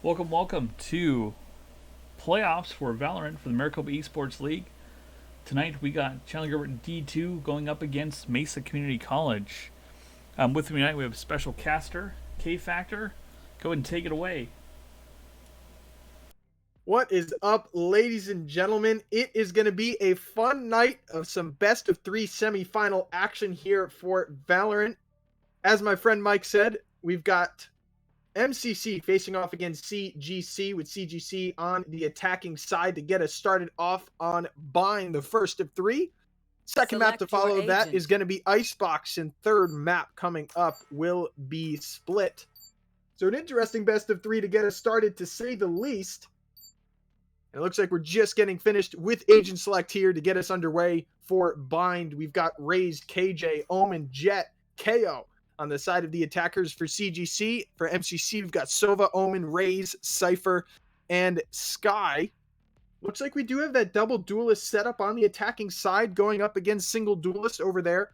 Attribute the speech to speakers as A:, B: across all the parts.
A: Welcome to playoffs for Valorant for the Maricopa Esports League. Tonight we got Chandler Gilbert D2 going up against Mesa Community College. With me tonight we have special caster, K Factor. Go ahead and take it away.
B: What is up, ladies and gentlemen? It is going to be a fun night of some best of three semifinal action here for Valorant. As my friend Mike said, we've got MCC facing off against CGC, with CGC on the attacking side to get us started off on Bind, the first of three. Second map to follow that is going to be Icebox, and third map coming up will be Split. So an interesting best of three to get us started, to say the least. It looks like we're just getting finished with Agent Select here to get us underway for Bind. We've got Raze, KJ, Omen, Jet, KO on the side of the attackers for CGC. For MCC, we've got Sova, Omen, Raze, Cypher, and Sky. Looks like we do have that double duelist setup on the attacking side, going up against single duelist over there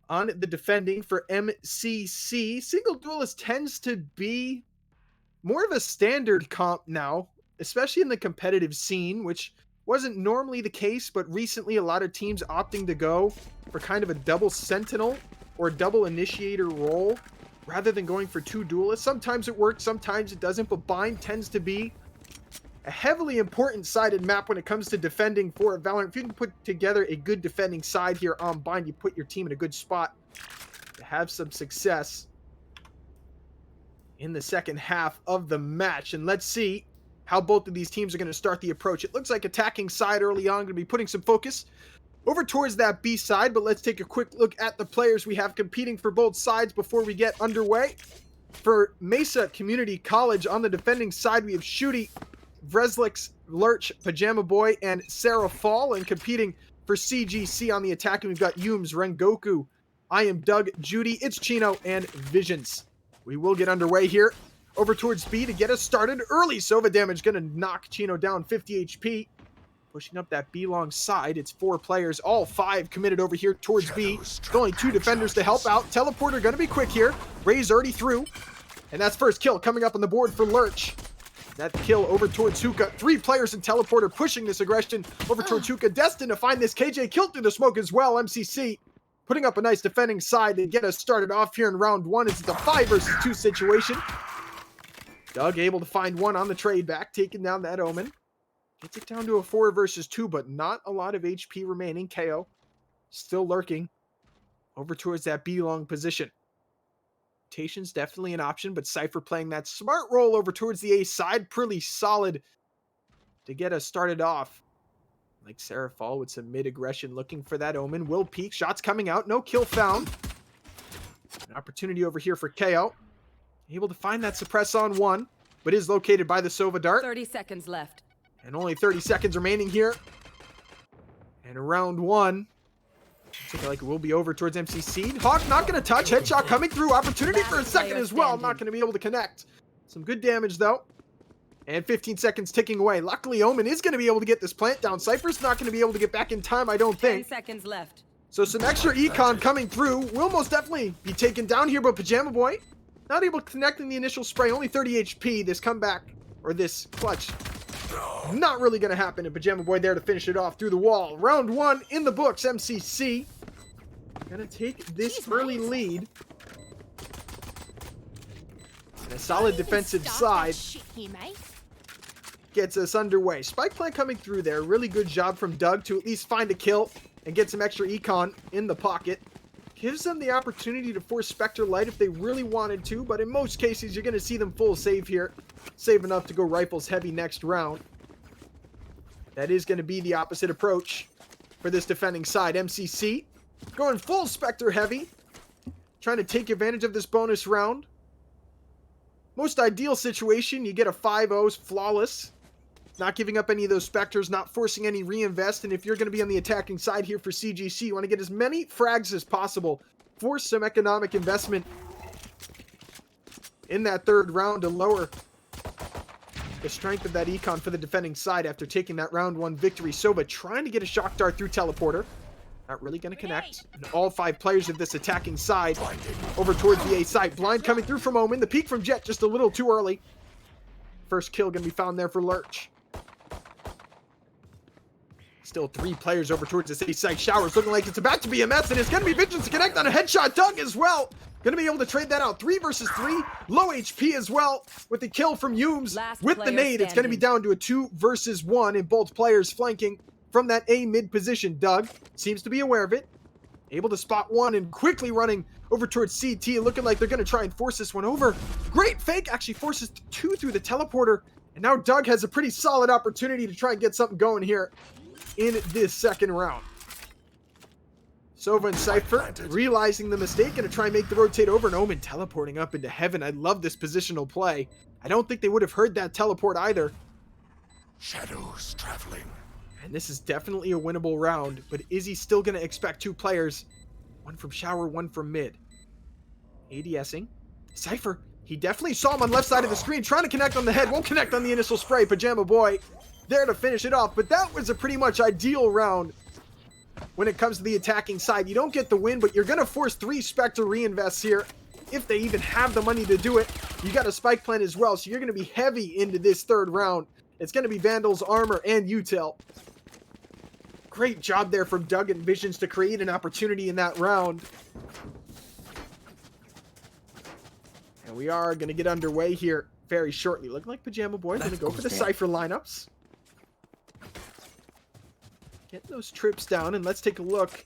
B: on the defending for MCC. Single duelist tends to be more of a standard comp now, especially in the competitive scene, which wasn't normally the case, but recently a lot of teams opting to go for kind of a double sentinel or double initiator role rather than going for two duelists. Sometimes it works, sometimes it doesn't, but Bind tends to be a heavily important sided map when it comes to defending for Valorant. If you can put together a good defending side here on Bind, you put your team in a good spot to have some success in the second half of the match. And let's see how both of these teams are going to start the approach. It looks like attacking side early on, going to be putting some focus over towards that B side, but let's take a quick look at the players we have competing for both sides before we get underway. For Mesa Community College, on the defending side, we have Shooty, Vreslix, Lurch, Pajama Boy, and Sarah Fall. And competing for CGC on the attacking, we've got Yumes, Rengoku, I Am Doug, Judy, It's Chino, and Visions. We will get underway here. Over towards B to get us started early. Sova damage going to knock Chino down 50 HP. Pushing up that B long side. It's four players, all five committed over here towards B. There's only two defenders to help out. Teleporter going to be quick here. Ray's already through. And that's first kill coming up on the board for Lurch. That kill over towards Hookah. Three players in Teleporter pushing this aggression over towards Hookah. Destined to find this. KJ killed through the smoke as well. MCC putting up a nice defending side to get us started off here in round one. It's a 5 versus 2 situation. Doug able to find one on the trade back, taking down that Omen. Gets it down to a 4 versus 2, but not a lot of HP remaining. KO still lurking over towards that B long position. Rotation's definitely an option, but Cypher playing that smart roll over towards the A side. Pretty solid to get us started off. Like Sarah Fall with some mid-aggression, looking for that Omen. Will peek, shots coming out, no kill found. An opportunity over here for KO. Able to find that suppress on one, but is located by the Sova dart.
C: 30 seconds left.
B: And only 30 seconds remaining here. And round one. Looks like it will be over towards MCC. Hawk not going to touch. Headshot coming through. Opportunity for a second as well. Not going to be able to connect. Some good damage though. And 15 seconds ticking away. Luckily, Omen is going to be able to get this plant down. Cypher's not going to be able to get back in time, I don't think.
C: 10 seconds left.
B: So some extra econ coming through. Will most definitely be taken down here, but Pajama Boy not able to connect in the initial spray. Only 30 HP. This comeback, or this clutch, not really going to happen. And Pajama Boy there to finish it off through the wall. Round one in the books. MCC going to take this early lead. And a solid defensive side gets us underway. Spike plant coming through there. Really good job from Doug to at least find a kill and get some extra econ in the pocket. Gives them the opportunity to force Spectre Light if they really wanted to, but in most cases, you're going to see them full save here. Save enough to go rifles heavy next round. That is going to be the opposite approach for this defending side. MCC going full Spectre heavy, trying to take advantage of this bonus round. Most ideal situation, you get a 5-0 flawless. Not giving up any of those Spectres, not forcing any reinvest. And if you're going to be on the attacking side here for CGC, you want to get as many frags as possible. Force some economic investment in that third round to lower the strength of that econ for the defending side after taking that round one victory. Soba trying to get a shock dart through Teleporter. Not really going to connect. And all five players of this attacking side over towards the A side. Blind coming through from Omen. The peek from Jet just a little too early. First kill going to be found there for Lurch. Still 3 players over towards this A site. Showers looking like it's about to be a mess, and it's going to be Vigilance to connect on a headshot. Doug as well. Going to be able to trade that out. 3 versus 3. Low HP as well with the kill from Humes. With the nade, it's going to be down to a 2 versus 1, and both players flanking from that A mid position. Doug seems to be aware of it. Able to spot one and quickly running over towards CT, looking like they're going to try and force this one over. Great fake, actually forces 2 through the teleporter. And now Doug has a pretty solid opportunity to try and get something going here in this second round. Sova and Cypher realizing the mistake, going to try and make the rotate over, and Omen teleporting up into heaven. I love this positional play. I don't think they would have heard that teleport either.
C: Shadows traveling.
B: And this is definitely a winnable round, but is he still going to expect 2 players? One from shower, one from mid. ADSing. Cypher, he definitely saw him on left side of the screen, trying to connect on the head. Won't connect on the initial spray. Pajama Boy there to finish it off, but that was a pretty much ideal round when it comes to the attacking side. You don't get the win, but you're going to force 3 Spectre reinvests here, if they even have the money to do it. You got a spike plan as well, so you're going to be heavy into this third round. It's going to be Vandal's armor and util. Great job there from Doug and Visions to create an opportunity in that round. And we are going to get underway here very shortly. Looking like Pajama Boy going to go for the Cypher lineups. Get those trips down, and let's take a look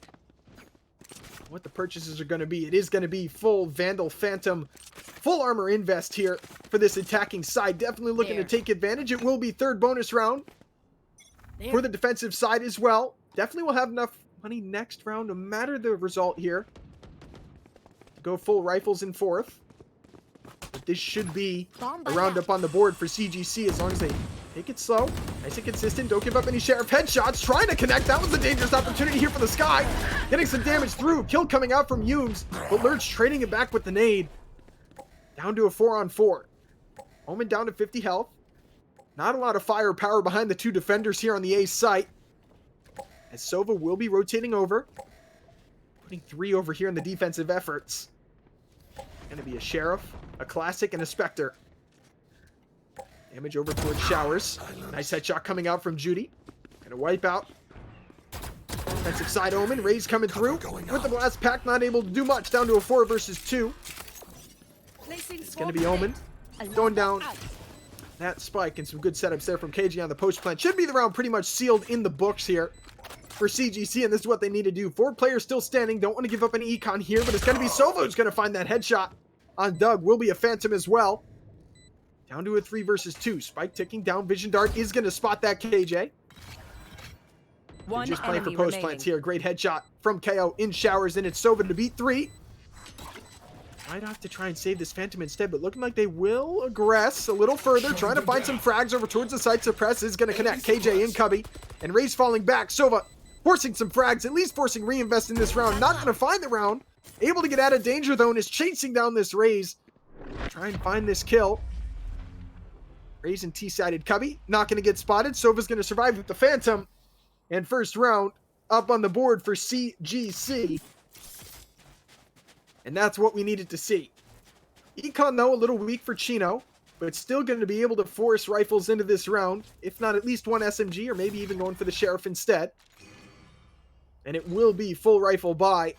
B: what the purchases are going to be. It is going to be full Vandal Phantom, full armor invest here for this attacking side. Definitely looking to take advantage. It will be third bonus round for the defensive side as well. Definitely will have enough money next round, no matter the result here, to go full rifles in fourth. But this should be a round up on the board for CGC as long as they take it slow, nice and consistent. Don't give up any Sheriff headshots. Trying to connect. That was a dangerous opportunity here for the Sky. Getting some damage through. Kill coming out from Humes, but Lurch trading it back with the nade. Down to a 4-on-4. Omen down to 50 health. Not a lot of firepower behind the 2 defenders here on the A site. As Sova will be rotating over. Putting 3 over here in the defensive efforts. Gonna be a Sheriff, a Classic, and a Spectre. Damage over towards Showers. Nice headshot coming out from Judy. Gonna wipe out. Defensive side Omen. Raze coming through. With the blast pack, not able to do much. Down to a 4 versus 2. It's gonna be Omen. Going down that spike, and some good setups there from KG on the post plant. Should be the round pretty much sealed in the books here for CGC, and this is what they need to do. 4 players still standing. Don't want to give up an econ here, but it's going to be Sova who's going to find that headshot on Doug. Will be a Phantom as well. Down to a 3 versus 2. Spike ticking down. Vision Dart is going to spot that KJ. Just playing for post plants here. Great headshot from KO in Showers, and it's Sova to beat 3. Might have to try and save this Phantom instead, but looking like they will aggress a little further. Trying to find some frags over towards the site. Suppress is going to connect. KJ in Cubby, and Raze falling back. Sova forcing some frags, at least forcing reinvest in this round. Not going to find the round. Able to get out of danger, though, and is chasing down this Raze. Try and find this kill. Raze and T-sided Cubby. Not going to get spotted. Sova's going to survive with the Phantom. And first round up on the board for CGC. And that's what we needed to see. Econ, though, a little weak for Chino, but still going to be able to force rifles into this round, if not at least 1 SMG, or maybe even going for the Sheriff instead. And it will be full rifle buy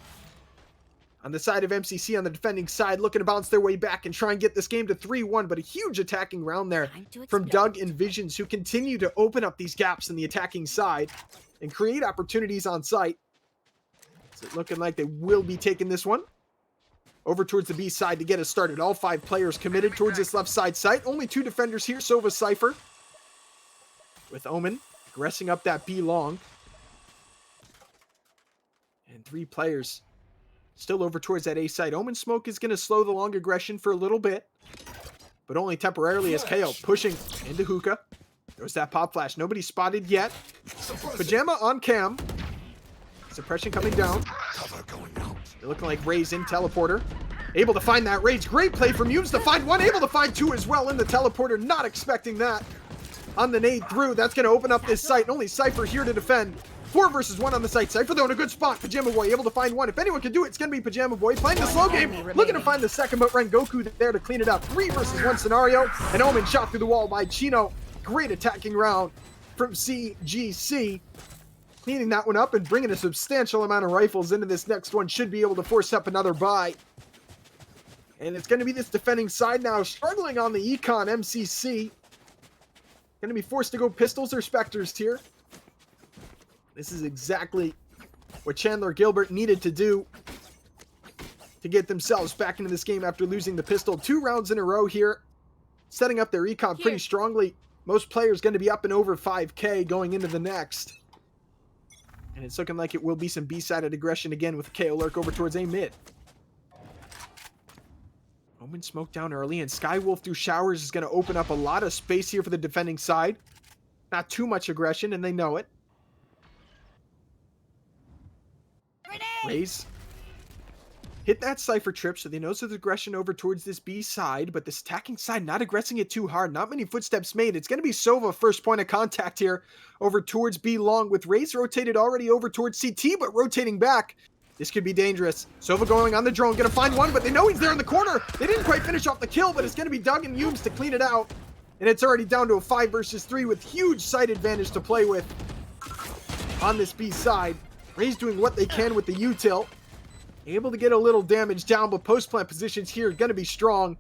B: on the side of MCC on the defending side, looking to bounce their way back and try and get this game to 3-1, but a huge attacking round there from Doug and Visions, who continue to open up these gaps in the attacking side and create opportunities on site. Is it looking like they will be taking this one over towards the B side to get us started? All 5 players committed towards this left side site. Only 2 defenders here. Sova Cypher with Omen aggressing up that B long. And 3 players still over towards that A side. Omen smoke is going to slow the long aggression for a little bit, but only temporarily, as KO pushing into hookah. There's that pop flash. Nobody spotted yet. Pajama on cam. Suppression coming down. They're looking like Raze in teleporter. Able to find that Rage. Great play from Humes to find 1. Able to find 2 as well in the teleporter. Not expecting that on the nade through. That's going to open up this site. Only Cypher here to defend. 4 versus 1 on the site. Cypher though in a good spot. Pajama Boy able to find one. If anyone can do it, it's going to be Pajama Boy. Playing the slow game. Looking to find the second, but Rengoku there to clean it up. 3 versus 1 scenario. And Omen shot through the wall by Chino. Great attacking round from CGC. Cleaning that one up and bringing a substantial amount of rifles into this next one. Should be able to force up another buy. And it's going to be this defending side now. Struggling on the Econ MCC. Going to be forced to go pistols or specters here. This is exactly what Chandler Gilbert needed to do to get themselves back into this game after losing the pistol 2 rounds in a row here. Setting up their econ pretty strongly. Most players going to be up and over 5K going into the next. And it's looking like it will be some B-sided aggression again with KO Lurk over towards A mid. Omen smoked down early, and Skywolf through showers is going to open up a lot of space here for the defending side. Not too much aggression, and they know it. Raze hit that Cypher trip, so they know there's aggression over towards this B side, but this attacking side not aggressing it too hard. Not many footsteps made. It's going to be Sova first point of contact here over towards B long, with Raze rotated already over towards CT, but rotating back. This could be dangerous. Sova going on the drone, going to find one, but they know he's there in the corner. They didn't quite finish off the kill, but it's going to be Doug and Humes to clean it out. And it's already down to a 5 versus 3 with huge sight advantage to play with on this B side. Raze doing what they can with the util. Able to get a little damage down, but post-plant positions here are going to be strong.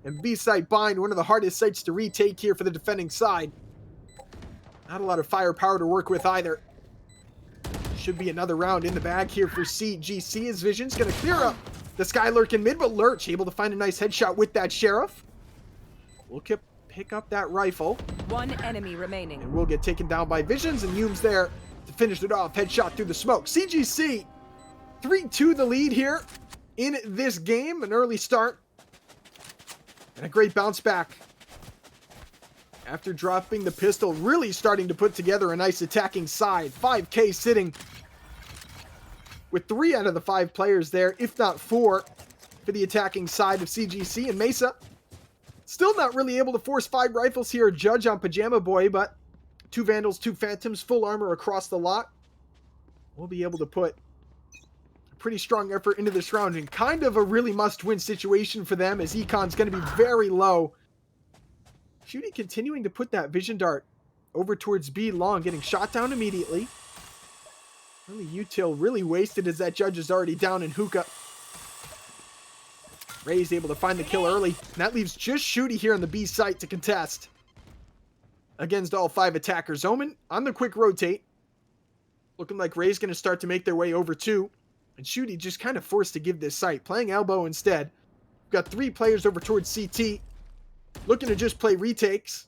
B: And B site bind, one of the hardest sites to retake here for the defending side. Not a lot of firepower to work with either. Should be another round in the bag here for CGC. His vision's going to clear up the Sky Lurk in mid, but Lurch able to find a nice headshot with that Sheriff. We'll pick up that rifle.
D: 1 enemy remaining.
B: And we'll get taken down by Visions, and Humes there to finish it off. Headshot through the smoke. CGC 3-2 the lead here in this game. An early start and a great bounce back after dropping the pistol. Really starting to put together a nice attacking side. 5K sitting with 3 out of the 5 players there, if not 4, for the attacking side of CGC. And Mesa still not really able to force 5 rifles here. Judge on Pajama Boy, but 2 Vandals, 2 Phantoms, full armor across the lot. We'll be able to put a pretty strong effort into this round, and kind of a really must-win situation for them, as Econ's going to be very low. Shooty continuing to put that vision dart over towards B long, getting shot down immediately. Really util really wasted, as that Judge is already down in hookah. Ray's able to find the kill early, and that leaves just Shooty here on the B site to contest against all 5 attackers. Omen on the quick rotate. Looking like Ray's going to start to make their way over too. And Shooty just kind of forced to give this site, playing elbow instead. We've got 3 players over towards CT. Looking to just play retakes.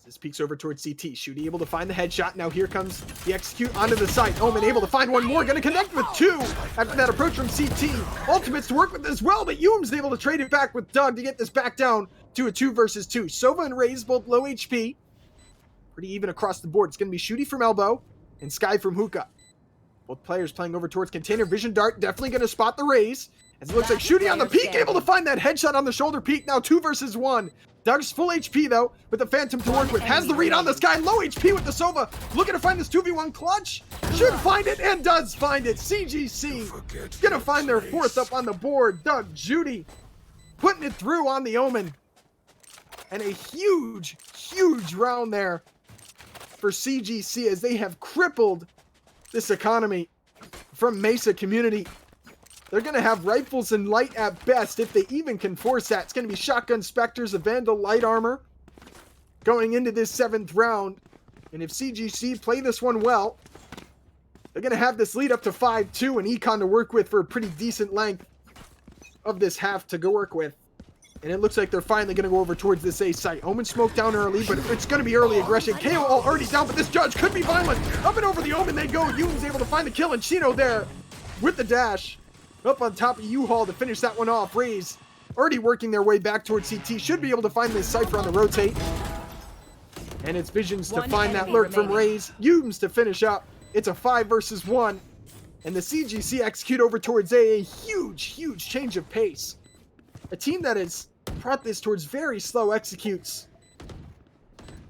B: This peeks over towards CT. Shooty able to find the headshot. Now here comes the execute onto the site. Omen able to find one more. Going to connect with 2 after that approach from CT. Ultimates to work with as well, but Hume's able to trade it back with Doug to get this back down to a 2 versus 2. Sova and Raze both low HP. Pretty even across the board. It's going to be Shooty from elbow and Sky from hookah. Both players playing over towards container. Vision dart definitely going to spot the Raze, as it looks like Shooty on the peak, able to find that headshot on the shoulder peak. Now 2 versus 1. Doug's full HP though, with the Phantom to work with. Has the read on this guy. Low HP with the Sova. Looking to find this 2v1 clutch. Should find it, and does find it. CGC gonna find their 4th up on the board. Doug Judy putting it through on the Omen. And a huge, huge round there for CGC, as they have crippled this economy from Mesa community. They're going to have rifles and light at best, if they even can force that. It's going to be shotgun specters, a Vandal light armor going into this 7th round. And if CGC play this one well, they're going to have this lead up to 5-2 and Econ to work with for a pretty decent length of this half to go work with. And it looks like they're finally going to go over towards this A site. Omen smoked down early, but it's going to be early aggression. KO already down, but this Judge could be violent. Up and over the Omen they go. Ewan's able to find the kill, and Chino there with the dash. Up on top of U-Haul to finish that one off. Raze already working their way back towards CT. Should be able to find this Cypher on the rotate. And it's Visions to find that lurk from Raze. Ewens to finish up. It's a 5 versus 1. And the CGC execute over towards A huge, huge change of pace. A team that has brought this towards very slow executes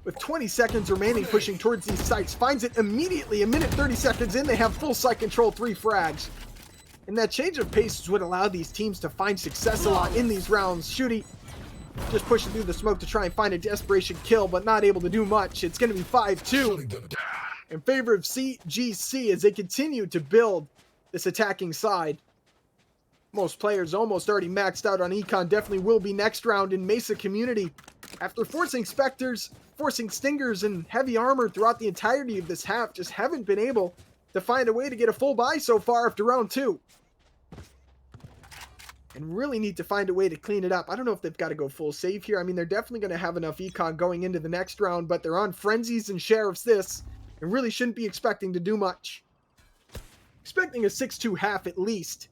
B: with 20 seconds remaining, pushing towards these sites. Finds it immediately. A minute 30 seconds in, they have full site control, 3 frags. And that change of pace is what allowed these teams to find success a lot in these rounds. Shooty just pushing through the smoke to try and find a desperation kill, but not able to do much. It's going to be 5-2 in favor of CGC as they continue to build this attacking side. Most players almost already maxed out on Econ. Definitely will be next round in Mesa Community. After forcing Spectres, forcing Stingers, and heavy armor throughout the entirety of this half, just haven't been able to find a way to get a full buy so far after round 2. And really need to find a way to clean it up. I don't know if they've got to go full save here. I mean, they're definitely going to have enough Econ going into the next round, but they're on Frenzies and Sheriffs this, and really shouldn't be expecting to do much. Expecting a 6-2 half at least.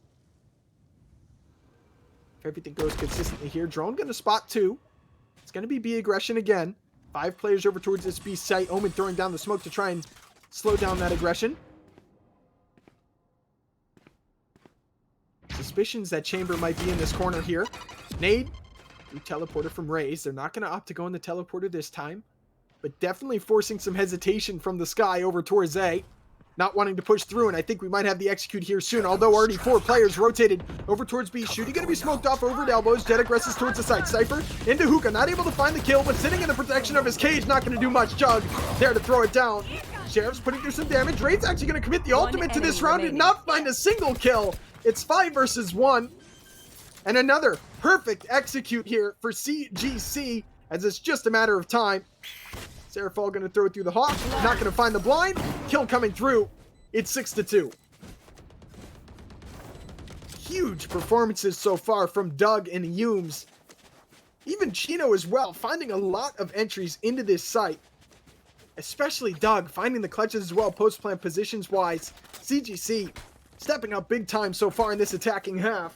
B: If everything goes consistently here, Drone going to spot 2. It's going to be B aggression again. 5 players over towards this B site. Omen throwing down the smoke to try and slow down that aggression. Suspicions that Chamber might be in this corner here. Nade. New teleporter from Raze. They're not going to opt to go in the teleporter this time, but definitely forcing some hesitation from the sky over towards A. Not wanting to push through, and I think we might have the execute here soon, although already 4 players rotated over towards B. Shooty going to be smoked off over at elbows. Jet aggresses towards the side. Cypher into Hookah, not able to find the kill, but sitting in the protection of his cage, not going to do much. Jug there to throw it down. Sheriff's putting through some damage. Raid's actually going to commit the ultimate to this round and not find a single kill. It's 5 versus 1. And another perfect execute here for CGC, as it's just a matter of time. Seraphal going to throw it through the hawk. Not going to find the blind. Kill coming through. It's 6-2. Huge performances so far from Doug and Humes. Even Chino as well, finding a lot of entries into this site. Especially Doug, finding the clutches as well, post-plant positions-wise. CGC stepping up big time so far in this attacking half.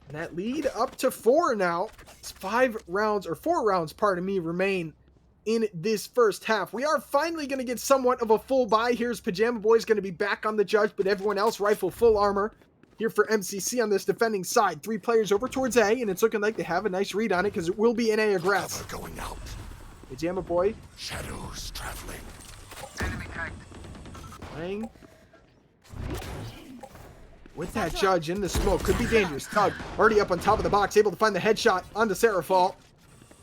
B: And that lead up to 4 now. It's 4 rounds, pardon me, remain in this first half. We are finally going to get somewhat of a full buy. Here's Pajama Boy's going to be back on the judge, but everyone else rifle full armor. Here for MCC on this defending side. 3 players over towards A, and it's looking like they have a nice read on it because it will be an A aggress.
C: Going out.
B: Pajama Boy
C: Shadows traveling.
B: playing with that judge in the smoke. Could be dangerous. Tug already up on top of the box, able to find the headshot onto Seraphal.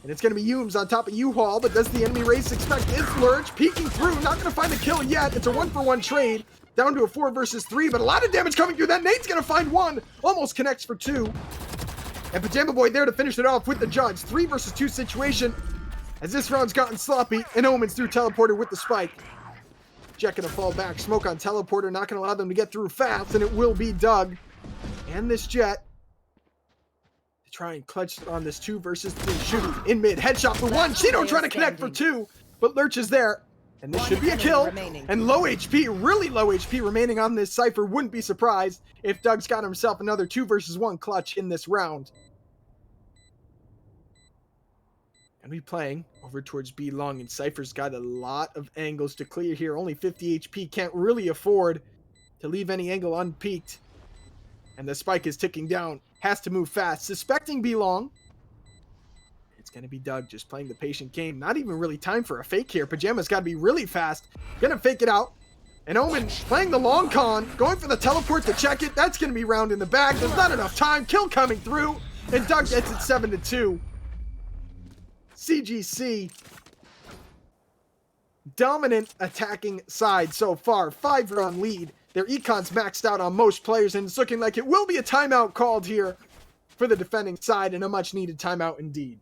B: And it's going to be Humes on top of U-Haul, but does the enemy race expect this lurch? Peeking through, not going to find the kill yet. It's a 1-for-1 trade, down to a 4 versus 3, but a lot of damage coming through that. Nate's going to find 1, almost connects for 2. And Pajama Boy there to finish it off with the judge. 3 versus 2 situation, as this round's gotten sloppy, and Omen's through teleporter with the spike. Jet going to fall back, smoke on teleporter, not going to allow them to get through fast, and it will be Doug and this Jet to try and clutch on this 2 versus 3 shooting in mid. Headshot for 1. Chino trying to connect for 2, but Lurch is there. And this should be a kill. And low HP, really low HP remaining on this Cypher. Wouldn't be surprised if Doug's got himself another 2 versus 1 clutch in this round. And we playing over towards B long, and Cypher's got a lot of angles to clear here. Only 50 HP, can't really afford to leave any angle unpeaked. And the spike is ticking down. Has to move fast. Suspecting B long. It's going to be Doug just playing the patient game. Not even really time for a fake here. Pajama's got to be really fast. Gonna fake it out. And Omen playing the long con. Going for the teleport to check it. That's going to be round in the bag. There's not enough time. Kill coming through. And Doug gets it 7-2. CGC. Dominant attacking side so far. 5-round lead. Their econ's maxed out on most players, and it's looking like it will be a timeout called here for the defending side, and a much needed timeout indeed.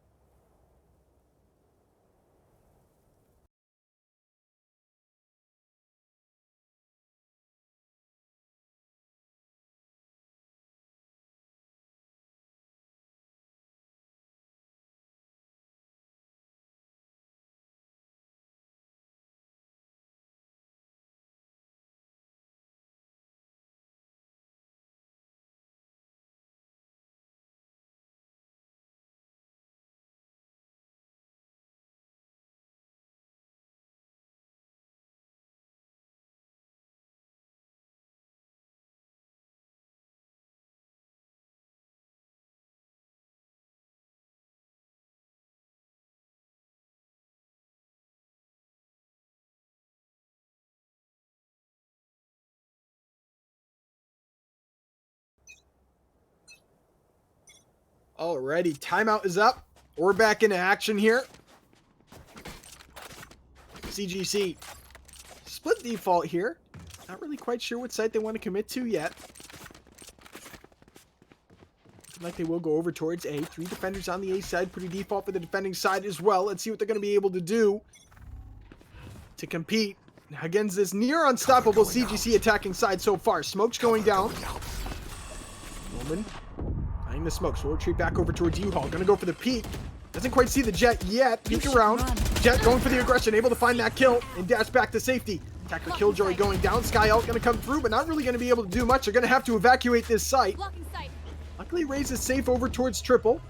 B: Alrighty, timeout is up. We're back into action here. CGC. Split default here. Not really quite sure what site they want to commit to yet. Like they will go over towards A. 3 defenders on the A side. Pretty default for the defending side as well. Let's see what they're going to be able to do to compete against this near unstoppable CGC attacking side so far. Smoke's going down. Roman eyeing the smoke. So we'll retreat back over towards U-Haul. Going to go for the peek. Doesn't quite see the Jet yet. Peek around. Jet going for the aggression. Able to find that kill and dash back to safety. Attacker Killjoy going down. Sky Ult going to come through, but not really going to be able to do much. They're going to have to evacuate this site. Luckily, Raze is safe over towards triple.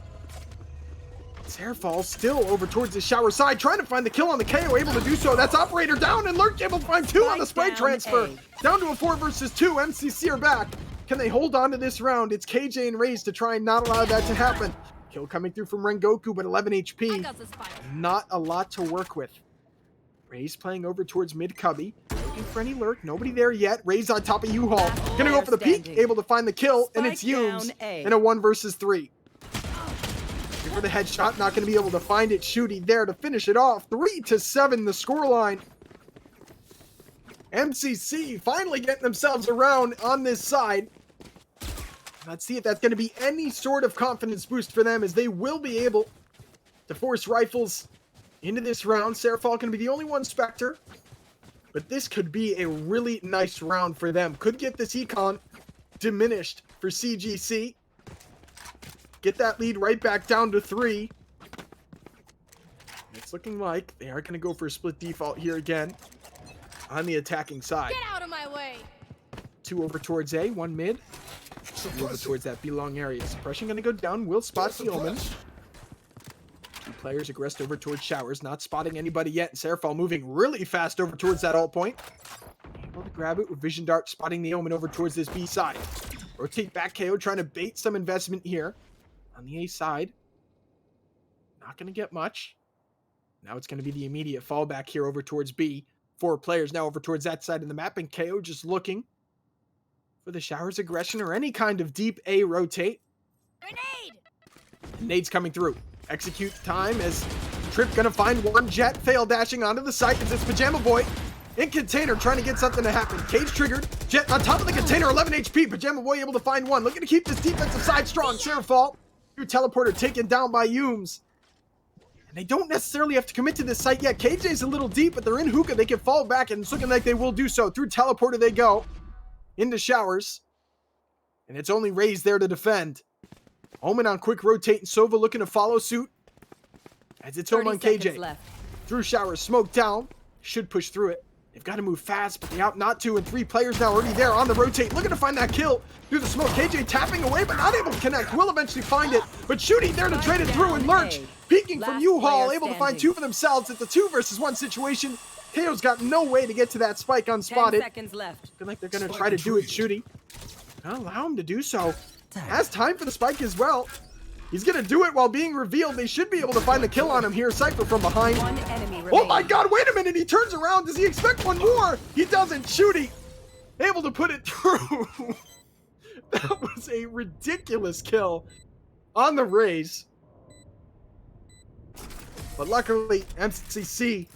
B: Airfall still over towards the shower side, trying to find the kill on the KO, able to do so. That's Operator down, and Lurk able to find 2 on the spray transfer. Down to a 4 versus 2. MCC are back. Can they hold on to this round? It's KJ and Raze to try and not allow that to happen. Kill coming through from Rengoku, but 11 HP. Not a lot to work with. Raze playing over towards mid cubby. Looking for any Lurk. Nobody there yet. Raze on top of U-Haul. Gonna go for the peek. Able to find the kill, and it's Yumes in a 1 versus 3. Looking for the headshot. Not gonna be able to find it. Shooty there to finish it off. 3-7 the scoreline. MCC finally getting themselves around on this side. Let's see if that's going to be any sort of confidence boost for them, as they will be able to force rifles into this round. Seraphal going to be the only one Spectre, but this could be a really nice round for them. Could get this econ diminished for CGC. Get that lead right back down to 3. It's looking like they are going to go for a split default here again on the attacking side.
E: Get out of my way!
B: 2 over towards A, 1 mid. 2 over towards that B long area. Suppression going to go down. Will spot the Omen. 2 players aggressed over towards Showers. Not spotting anybody yet. And Seraphal moving really fast over towards that ult point. Able to grab it with Vision Dart spotting the Omen over towards this B side. Rotate back KO, trying to bait some investment here. On the A side. Not going to get much. Now it's going to be the immediate fallback here over towards B. 4 players now over towards that side of the map. And KO just looking for the Showers aggression or any kind of deep A rotate.
E: Grenade!
B: Nade's coming through. Execute time as Trip gonna find 1 Jet. Fail dashing onto the site as it's Pajama Boy in container trying to get something to happen. Cage triggered. Jet on top of the container, 11 HP. Pajama Boy able to find 1. Looking to keep this defensive side strong. Seraphal through teleporter taken down by Yumes. And they don't necessarily have to commit to this site yet. KJ's a little deep, but they're in hookah. They can fall back, and it's looking like they will do so. Through teleporter they go. Into Showers. And it's only Raze there to defend. Omen on quick rotate, and Sova looking to follow suit. As it's home on KJ. Through Showers, smoke down. Should push through it. They've got to move fast, but they out not to, and 3 players now already there on the rotate. Looking to find that kill through the smoke. KJ tapping away, but not able to connect. Will eventually find it, but Shooting there to trade it through, and Lurch peeking from U-Haul, able to find 2 for themselves. It's a 2 versus 1 situation. KO's got no way to get to that spike unspotted.
D: 10 seconds left.
B: Feel like they're going to try to do it, Shooty. Don't allow him to do so. Has time for the spike as well. He's going to do it while being revealed. They should be able to find the kill on him here. Cypher from behind.
D: 1 enemy remaining.
B: Oh my god, wait a minute. He turns around. Does he expect 1 more? He doesn't. Shooty able to put it through. That was a ridiculous kill on the Raze. But luckily, MCC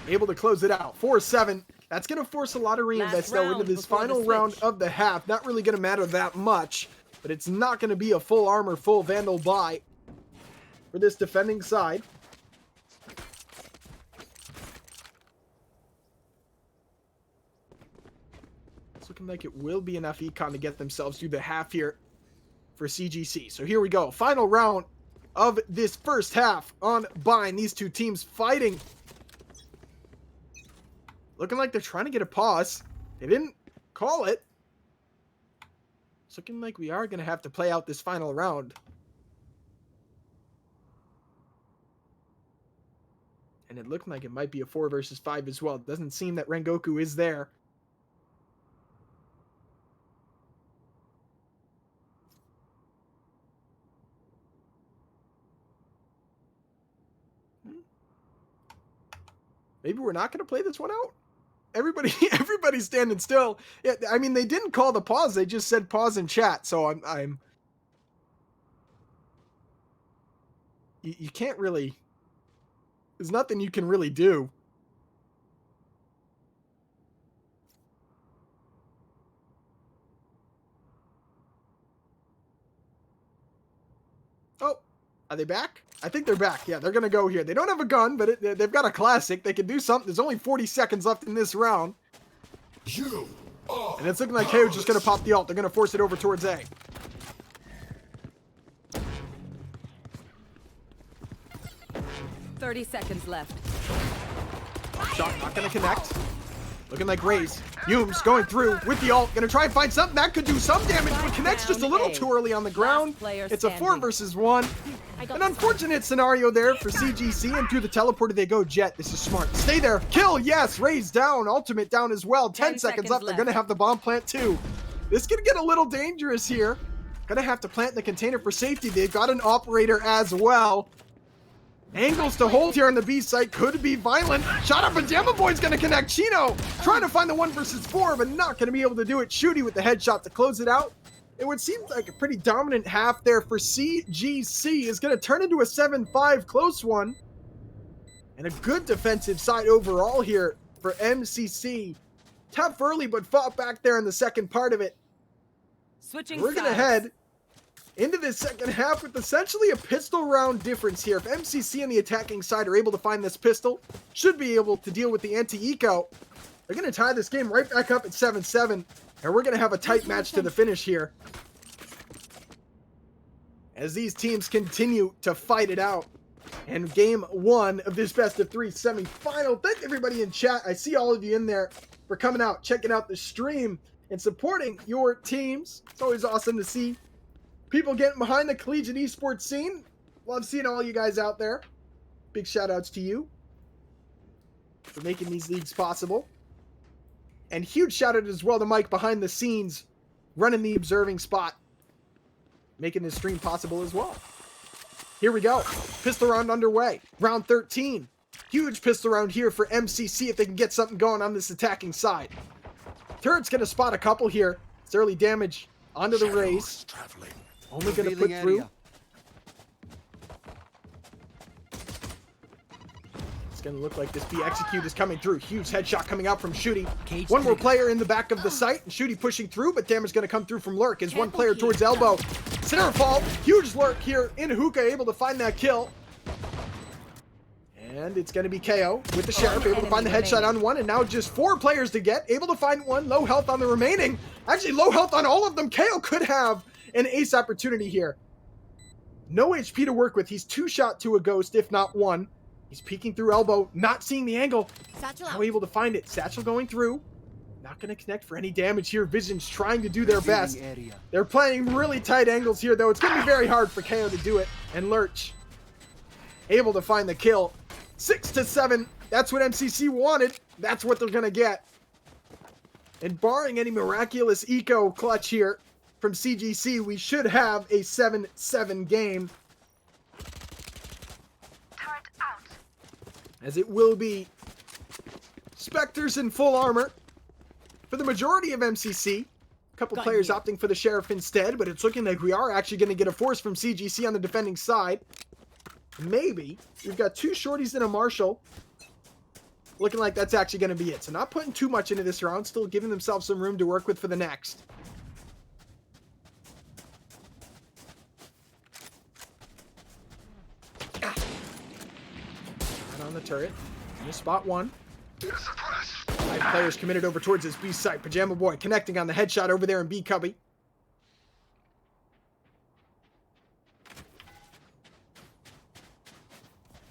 B: able to close it out. 4-7. That's going to force a lot of reinvest, though, into this final round of the half. Not really going to matter that much, but it's not going to be a full armor, full Vandal buy for this defending side. It's looking like it will be enough econ to get themselves through the half here for CGC. So here we go. Final round of this first half on Bind. These 2 teams fighting. Looking like they're trying to get a pause. They didn't call it. It's looking like we are going to have to play out this final round. And it looked like it might be a 4 versus 5 as well. It doesn't seem that Rengoku is there. Maybe we're not going to play this one out? Everybody's standing still. Yeah, I mean, they didn't call the pause. They just said pause in chat. So I'm you can't really... There's nothing you can really do. Oh, are they back? I think they're back. Yeah, they're going to go here. They don't have a gun, but they've got a classic. They can do something. There's only 40 seconds left in this round. And it's looking like KO's just going to pop the ult. They're going to force it over towards A.
D: Thirty seconds left.
B: Shot not going to connect. Looking like Raze. Humes going through with the ult. Going to try and find something that could do some damage, but connects just a little too early on the ground. It's a 4 versus 1. An unfortunate scenario there for CGC, and through the teleporter they go. Jet, this is smart. Stay there. Kill, yes. Raze down. Ultimate down as well. 10 seconds left. They're going to have the bomb plant too. This can get a little dangerous here. Going to have to plant the container for safety. They've got an operator as well. Angles to hold here on the B site could be violent. Shot up, Pajama Boy's going to connect. Chino trying to find the 1 versus 4, but not going to be able to do it. Shooty with the headshot to close it out. It would seem like a pretty dominant half there for CGC. Is going to turn into a 7-5 close one. And a good defensive side overall here for MCC. Tough early, but fought back there in the second part of it. We're going to head into this second half with essentially a pistol round difference here. If MCC on the attacking side are able to find this pistol, should be able to deal with the anti-eco. They're going to tie this game right back up at 7-7, and we're going to have a tight match to the finish here. As these teams continue to fight it out. And game 1 of this best of 3 semi-final. Thank everybody in chat. I see all of you in there for coming out, checking out the stream, and supporting your teams. It's always awesome to see people getting behind the collegiate esports scene. Love seeing all you guys out there. Big shout outs to you for making these leagues possible. And huge shout out as well to Mike behind the scenes, running the observing spot, making this stream possible as well. Here we go. Pistol round underway. Round 13. Huge pistol round here for MCC if they can get something going on this attacking side. Turret's going to spot a couple here. It's early damage onto the Raze. Only going to put through. It's going to look like this B execute is coming through. Huge headshot coming out from Shooty. One more player in the back of the site. And Shooty pushing through, but damage going to come through from Lurk as one player towards elbow. Center fall. Huge Lurk here in Hookah, able to find that kill. And it's going to be KO with the Sheriff, able to find the headshot on one, and now just 4 players to get, able to find one, low health on the remaining. Actually, low health on all of them. KO could have an ace opportunity here. No HP to work with. He's 2 shot to a ghost, if not 1. He's peeking through elbow, not seeing the angle. Now able to find it. Satchel going through. Not going to connect for any damage here. Vision's trying to do their best. They're playing really tight angles here, though. It's going to be very hard for KO to do it. And Lurch able to find the kill. 6-7. That's what MCC wanted. That's what they're going to get. And barring any miraculous eco clutch here from CGC, we should have a 7-7 game. Turret out. As it will be Spectres in full armor for the majority of MCC. A couple players opting for the Sheriff instead, but it's looking like we are actually going to get a force from CGC on the defending side. Maybe. We've got 2 shorties and a Marshall. Looking like that's actually going to be it. So not putting too much into this round. Still giving themselves some room to work with for the next. Right on the turret. In spot 1. 5 players committed over towards this B site. Pajama Boy connecting on the headshot over there in B cubby.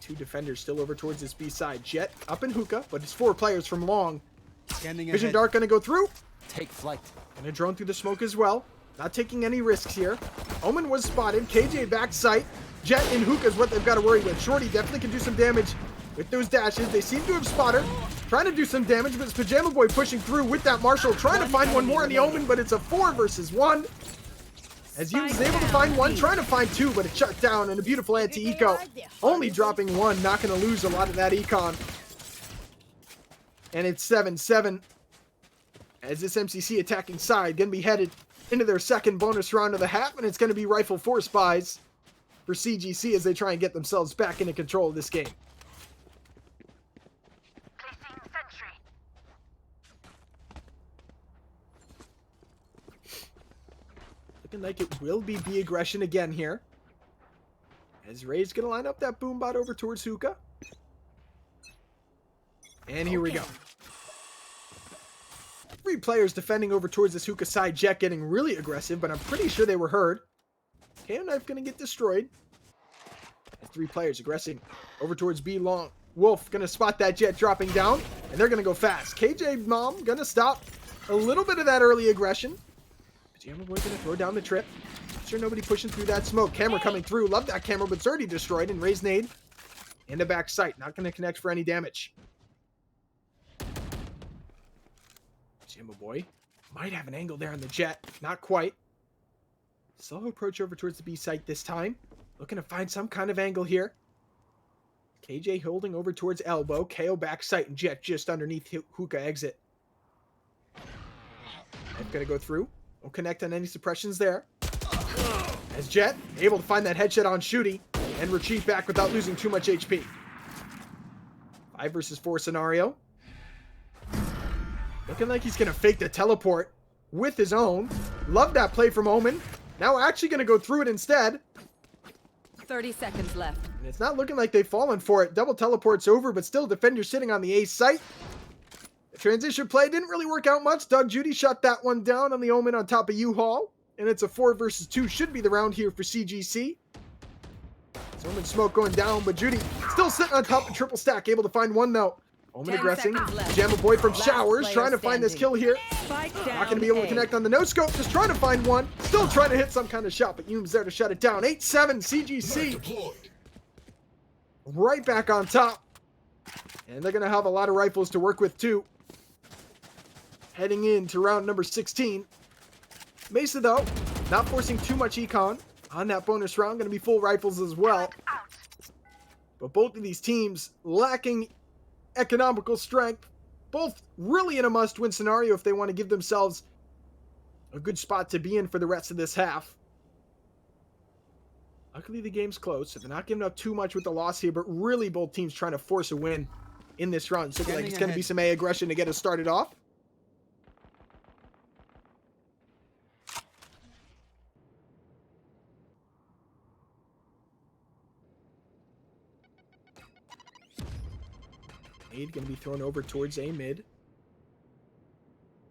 B: Two defenders still over towards this B side. Jet up in Hookah, but it's 4 players from long. Vision Dark gonna go through.
C: Take flight.
B: Gonna drone through the smoke as well. Not taking any risks here. Omen was spotted. KJ back sight. Jet in Hookah is what they've got to worry with. Shorty definitely can do some damage with those dashes. They seem to have spotted. Trying to do some damage, but it's Pajama Boy pushing through with that Marshall. Trying to find one more on the Omen, but it's a 4 versus 1. As Hughes is able to find one, trying to find 2, but it's shut down, and a beautiful anti-eco. Only dropping 1, not going to lose a lot of that econ. And it's 7-7. As this MCC attacking side going to be headed into their second bonus round of the half, and it's going to be Rifle Force buys for CGC as they try and get themselves back into control of this game. Looking like it will be B aggression again here. As Ray's going to line up that boombot over towards Hookah. And here we go. 3 players defending over towards this Hookah side. Jet getting really aggressive, but I'm pretty sure they were heard. KO Knife going to get destroyed. 3 players aggressing over towards B long. Wolf going to spot that Jet dropping down, and they're going to go fast. KJ Mom going to stop a little bit of that early aggression. Pajama Boy going to throw down the trip. Sure, nobody pushing through that smoke. Camera coming through. Love that camera, but it's already destroyed. And Ray's nade in the back sight. Not going to connect for any damage. Pajama Boy might have an angle there on the Jet. Not quite. Slow approach over towards the B site this time. Looking to find some kind of angle here. KJ holding over towards elbow. KO back sight and Jet just underneath Hookah exit. F gonna go through. Won't connect on any suppressions there. As Jet able to find that headshot on Shooty and retreat back without losing too much HP. 5 versus 4 scenario. Looking like he's gonna fake the teleport with his own. Love that play from Omen. Now actually gonna go through it instead.
D: 30 seconds left.
B: And it's not looking like they've fallen for it. Double teleport's over, but still defender sitting on the A site. The transition play didn't really work out much. Doug Judy shut that one down on the Omen on top of U-Haul. And it's a 4 versus 2. Should be the round here for CGC. So Omen smoke going down, but Judy still sitting on top of triple stack. Able to find one though. Omen aggressing. Pajama Boy from Showers trying to find this kill here. Not going to be able to connect on the no-scope. Just trying to find one. Still trying to hit some kind of shot, but Hume's there to shut it down. 8-7 CGC. Right back on top. And they're going to have a lot of rifles to work with too. Heading into round number 16. Mesa though, not forcing too much econ on that bonus round. Going to be full rifles as well. But both of these teams lacking economical strength. Both really in a must-win scenario if they want to give themselves a good spot to be in for the rest of this half. Luckily the game's close, so they're not giving up too much with the loss here, but really both teams trying to force a win in this round. So like it's going to be some A aggression to get us started off. Nade going to be thrown over towards A mid.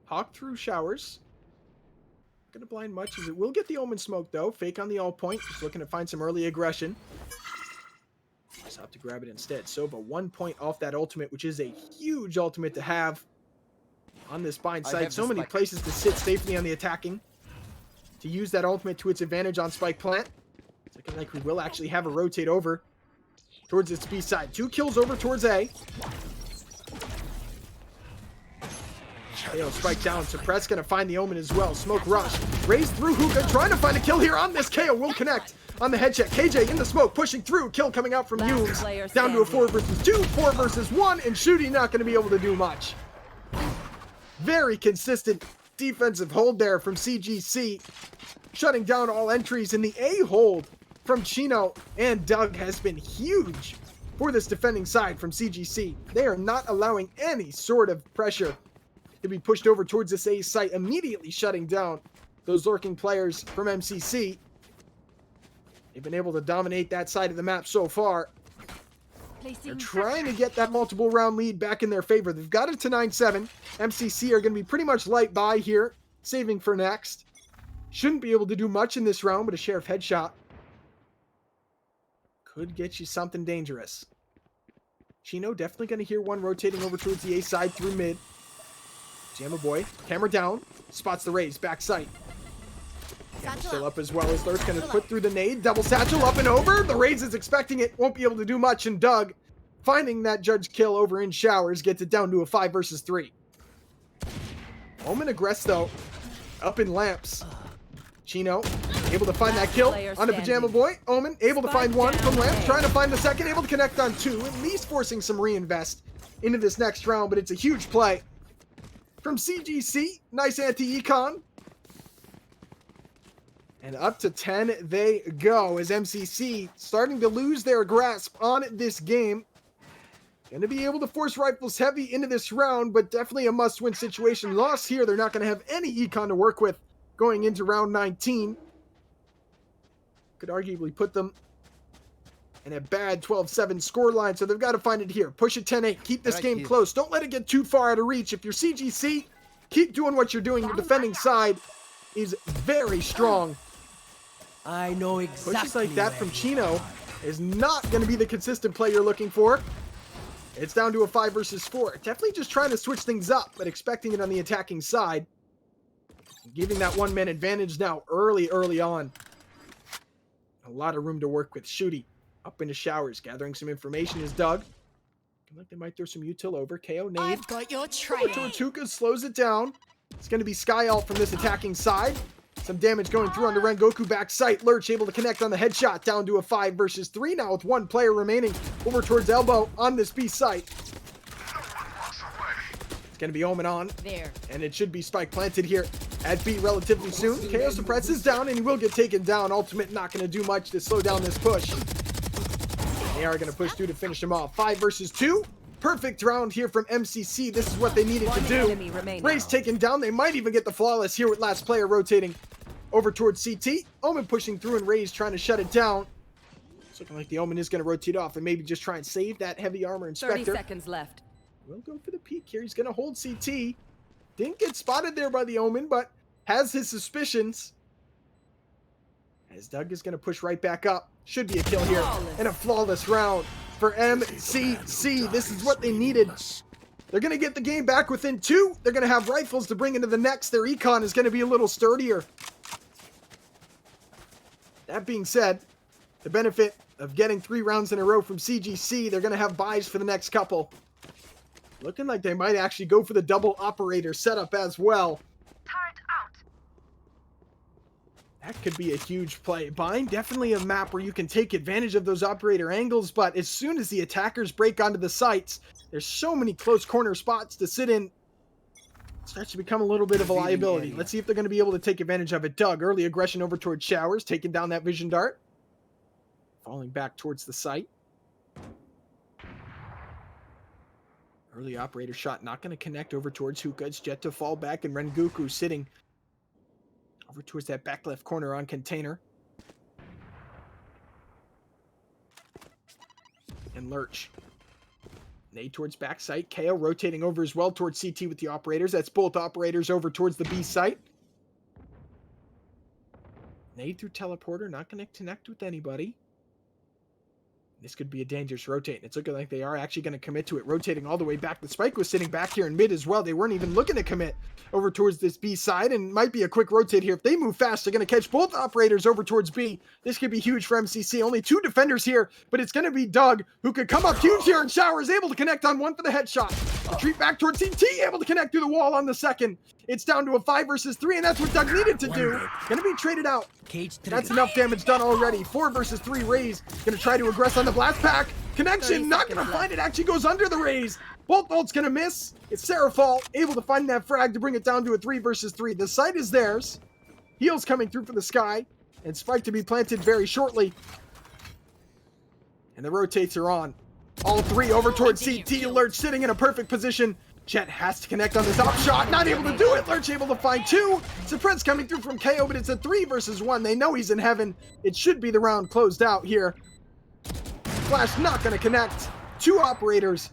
B: Hawk through Showers. Going to blind much as it will get the Omen smoke though. Fake on the all point. Just looking to find some early aggression. Just have to grab it instead. Sova 1 point off that ultimate, which is a huge ultimate to have on this bind site. So many places to sit safely on the attacking. To use that ultimate to its advantage on spike plant. It's looking like we will actually have a rotate over towards its B side. 2 kills over towards A. KO spike down. Suppress gonna find the Omen as well. Smoke rush. Raise through Hookah. Trying to find a kill here on this. KO will connect on the headshot. KJ in the smoke. Pushing through. Kill coming out from Humes. Down to a 4 versus 2. 4 versus 1. And Shooty not gonna be able to do much. Very consistent defensive hold there from CGC. Shutting down all entries. And the A hold from Chino and Doug has been huge for this defending side from CGC. They are not allowing any sort of pressure to be pushed over towards this A site, immediately shutting down those lurking players from MCC. They've been able to dominate that side of the map so far. They're trying to get that multiple round lead back in their favor. They've got it to 9-7. MCC are going to be pretty much light by here, saving for next. Shouldn't be able to do much in this round, but a Sheriff headshot could get you something dangerous. Chino definitely going to hear one rotating over towards the A side through mid. Pajama Boy, camera down, spots the raise, back sight. Still up as well as Lurk's going to put through the nade, double satchel up and over. The raise is expecting it, won't be able to do much, and Doug, finding that judge kill over in Showers, gets it down to a 5 versus 3. Omen aggress though, up in lamps. Chino, able to find that kill on a Pajama Boy. Omen, able to find one from lamps, trying to find the second, able to connect on 2, at least forcing some reinvest into this next round, but it's a huge play from CGC. Nice anti-econ. And up to 10 they go as MCC starting to lose their grasp on this game. Going to be able to force Rifles heavy into this round, but definitely a must-win situation. Loss here, they're not going to have any econ to work with going into round 19. Could arguably put them in a bad 12-7 scoreline, so they've got to find it here. Push it 10-8, keep this game close. Don't let it get too far out of reach. If you're CGC, keep doing what you're doing. Your defending side is very strong.
F: I know exactly.
B: Pushes like that from Chino is not going to be the consistent play you're looking for. It's down to a 5 versus 4. Definitely just trying to switch things up, but expecting it on the attacking side. Giving that one-man advantage now early on. A lot of room to work with. Shooty up into showers, gathering some information is Doug. Looking like they might throw some util over. KO nade.
E: I've got your trail.
B: Tortuga slows it down. It's going to be Sky Alt from this attacking side. Some damage going through onto Rengoku back sight. Lurch able to connect on the headshot. Down to a 5 versus 3 now with one player remaining. Over towards Elbow on this B site. It's going to be Omen on.
E: There.
B: And it should be Spike planted here at B relatively soon. KO suppresses down and he will get taken down. Ultimate not going to do much to slow down this push. They are going to push through to finish him off. 5 versus 2. Perfect round here from MCC. This is what they needed to do. Ray's taken down. They might even get the flawless here with last player rotating over towards CT. Omen pushing through and Ray's trying to shut it down. It's looking like the Omen is going to rotate off and maybe just try and save that heavy armor inspector.
D: 30 seconds left.
B: We'll go for the peek here. He's going to hold CT. Didn't get spotted there by the Omen, but has his suspicions. As Doug is going to push right back up. Should be a kill here. And a flawless round for MCC. This is what they needed. They're going to get the game back within 2. They're going to have rifles to bring into the next. Their econ is going to be a little sturdier. That being said, the benefit of getting 3 rounds in a row from CGC, they're going to have buys for the next couple. Looking like they might actually go for the double operator setup as well. That could be a huge play. Bind, definitely a map where you can take advantage of those operator angles, but as soon as the attackers break onto the sites, there's so many close corner spots to sit in. It starts to become a little bit of a liability. Let's see if they're going to be able to take advantage of it. Doug, early aggression over towards Showers, taking down that vision dart. Falling back towards the site. Early operator shot, not going to connect over towards Hookah. It's Jet to fall back, and Rengoku sitting over towards that back left corner on container. And Lurch. Nade towards back site. KO rotating over as well towards CT with the operators. That's both operators over towards the B site. Nade through teleporter. Not going to connect with anybody. This could be a dangerous rotate. It's looking like they are actually going to commit to it. Rotating all the way back. The Spike was sitting back here in mid as well. They weren't even looking to commit over towards this B side. And might be a quick rotate here. If they move fast, they're going to catch both operators over towards B. This could be huge for MCC. Only 2 defenders here. But it's going to be Doug, who could come up huge here. And Showers able to connect on one for the headshot. Retreat back towards CT. Able to connect through the wall on the second. It's down to a 5 versus 3. And that's what Doug needed to do. Going to be traded out. That's enough damage done already. 4 versus 3 Rays. Going to try to aggress on the blast pack. Connection, not going to find it. Actually goes under the Rays. Bolt ult's going to miss. It's Seraphal able to find that frag to bring it down to a 3 versus 3. The site is theirs. Heals coming through for the Sky. And Spike to be planted very shortly. And the rotates are on. All 3 over towards CT. Lurch sitting in a perfect position. Jet has to connect on this op shot. Not able to do it. Lurch able to find 2. Suppress coming through from KO, but it's a 3 versus 1. They know he's in heaven. It should be the round closed out here. Flash not going to connect. 2 operators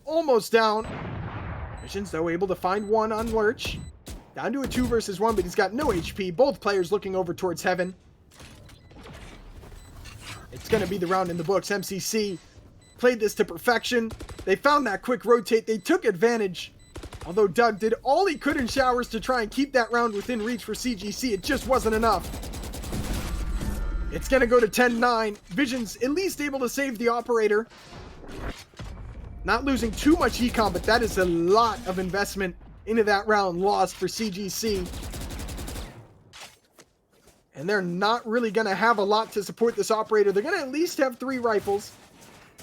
B: almost down. Visions, though, able to find 1 on Lurch. Down to a 2 versus 1, but he's got no HP. Both players looking over towards heaven. It's going to be the round in the books. MCC played this to perfection. They found that quick rotate. They took advantage. Although Doug did all he could in Showers to try and keep that round within reach for CGC, it just wasn't enough. It's going to go to 10-9. Vision's at least able to save the operator. Not losing too much econ, but that is a lot of investment into that round lost for CGC. And they're not really going to have a lot to support this operator. They're going to at least have 3 rifles.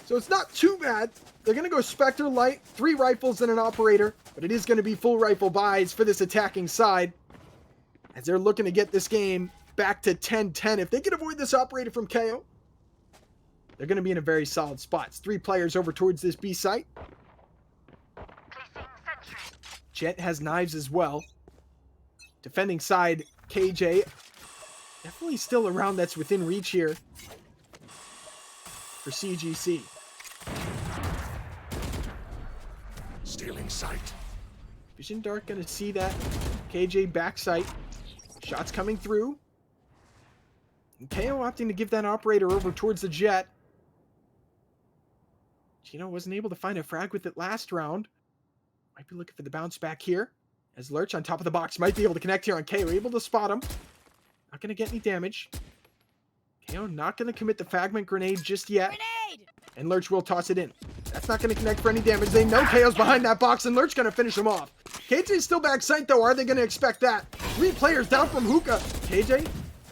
B: So it's not too bad. They're going to go Spectre Light, 3 rifles and an operator. But it is going to be full rifle buys for this attacking side. As they're looking to get this game back to 10-10. If they can avoid this operator from KO, they're going to be in a very solid spot. It's 3 players over towards this B site. Jet has knives as well. Defending side, KJ. Definitely still around that's within reach here for CGC.
C: Stealing sight.
B: Vision Dark going to see that. KJ back sight. Shots coming through. And KO opting to give that operator over towards the Jet. Chino wasn't able to find a frag with it last round. Might be looking for the bounce back here. As Lurch on top of the box might be able to connect here on KO. Able to spot him. Not going to get any damage. KO not going to commit the fragment grenade just yet.
E: Grenade!
B: And Lurch will toss it in. That's not going to connect for any damage. They know KO's behind that box, and Lurch going to finish him off. KJ's still back sight, though. Are they going to expect that? 3 players down from Hookah. KJ,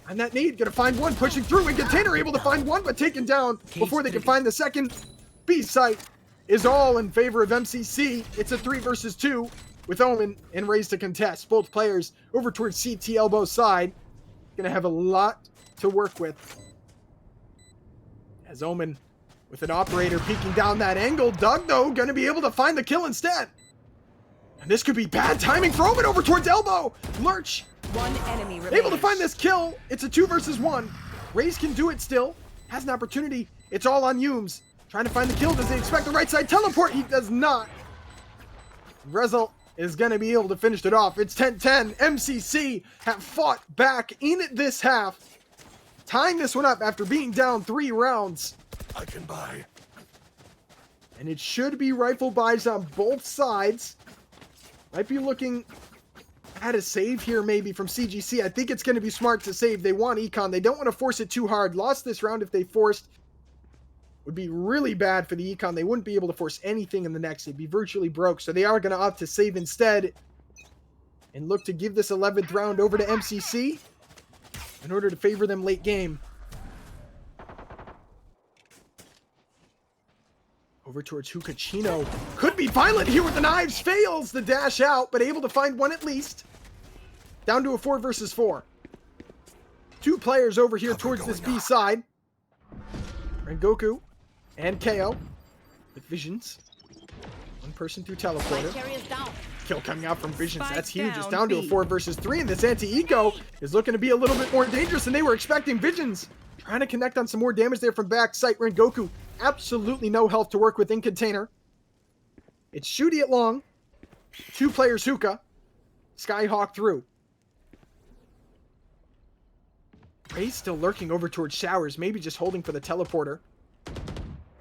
B: on that need, going to find one, pushing through, and Container able to find one, but taken down before they can find the second. B site is all in favor of MCC. It's a 3 versus 2 with Omen and Raze to contest. Both players over towards CT elbow side. Going to have a lot to work with. As Omen with an operator peeking down that angle. Doug, though, going to be able to find the kill instead. And this could be bad timing for Omen over towards elbow. Lurch.
D: One enemy remains.
B: Able to find this kill. It's a 2 versus 1. Raze can do it still. Has an opportunity. It's all on Humes. Trying to find the kill. Does he expect the right side teleport? He does not. Rezel is going to be able to finish it off. It's 10-10. MCC have fought back in this half. Tying this one up after being down 3 rounds.
C: I can buy.
B: And it should be rifle buys on both sides. Might be looking at a save here maybe from CGC. I think it's going to be smart to save. They want Econ. They don't want to force it too hard. Lost this round if they forced. Would be really bad for the Econ. They wouldn't be able to force anything in the next. They'd be virtually broke. So they are going to opt to save instead. And look to give this 11th round over to MCC in order to favor them late game. Over towards Hukachino. Could be violent here with the knives. Fails the dash out, but able to find one at least. Down to a 4 versus 4. 2 players over here towards this B side. Rengoku and KO with Visions. 1 person through teleporter.
E: Carrier's down.
B: Kill coming out from Visions.
D: Spike
B: That's huge. It's
D: down
B: down to a
D: B.
B: 4 versus 3, and this anti-eco is looking to be a little bit more dangerous than they were expecting. Visions trying to connect on some more damage there from back sight. Rengoku, absolutely no health to work with in container. It's Shooty at long. 2 players Hookah. Skyhawk through. Ray's still lurking over towards Showers, maybe just holding for the teleporter.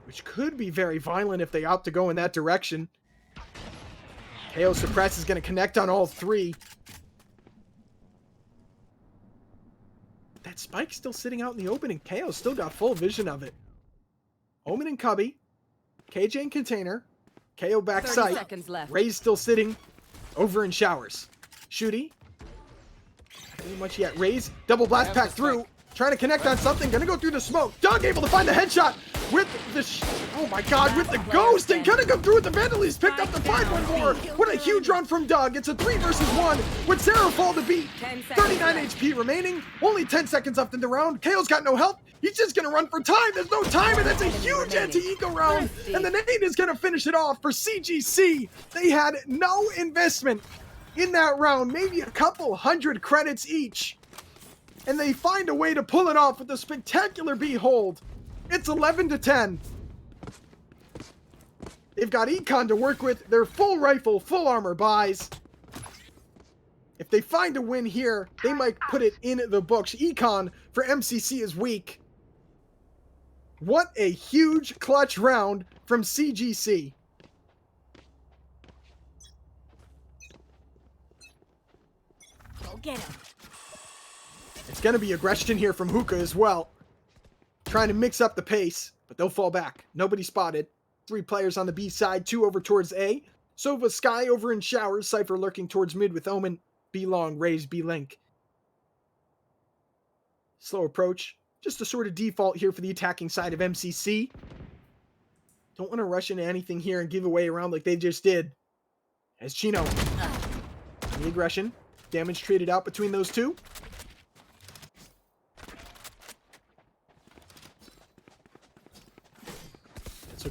B: Which could be very violent if they opt to go in that direction. KO Suppress is going to connect on all 3. That spike's still sitting out in the open, and KO still got full vision of it. Omen and Cubby. KJ in container. KO back
D: 30
B: sight.
D: seconds left.
B: Ray's still sitting over in Showers. Shooty. Not doing much yet. Ray's double blast pack through. Trying to connect on something. Gonna go through the smoke. Doug able to find the headshot with the oh my god, with the ghost, and gonna go through with the Vandal. He's picked up the 5-1-4. What a huge run from Doug. It's a 3 versus 1 with Sarah fall to beat. 39 HP remaining. Only 10 seconds left in the round. KO's got no health. He's just gonna run for time. There's no time, and that's a huge anti-eco round. And the nade is gonna finish it off for CGC. They had no investment in that round, maybe a couple hundred credits each. And they find a way to pull it off with a spectacular behold. It's 11-10. They've got Econ to work with. They're full rifle, full armor buys. If they find a win here, they might put it in the books. Econ for MCC is weak. What a huge clutch round from CGC.
E: Go get him.
B: It's going to be aggression here from Hookah as well. Trying to mix up the pace, but they'll fall back. Nobody spotted. 3 players on the B side, 2 over towards A. Sova Sky over in Showers. Cypher lurking towards mid with Omen. B long, Raze, B link. Slow approach. Just a sort of default here for the attacking side of MCC. Don't want to rush into anything here and give away around like they just did. As Chino. The aggression. Damage traded out between those 2.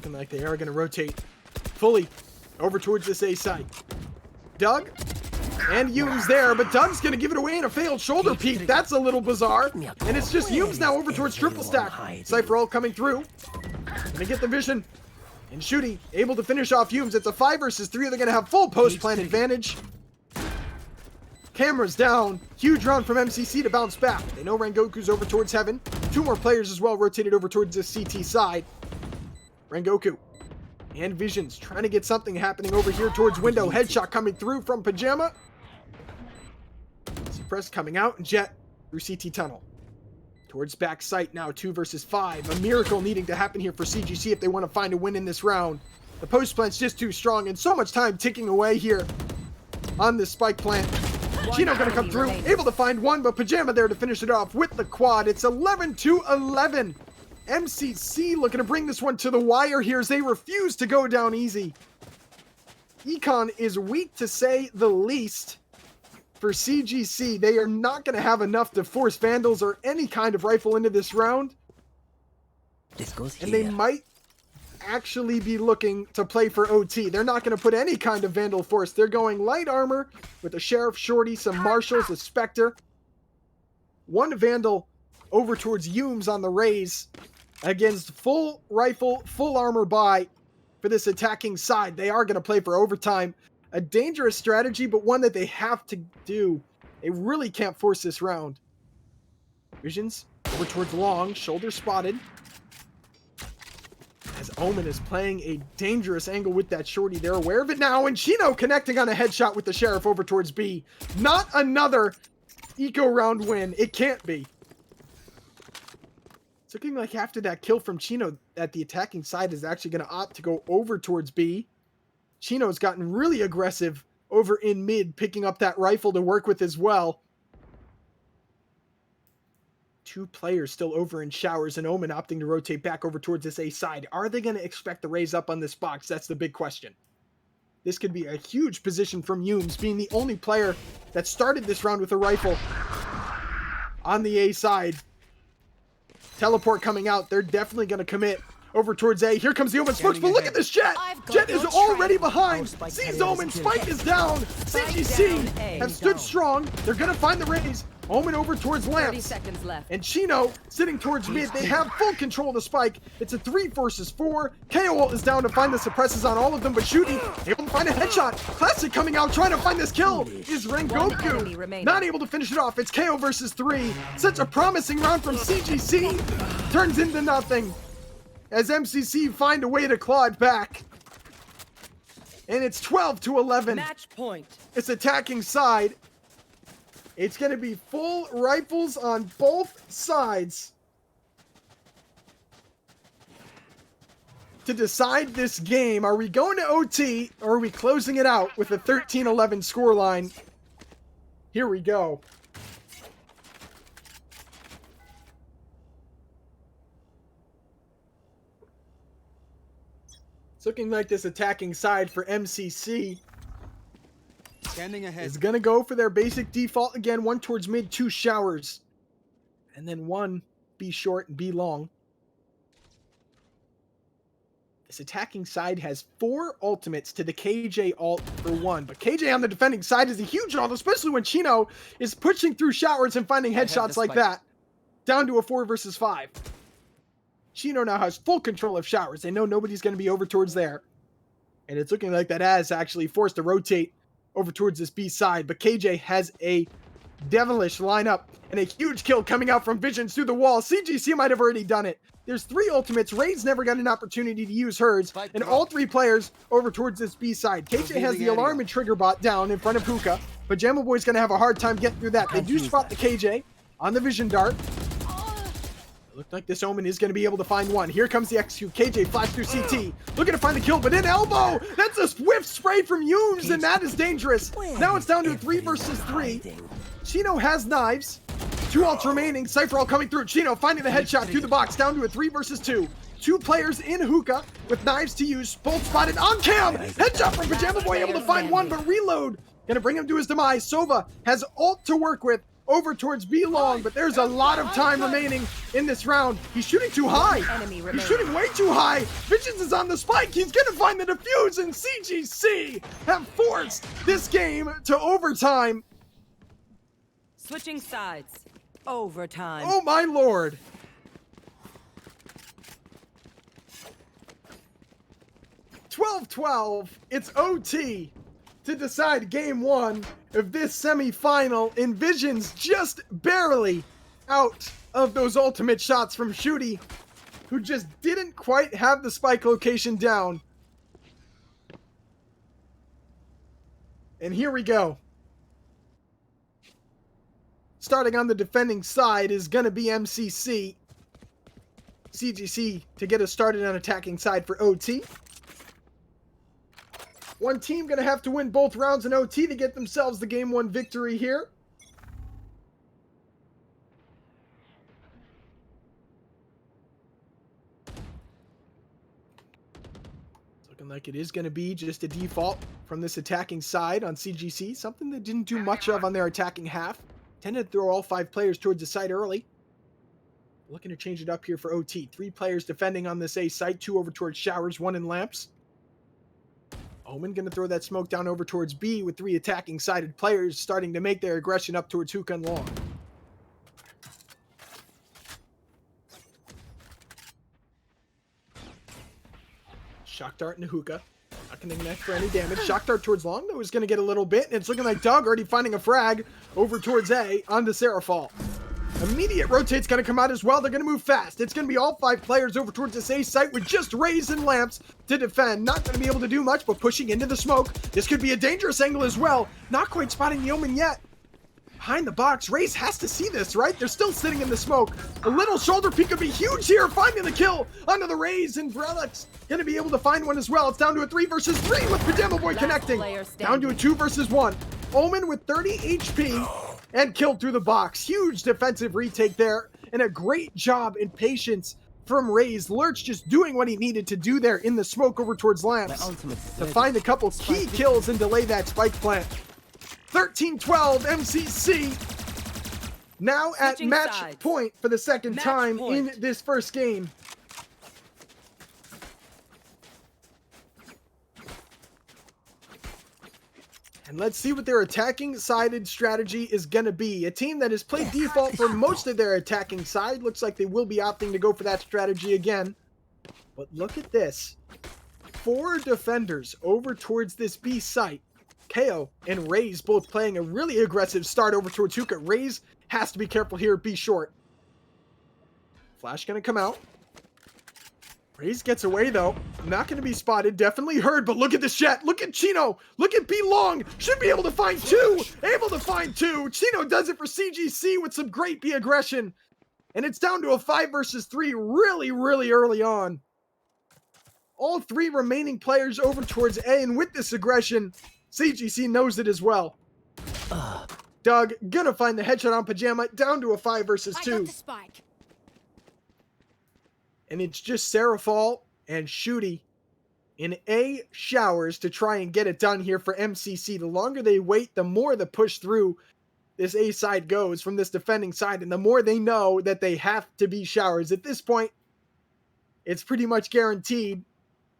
B: looking like they are going to rotate fully over towards this A side. Doug and Humes there, but Doug's going to give it away in a failed shoulder peek. That's a little bizarre. And it's just Humes now over towards triple stack. Cypher all coming through. Gonna get the vision. And Shooty able to finish off Humes. It's a 5 versus 3. They're going to have full post-plant advantage. Cameras down. Huge round from MCC to bounce back. They know Rengoku's over towards Heaven. 2 more players as well rotated over towards the CT side. Rengoku and Visions trying to get something happening over here towards window. Headshot coming through from Pajama. Suppress coming out, and Jet through CT tunnel. Towards back site now, 2 versus 5. A miracle needing to happen here for CGC if they want to find a win in this round. The post plant's just too strong, and so much time ticking away here on this spike plant. Chino gonna come through, able to find one, but Pajama there to finish it off with the quad. It's 11-11. MCC looking to bring this one to the wire here as they refuse to go down easy. Econ is weak to say the least. For CGC, they are not going to have enough to force Vandals or any kind of rifle into this round.
F: This goes here.
B: And they might actually be looking to play for OT. They're not going to put any kind of Vandal force. They're going light armor with a Sheriff Shorty, some Marshals, a Spectre. One Vandal over towards Humes on the raise against full rifle, full armor buy for this attacking side. They are going to play for overtime. A dangerous strategy, but one that they have to do. They really can't force this round. Visions over towards Long, shoulder spotted. As Omen is playing a dangerous angle with that Shorty. They're aware of it now, and Chino connecting on a headshot with the Sheriff over towards B. Not another eco round win. It can't be. It's looking like after that kill from Chino that the attacking side is actually going to opt to go over towards B. Chino's gotten really aggressive over in mid, picking up that rifle to work with as well. 2 players still over in showers, and Omen opting to rotate back over towards this A side. Are they going to expect to raise up on this box? That's the big question. This could be a huge position from Humes, being the only player that started this round with a rifle on the A side. Teleport coming out. They're definitely going to commit over towards A. Here comes the Omen smokes, but look at this Jet! Jet is already behind! Sees Omen, Spike is down! CGC have stood strong. They're gonna find the raise. Omen over towards
D: 30
B: Lamps.
D: seconds left.
B: And Chino sitting towards mid. They have full control of the Spike. It's a 3 versus 4. KO is down to find the suppresses on all of them, but Shooty able to find a headshot. Classic coming out trying to find this kill is
D: enemy
B: Rengoku.
D: remaining.
B: Not able to finish it off. It's KO versus 3. Such a promising round from CGC. Turns into nothing as MCC find a way to claw it back. And it's 12-11.
F: Match point.
B: It's attacking side. It's going to be full rifles on both sides to decide this game. Are we going to OT or are we closing it out with a 13-11 scoreline? Here we go. It's looking like this attacking side for MCC
G: Standing ahead.
B: is going to go for their basic default again. 1 towards mid, 2 showers. And then 1 B short and B long. This attacking side has 4 ultimates to the KJ ult for 1. But KJ on the defending side is a huge ult, especially when Chino is pushing through showers and finding headshots like that. Down to a 4 versus 5. Chino now has full control of showers. They know nobody's going to be over towards there. And it's looking like that Az actually forced to rotate over towards this B side. But KJ has a devilish lineup and a huge kill coming out from Visions through the wall. CGC might have already done it. There's 3 ultimates. Raid's never got an opportunity to use hers. And all 3 players over towards this B side. KJ has the alarm and trigger bot down in front of Hookah. Pajama Boy's going to have a hard time getting through that. They do spot the KJ on the vision dart. Looked like this Omen is going to be able to find one. Here comes the execute. KJ flies through CT. Looking to find the kill, but in elbow! That's a swift spray from Humes, and that is dangerous. Now it's down to a 3 versus 3. Chino has knives. 2 ults remaining. Cypher all coming through. Chino finding the headshot through the box. Down to a 3 versus 2. 2 players in Hookah with knives to use. Both spotted on cam. Headshot from Pajama Boy able to find one, but reload. Gonna bring him to his demise. Sova has ult to work with. over towards B long, but there's a lot of time remaining in this round. He's shooting too high.
D: Enemy
B: He's
D: remaining.
B: shooting way too high. Visions is on the spike. He's gonna find the defuse, and CGC have forced this game to overtime.
D: Switching sides. Overtime.
B: Oh my lord. $12-12. It's OT to decide game one of this semi-final. And Visions just barely out of those ultimate shots from Shooty, who just didn't quite have the spike location down. And here we go. Starting on the defending side is going to be MCC. CGC to get us started on attacking side for OT. One team going to have to win both rounds in OT to get themselves the game one victory here. It's looking like it is going to be just a default from this attacking side on CGC. Something that didn't do much of on their attacking half. Tended to throw all 5 players towards the site early. Looking to change it up here for OT. 3 players defending on this A site. 2 over towards showers, 1 in lamps. Omen going to throw that smoke down over towards B with 3 attacking sided players starting to make their aggression up towards hookah and long. Shock dart and hookah. Not going to connect for any damage. Shock dart towards long, though, is going to get a little bit. And it's looking like Doug already finding a frag over towards A onto Seraphal. Immediate rotate's going to come out as well. They're going to move fast. It's going to be all 5 players over towards this A site with just rays and lamps to defend. Not going to be able to do much, but pushing into the smoke. This could be a dangerous angle as well. Not quite spotting the Omen yet. Behind the box, Raze has to see this, right? They're still sitting in the smoke. A little shoulder peek could be huge here, finding the kill onto the Raze, and Brelix going to be able to find one as well. It's down to a 3 versus 3 with Pajama Boy connecting. Down to a 2 versus 1. Omen with 30 HP and killed through the box. Huge defensive retake there, and a great job in patience from Raze. Lurch just doing what he needed to do there in the smoke over towards Lamps to find a couple key kills and delay that spike plant. 13-12 MCC now at
D: Switching
B: match
D: sides.
B: point for the second
D: Match
B: time
D: point.
B: in this first game. And let's see what their attacking sided strategy is going to be. A team that has played default for most of their attacking side. Looks like they will be opting to go for that strategy again. But look at this. 4 defenders over towards this B site. KO and Raze both playing a really aggressive start over towards Hookah. Raze has to be careful here, be short. Flash going to come out. Raze gets away though. Not going to be spotted. Definitely heard, but look at this jet. Look at Chino. Look at B Long. Should be able to find 2. Able to find 2. Chino does it for CGC with some great B aggression. And it's down to a 5 versus 3 really, really early on. All 3 remaining players over towards A, and with this aggression, CGC knows it as well. Doug gonna find the headshot on Pajama, down to a 5 versus
E: I
B: 2.
E: got the spike.
B: And it's just Seraphal and Shooty in A showers to try and get it done here for MCC. The longer they wait, the more the push through this A side goes from this defending side, and the more they know that they have to be showers. At this point, it's pretty much guaranteed,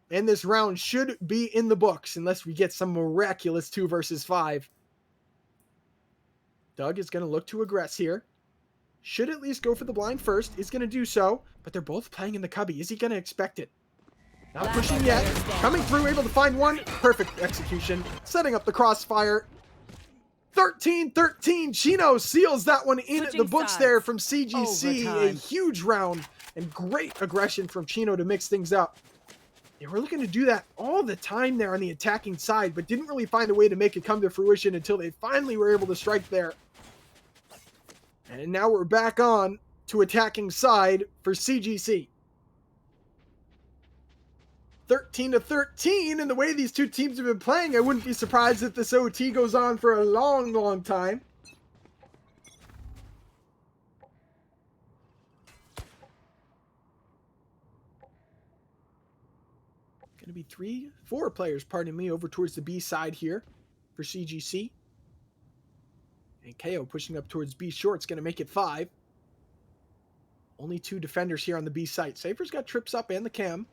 B: and this round should be in the books unless we get some miraculous 2 versus 5. Doug is going to look to aggress here. Should at least go for the blind first. Is going to do so, but they're both playing in the cubby. Is he going to expect it? Not pushing yet. Coming through, able to find one. Perfect execution. Setting up the crossfire. 13-13. Chino seals that one in
D: Switching
B: the books
D: sides.
B: there from CGC. A
D: Overtime.
B: huge round and great aggression from Chino to mix things up. They were looking to do that all the time there on the attacking side, but didn't really find a way to make it come to fruition until they finally were able to strike there. And now we're back on to attacking side for CGC. 13-13, and the way these two teams have been playing, I wouldn't be surprised if this OT goes on for a long, long time. Going to be 4 players, pardon me, over towards the B side here for CGC. And KO pushing up towards B short. It's going to make it 5. Only 2 defenders here on the B site. Safer's got trips up and the cam.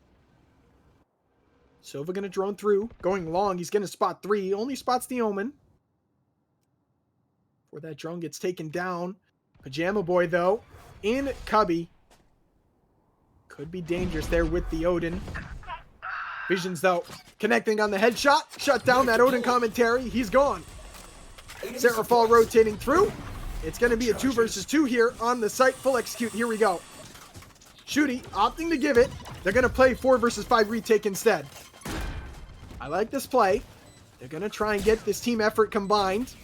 B: Sova going to drone through. Going long. He's going to spot 3. Only spots the Omen. Before that drone gets taken down. Pajama Boy, though, in cubby. Could be dangerous there with the Odin. Visions, though, connecting on the headshot. Shut down that Odin commentary. He's gone. Seraphal rotating through. It's going to be a 2 versus 2 here on the site. Full execute. Here we go. Shooty opting to give it. They're going to play 4 versus 5 retake instead. I like this play. They're going to try and get this team effort combined.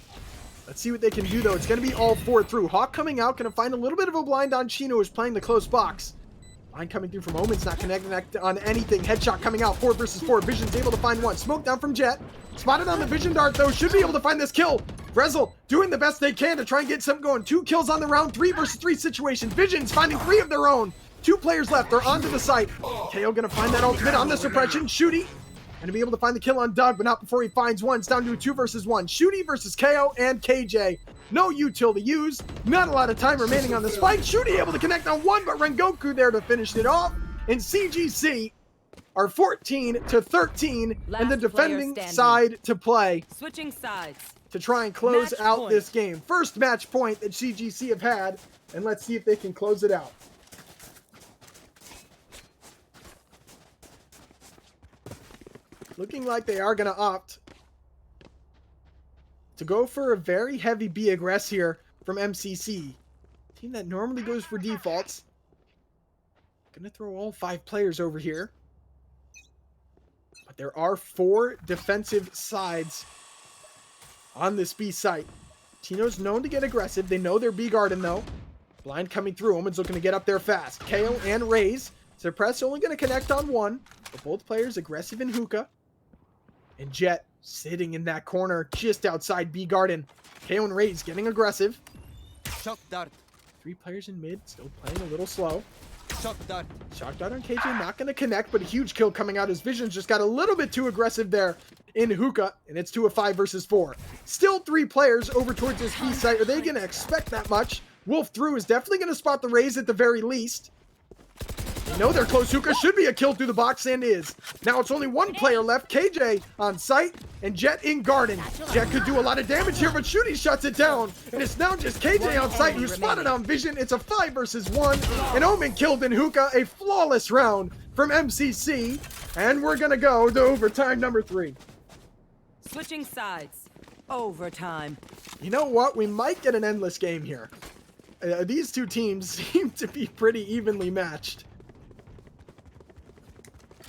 B: Let's see what they can do, though. It's going to be all 4 through. Hawk coming out. Going to find a little bit of a blind on Chino, who's playing the close box. Line coming through from Omen's not connecting on anything. Headshot coming out. 4 versus 4. Vision's able to find 1. Smoke down from Jet. Spotted on the Vision Dart, though. Should be able to find this kill. Brezel doing the best they can to try and get something going. 2 kills on the round. 3 versus 3 situation. Vision's finding 3 of their own. 2 players left. They're onto the site. KO going to find that ultimate on the suppression. Shooty going to be able to find the kill on Doug, but not before he finds 1. It's down to a 2 versus 1. Shooty versus KO and KJ. No util to use. Not a lot of time remaining on this fight. Shooty able to connect on 1, but Rengoku there to finish it off. And CGC are 14-13 and the defending side to play.
D: Switching sides.
B: To try and close
D: Match
B: out
D: point.
B: this game. First match point that CGC have had, and let's see if they can close it out. Looking like they are going to opt to go for a very heavy B aggress here from MCC. Team that normally goes for defaults. Going to throw all 5 players over here. But there are 4 defensive sides on this B site. Tino's known to get aggressive. They know they're B garden, though. Blind coming through. Omen's looking to get up there fast. KO and Raze. Suppress only going to connect on 1. But both players aggressive in hookah. And Jet sitting in that corner just outside B garden. KO and Raze getting aggressive.
G: Shock dart.
B: 3 players in mid. Still playing a little slow.
G: Shock dart.
B: Shock dart on KJ, not going to connect, but a huge kill coming out. His Vision's just got a little bit too aggressive there in hookah, and it's to a 5 versus 4. Still 3 players over towards this B site. Are they going to expect that much? Wolf through is definitely going to spot the Raze at the very least. They know they're close. Hookah should be a kill through the box, and is. Now it's only 1 player left. KJ on site, and Jet in garden. Jet could do a lot of damage here, but Shooty shuts it down. And it's now just KJ on site, who's spotted on Vision. It's a 5 versus 1. And Omen killed in hookah. A flawless round from MCC. And we're going to go to overtime number 3.
D: Switching sides. Overtime.
B: You know what? We might get an endless game here. These 2 teams seem to be pretty evenly matched.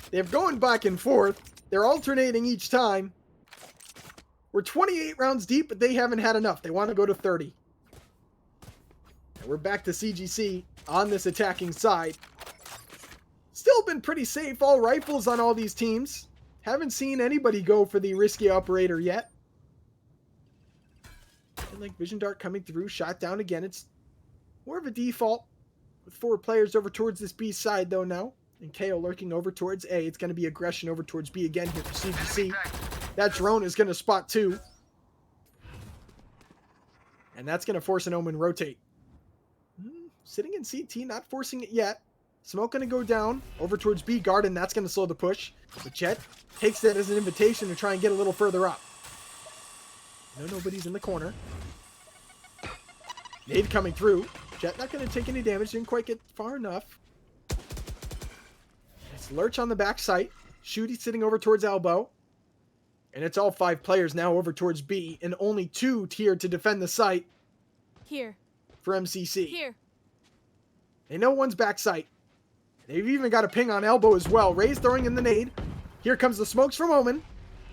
B: They're going back and forth. They're alternating each time. We're 28 rounds deep, but they haven't had enough. They want to go to 30. And we're back to CGC on this attacking side. Still been pretty safe. All rifles on all these teams. Haven't seen anybody go for the risky operator yet. And like Vision Dart coming through. Shot down again. It's more of a default with 4 players over towards this B side, though, now. And KO lurking over towards A. It's going to be aggression over towards B again here for CGC. That drone is going to spot 2. And that's going to force an Omen rotate. Sitting in CT, not forcing it yet. Smoke going to go down over towards B garden. That's going to slow the push. But Jet takes that as an invitation to try and get a little further up. No, nobody's in the corner. Nade coming through. Jet not going to take any damage. Didn't quite get far enough. Lurch on the back site. Shooty sitting over towards elbow. And it's all 5 players now over towards B. And only 2 here to defend the site.
E: Here.
B: For MCC.
E: Here.
B: They know one's back site. They've even got a ping on elbow as well. Ray's throwing in the nade. Here comes the smokes from Omen.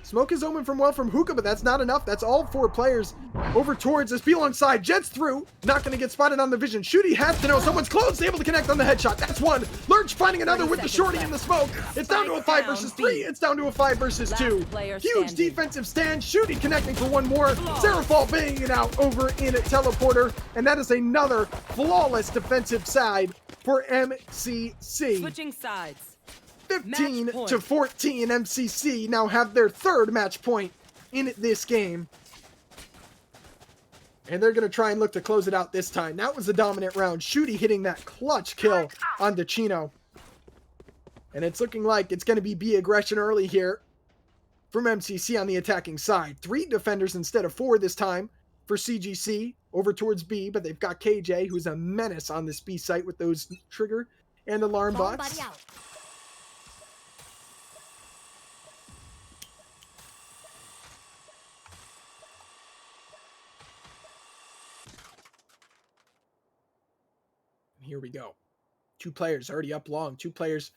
B: Smoke is Omen from hookah, but that's not enough. That's all 4 players over towards this B alongside. Jet's through. Not going to get spotted on the Vision. Shooty has to know someone's close. Able to connect on the headshot. That's 1. Lurch finding another with the shorty in the smoke. It's down to a 5 versus 3. It's down to a 5 versus 2. Huge defensive stand. Shooty connecting for 1 more. Seraphal banging it out over in a teleporter. And that is another flawless defensive side for MCC.
D: Switching sides.
B: 15-14, MCC now have their 3rd match point in this game. And they're going to try and look to close it out this time. That was the dominant round. Shooty hitting that clutch kill on Chino. And it's looking like it's going to be B aggression early here from MCC on the attacking side. 3 defenders instead of 4 this time for CGC over towards B, but they've got KJ, who's a menace on this B site with those trigger and alarm bots.
E: Out.
B: Here we go. 2 players already up long. 2 players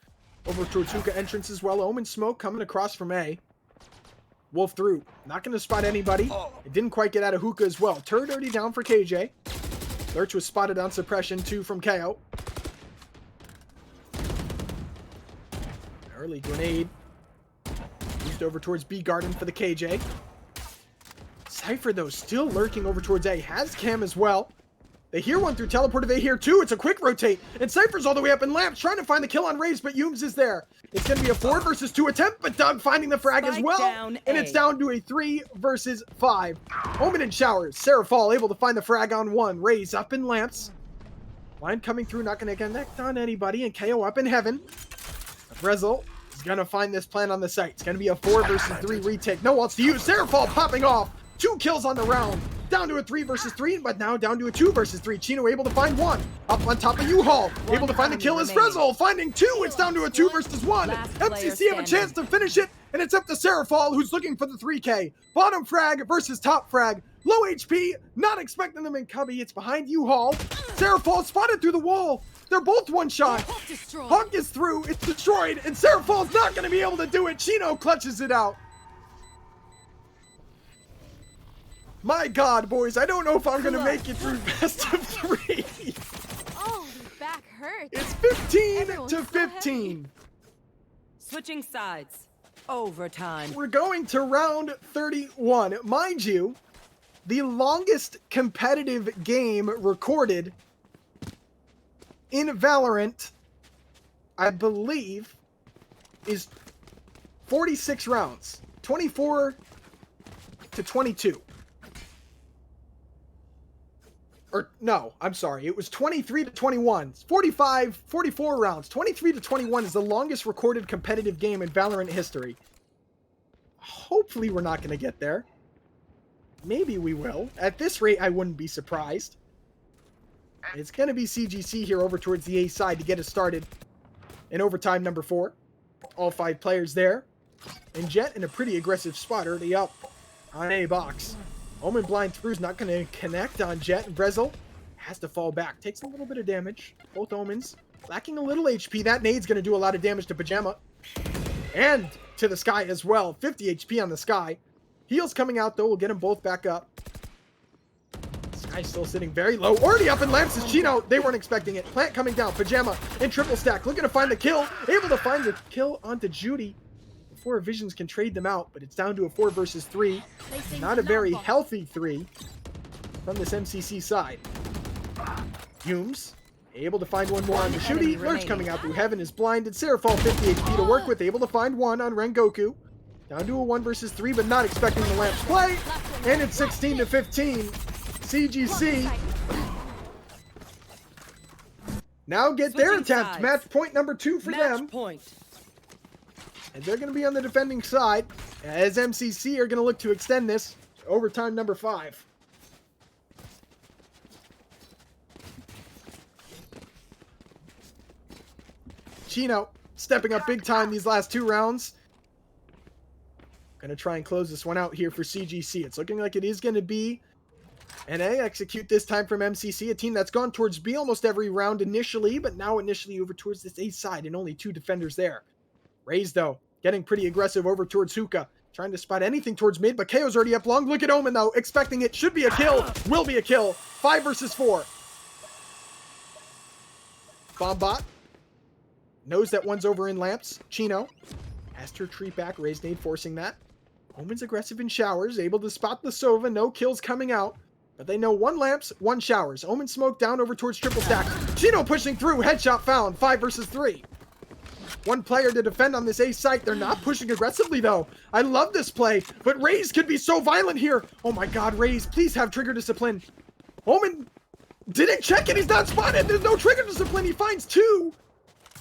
B: over towards Hookah entrance as well. Omen Smoke coming across from A. Wolf through. Not going to spot anybody. It didn't quite get out of Hookah as well. Turret already down for KJ. Lurch was spotted on suppression 2 from KO. Early grenade. Used over towards B Garden for the KJ. Cypher though still lurking over towards A. Has Cam as well. They hear one through teleport of A here too. It's a quick rotate. And Cypher's all the way up in lamps trying to find the kill on Raze, but Yooms is there. It's going to be a 4 versus 2 attempt, but Doug finding the frag as well. And it's down to a 3 versus 5. Omen and Showers. Sarah Fall able to find the frag on 1. Raze up in lamps. Line coming through, not going to connect on anybody. And KO up in heaven. Brezel is going to find this plan on the site. It's going to be a 4 versus 3 retake. No wants to use. Sarah Fall popping off. 2 kills on the round. Down to a 3 versus 3, but now down to a 2 versus 3. Chino able to find 1. Up on top of U-Haul. Able to find the kill is Frizzle. Finding 2. It's down to a 2 versus 1. MCC have a chance to finish it, and it's up to Seraphal, who's looking for the 3K. Bottom frag versus top frag. Low HP. Not expecting them in cubby. It's behind U-Haul. Seraphal spotted through the wall. They're both one shot. Hawk is through. It's destroyed, and Seraphal not going to be able to do it. Chino clutches it out. My God, boys, I don't know if I'm going to make it through best of 3.
E: Oh, your back hurts.
B: It's 15
E: Everyone's
B: to
E: so
B: 15.
D: Switching sides. Overtime.
B: We're going to round 31. Mind you, the longest competitive game recorded in Valorant, I believe, is 46 rounds. 24 to 22. Or, no, I'm sorry. It was 23 to 21. 44 rounds. 23 to 21 is the longest recorded competitive game in Valorant history. Hopefully we're not going to get there. Maybe we will. At this rate, I wouldn't be surprised. It's going to be CGC here over towards the A side to get us started in overtime number 4. All 5 players there. And Jet in a pretty aggressive spot already up on A box. Omen blind through's not going to connect on Jet, and Brezel has to fall back. Takes a little bit of damage. Both Omens lacking a little HP. That nade's going to do a lot of damage to Pajama. And to the Sky as well. 50 HP on the Sky. Heals coming out though. We'll get them both back up. Sky's still sitting very low. Already up in lamps is Chino. They weren't expecting it. Plant coming down. Pajama in triple stack. Looking to find the kill. Able to find the kill onto Judy. Before Visions can trade them out, but it's down to a 4 versus 3. Not a very healthy 3 from this MCC side. Yooms able to find 1 more on the Shooty. Lurch coming out through heaven is blinded. Seraphal 50 HP to work with. Able to find 1 on Rengoku. Down to a 1 versus 3, but not expecting the lamps play. And it's 16 to 15. CGC now get their attempt. Match point number 2 for them.
D: Point.
B: And they're going to be on the defending side, as MCC are going to look to extend this to overtime number 5. Chino stepping up big time these last 2 rounds. Going to try and close this one out here for CGC. It's looking like it is going to be an A execute this time from MCC, a team that's gone towards B almost every round initially, but now initially over towards this A side and only 2 defenders there. Raze, though, getting pretty aggressive over towards Hookah. Trying to spot anything towards mid, but KO's already up long. Look at Omen, though, expecting it. Should be a kill. Will be a kill. 5 versus 4. Bombot knows that one's over in lamps. Chino has her tree back. Raze nade forcing that. Omen's aggressive in showers. Able to spot the Sova. No kills coming out. But they know 1 lamps, 1 showers. Omen smoke down over towards triple stack. Chino pushing through. Headshot found. 5 versus 3. One player to defend on this A site. They're not pushing aggressively, though. I love this play, but Raze could be so violent here. Oh my god, Raze, please have trigger discipline. Omen didn't check it. He's not spotted. There's no trigger discipline. He finds 2.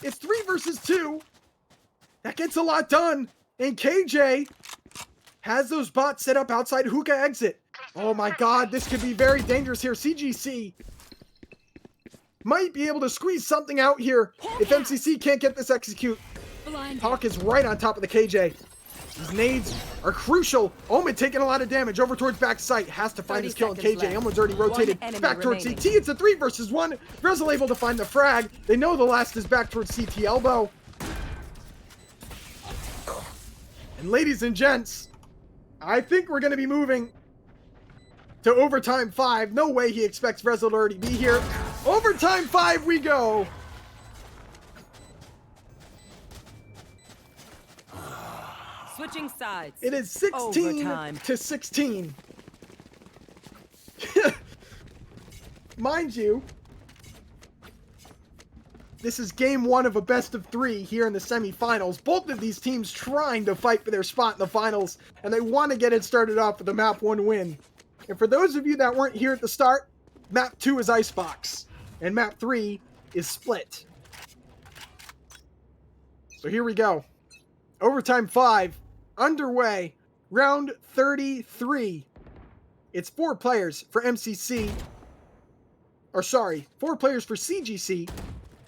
B: It's 3 versus 2. That gets a lot done. And KJ has those bots set up outside hookah exit. Oh my god, this could be very dangerous here. CGC might be able to squeeze something out here if MCC can't get this execute. Hawk is right on top of the KJ. These nades are crucial. Omen taking a lot of damage over towards back site. Has to find his kill on KJ. Omen's already rotated back towards CT. It's a 3 versus 1. Rezel able to find the frag. They know the last is back towards CT elbow. And ladies and gents, I think we're going to be moving to overtime 5. No way he expects Rezel to already be here. Overtime 5 we go.
D: Switching sides.
B: It is 16
D: Overtime.
B: to 16. Mind you, this is game 1 of a best of 3 here in the semifinals. Both of these teams trying to fight for their spot in the finals, and they want to get it started off with a map 1 win. And for those of you that weren't here at the start, map 2 is Icebox, and map 3 is Split. So here we go. Overtime 5 underway. Round 33. It's 4 players for MCC. Or sorry, 4 players for CGC.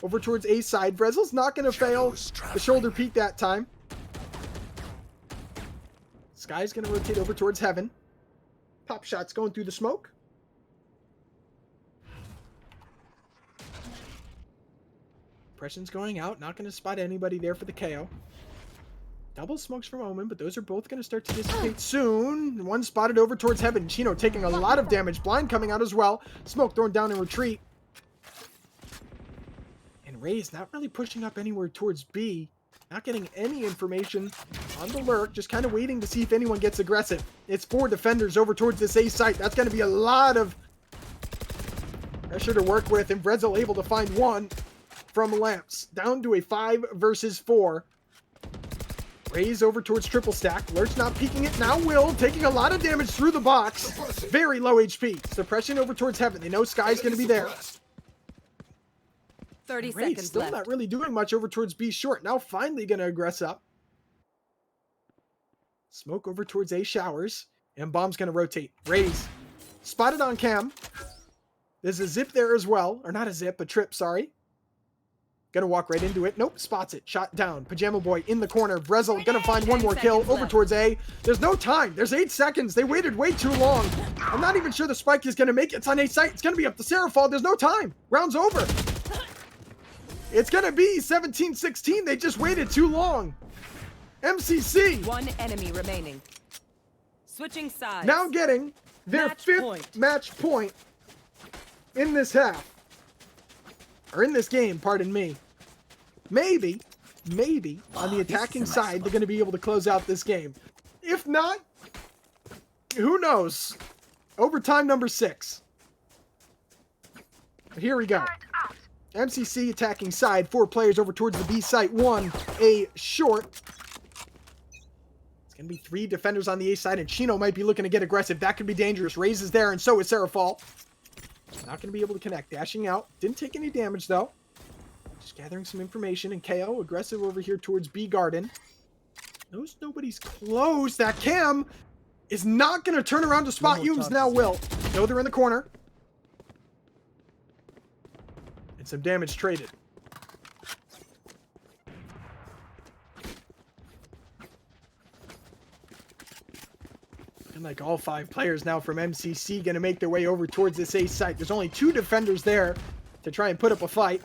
B: Over towards A side. Brezel's not going to fail the shoulder peek that time. Sky's going to rotate over towards Heaven. Pop shots going through the smoke. Pression's going out. Not going to spot anybody there for the KO. Double smokes from Omen, but those are both going to start to dissipate soon. One spotted over towards Heaven. Chino taking a lot of damage. Blind coming out as well. Smoke thrown down in retreat. And Raze not really pushing up anywhere towards B. Not getting any information on the lurk. Just kind of waiting to see if anyone gets aggressive. It's 4 defenders over towards this A site. That's going to be a lot of pressure to work with. And Brezel able to find 1 from Lamps. Down to a 5 versus 4. Raze over towards triple stack. Lurch not peeking it. Now Will taking a lot of damage through the box. Very low HP. Suppression over towards Heaven. They know Sky's going to be there.
D: 30
B: Raze
D: seconds
B: still
D: left.
B: not really doing much over towards B short. Now finally going to aggress up. Smoke over towards A showers. And Bomb's going to rotate. Raze spotted on cam. There's a zip there as well. Or not a zip, a trip, sorry. Gonna walk right into it. Nope, spots it. Shot down. Pajama Boy in the corner. Brezel gonna find 1 more kill over towards A. There's no time. There's 8 seconds. They waited way too long. I'm not even sure the spike is gonna make it. It's on A site. It's gonna be up to Seraphal. There's no time. Round's over. It's gonna be 17-16. They just waited too long. MCC
D: 1 enemy remaining. Switching sides.
B: now getting their
D: Match
B: 5th
D: point.
B: match point in this half. Or in this game, pardon me. Maybe on the attacking side, they're going to be able to close out this game. If not, who knows? Overtime number 6. Here we go. MCC attacking side. 4 players over towards the B site. 1 A short. It's going to be 3 defenders on the A side, and Chino might be looking to get aggressive. That could be dangerous. Raze is there, and so is Seraphal. Not going to be able to connect. Dashing out. Didn't take any damage, though. Just gathering some information. And KO, aggressive over here towards B Garden. Knows nobody's close. That Cam is not going to turn around to spot Humes. Now will. Know they're in the corner. And some damage traded. Like all 5 players now from MCC going to make their way over towards this A site. There's only 2 defenders there to try and put up a fight.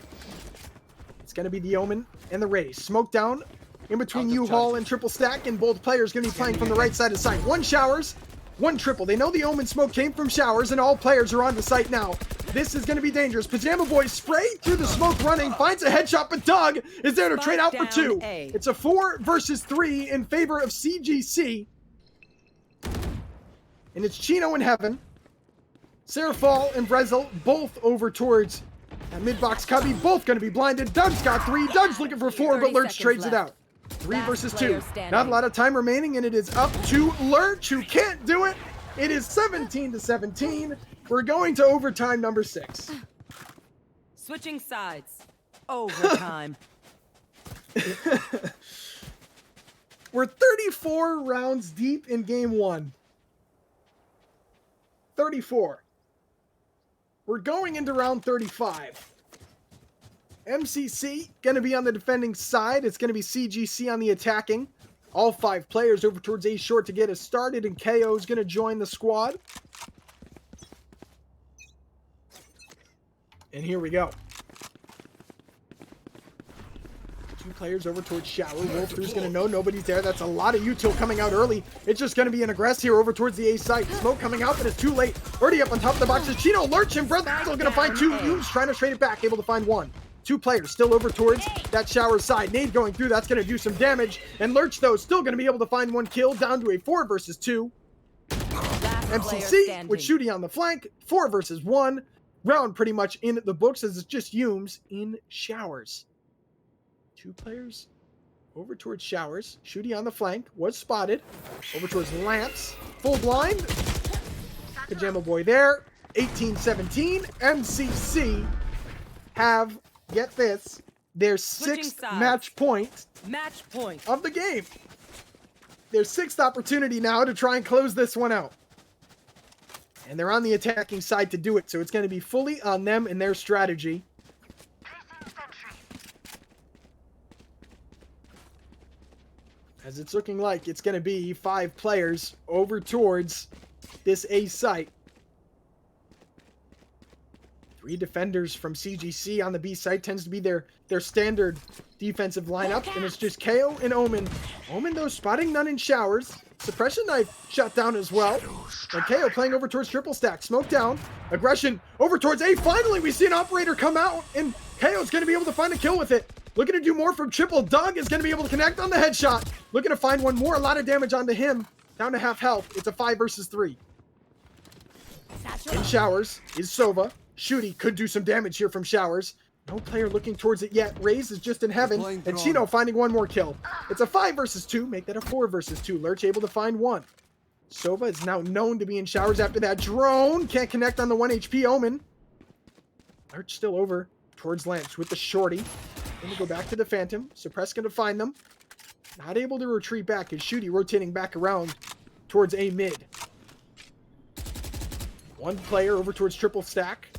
B: It's going to be the Omen and the Raze. Smoke down in between U-Haul and triple stack, and both players going to be playing from the right side of site. 1 showers, 1 triple. They know the Omen smoke came from showers, and all players are on the site now. This is going to be dangerous. Pajama Boy spray through the smoke running, finds a headshot, but Doug is there to trade out for 2. It's a 4 versus 3 in favor of CGC. And it's Chino and Heaven. Seraphal and Brezel both over towards That mid-box cubby, both going to be blinded. Doug's got 3. Doug's looking for 4, but
D: 30
B: Lurch trades it
D: seconds
B: out. 3
D: Last
B: versus 2.
D: player standing.
B: Not a lot of time remaining, and it is up to Lurch, who can't do it. It is 17-17. We're going to overtime number 6.
D: Switching sides. Overtime.
B: We're 34 rounds deep in game 1. 34. We're going into round 35. MCC going to be on the defending side. It's going to be CGC on the attacking. All 5 players over towards A short to get us started, and KO is going to join the squad. And here we go. 2 players over towards Shower. Wolf through's going to know nobody's there. That's a lot of util coming out early. It's just going to be an aggress here over towards the A side. Smoke coming out, but it's too late. Already up on top of the boxes. Chino, Lurch, and Brother still going to find 2. Ooms trying to trade it back. Able to find 1. 2 players still over towards that Shower side. Nade going through. That's going to do some damage. And Lurch, though, still going to be able to find 1 kill. Down to a 4 versus 2. MCC with Shooty on the flank. 4 versus 1. Round pretty much in the books as it's just Humes in Showers. 2 players over towards Showers. Shooty on the flank. Was spotted. Over towards Lance. Full blind. Pajama Boy there. 18-17. MCC have, get this, their 6th match point
D: Match point.
B: of the game. Their 6th opportunity now to try and close this one out. And they're on the attacking side to do it, so it's going to be fully on them and their strategy. As it's looking like it's going to be 5 players over towards this A site. 3 defenders from CGC on the B site tends to be their standard defensive lineup, and it's just KO and Omen. Omen, though, spotting none in Showers. Suppression knife shut down as well. And KO playing over towards triple stack. Smoke down. Aggression over towards A. Finally, we see an operator come out, and KO's going to be able to find a kill with it. Looking to do more from triple. Doug is going to be able to connect on the headshot. Looking to find 1 more. A lot of damage onto him. Down to half health. It's a 5 versus 3. In Showers is Sova. Shooty could do some damage here from Showers. No player looking towards it yet. Raze is just in heaven. And Chino finding 1 more kill. It's a 5 versus 2. Make that a 4 versus 2. Lurch able to find 1. Sova is now known to be in Showers after that drone. Can't connect on the 1 HP Omen. Lurch still over towards Lance with the shorty. Going to go back to the Phantom. Suppress going to find them. Not able to retreat back. Is Shooty rotating back around towards A mid. 1 player over towards triple stack.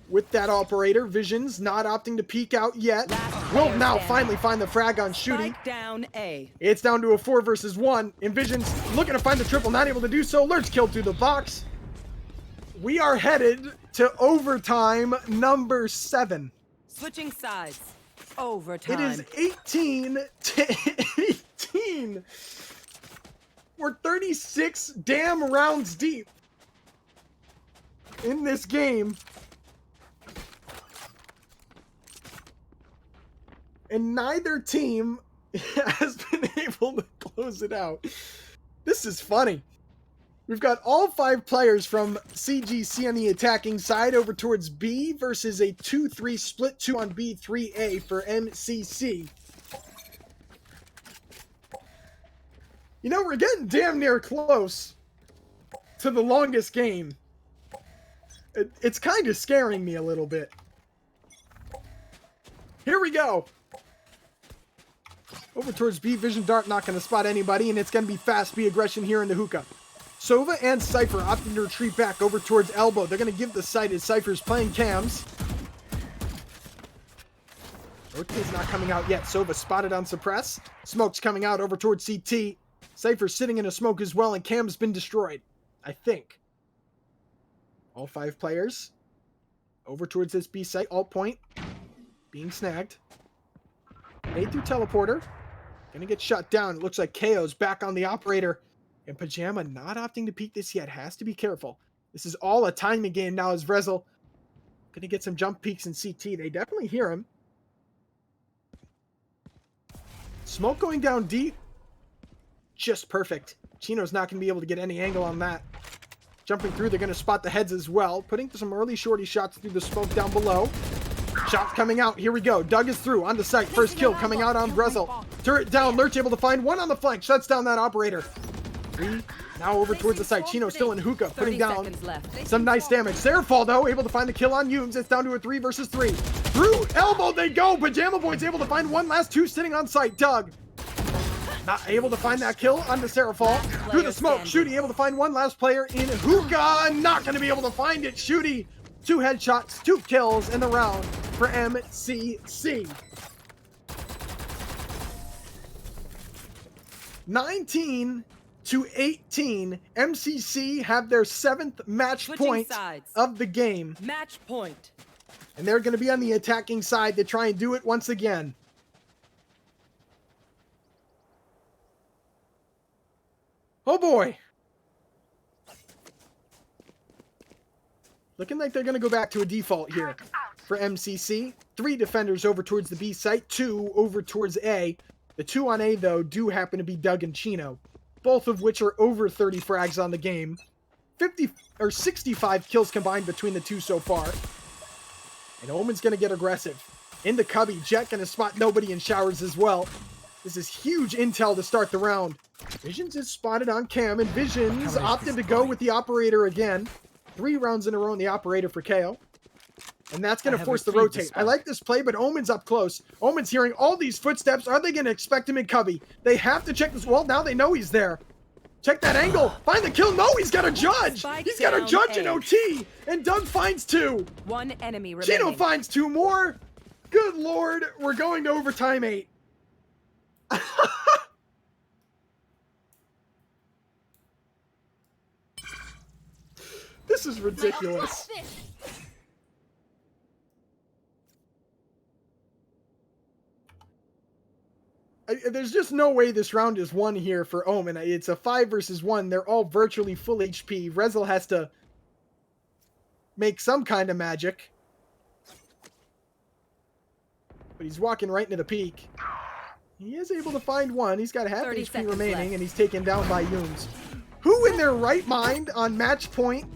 B: With that operator, Visions not opting to peek out yet. Will now finally find the frag on Shooty.
D: Spike down A.
B: It's down to a 4 versus 1. And Visions looking to find the triple, not able to do so. Lurch killed through the box. We are headed to overtime number 7.
D: Switching sides. Overtime.
B: It is 18-18. We're 36 damn rounds deep in this game. And neither team has been able to close it out. This is funny. We've got all 5 players from CGC on the attacking side over towards B versus a 2-3 split 2 on B, 3A for MCC. You know, we're getting damn near close to the longest game. It's kind of scaring me a little bit. Here we go. Over towards B, Vision Dart not going to spot anybody, and it's going to be fast B aggression here in the hookah. Sova and Cypher opting to retreat back over towards Elbow. They're going to give the site as Cypher's playing cams. Rotate's not coming out yet. Sova spotted on Suppress. Smoke's coming out over towards CT. Cypher's sitting in a smoke as well, and Cam's been destroyed. I think. All 5 players over towards this B site. Alt point. Being snagged. Made through teleporter. Gonna get shut down. It looks like KO's back on the operator. And Pajama not opting to peek this yet. Has to be careful. This is all a timing game now as Vrezel gonna get some jump peeks in CT. They definitely hear him. Smoke going down deep. Just perfect. Chino's not gonna be able to get any angle on that. Jumping through, they're gonna spot the heads as well. Putting some early shorty shots through the smoke down below. Shots coming out. Here we go. Doug is through on the site. First kill coming out on Brezel. Turret down. Lurch able to find one on the flank. Shuts down that operator. 3. Now over towards the site. Chino still in hookah. Putting down some nice damage. Serafall, though, able to find the kill on Humes. It's down to a 3 versus 3. Through elbow they go. Pajama Boy's able to find one last 2 sitting on site. Doug not able to find that kill on the Serafall. Through the smoke. Shooty able to find one last player in hookah. Not going to be able to find it. Shooty. 2 headshots, 2 kills in the round for MCC. 19-18, MCC have their 7th match point of the game.
D: Match point.
B: And they're going to be on the attacking side to try and do it once again. Oh boy. Looking like they're going to go back to a default here for MCC. 3 defenders over towards the B site, 2 over towards A. The 2 on A, though, do happen to be Doug and Chino, both of which are over 30 frags on the game. 65 kills combined between the 2 so far. And Omen's going to get aggressive. In the cubby, Jet going to spot nobody in showers as well. This is huge intel to start the round. Visions is spotted on cam, and Visions opted to go with the operator again. 3 rounds in a row in the operator for KO. And that's going to force the rotate. I like this play, but Omen's up close. Omen's hearing all these footsteps. Are they going to expect him in cubby? They have to check this wall. Now they know he's there. Check that angle. Find the kill. No, he's got a judge. He's got a judge in OT. And Doug finds 2.
D: 1 enemy remaining.
B: Chino finds 2 more. Good Lord. We're going to overtime 8. This is ridiculous. There's just no way this round is won here for Omen. It's a 5 versus 1. They're all virtually full HP. Rezel has to make some kind of magic. But he's walking right into the peak. He is able to find one. He's got half HP remaining, and he's taken down by Humes. Who in their right mind on match point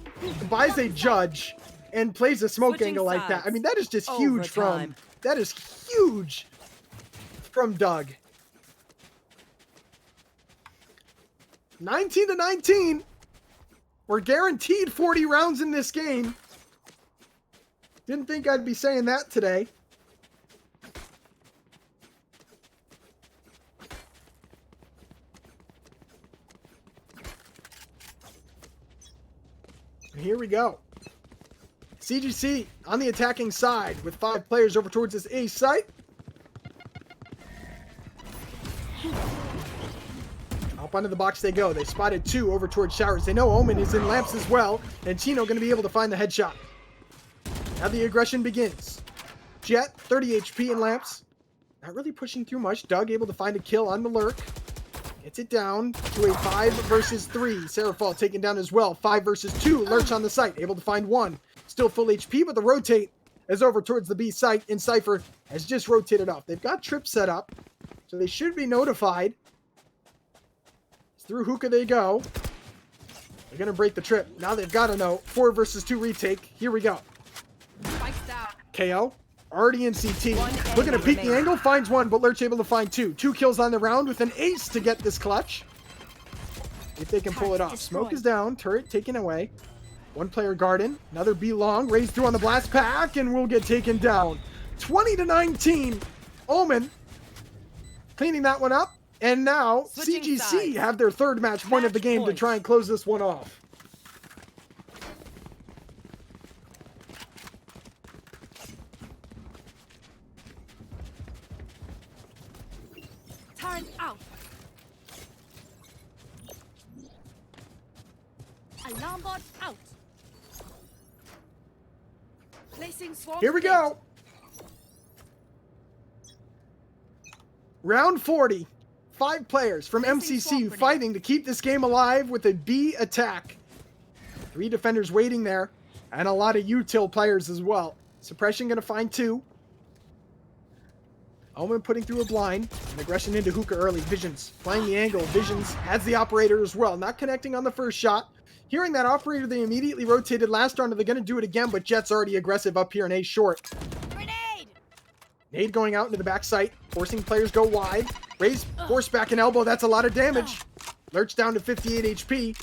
B: buys a judge and plays a smoke angle like that? I mean, that is just huge from... That is huge from Doug. 19-19. We're guaranteed 40 rounds in this game. Didn't think I'd be saying that today. Here we go. CGC on the attacking side with 5 players over towards this A site. Up onto the box they go. They spotted 2 over towards showers. They know Omen is in lamps as well, and Chino going to be able to find the headshot. Now the aggression begins. Jet, 30 HP in lamps. Not really pushing through much. Doug able to find a kill on the lurk. Gets it down to a 5 versus 3. Serafall taken down as well. 5 versus 2. Lurch on the site. Able to find 1. Still full HP, but the rotate is over towards the B site. And Cypher has just rotated off. They've got trip set up, so they should be notified. Through hookah they go. They're going to break the trip. Now they've got to know. 4 versus 2 retake. Here we go. KO. Already in CT. Looking to peek the angle. Finds 1, but Lurch able to find 2. 2 kills on the round with an ace to get this clutch. If they can pull it off. Smoke is down. Turret taken away. 1 player garden. Another B long. Raised through on the blast pack and will get taken down. 20-19. Omen cleaning that one up. And now CGC have their 3rd match point of the game to try and close this one off.
E: Turn out. Alarm bot out. Placing swarm.
B: Here we go. Round 40. 5 players from MCC fighting to keep this game alive with a B attack. 3 defenders waiting there, and a lot of util players as well. Suppression going to find 2. Omen putting through a blind. And aggression into hookah early. Visions playing the angle. Visions has the operator as well. Not connecting on the first shot. Hearing that operator, they immediately rotated last round. They're going to do it again, but Jet's already aggressive up here in A short.
E: Grenade.
B: Nade going out into the back sight, forcing players go wide. Raise, force back and elbow. That's a lot of damage. Lurch down to 58 HP.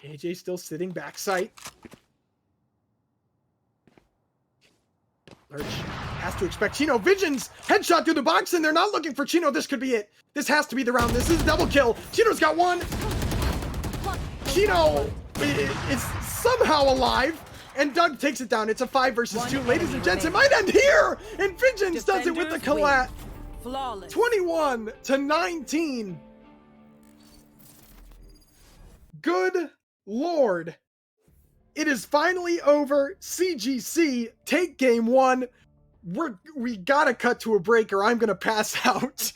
B: KJ still sitting back sight. Lurch has to expect Chino. Visions headshot through the box, and they're not looking for Chino. This could be it. This has to be the round. This is a double kill. Chino's got one. Chino is somehow alive, and Doug takes it down. It's a 5 versus 2. Ladies and gents, it might end here, and Visions does it with the collat.
D: Flawless.
B: 21 to 19. Good Lord. It is finally over. CGC take game 1. We gotta cut to a break or I'm gonna pass out.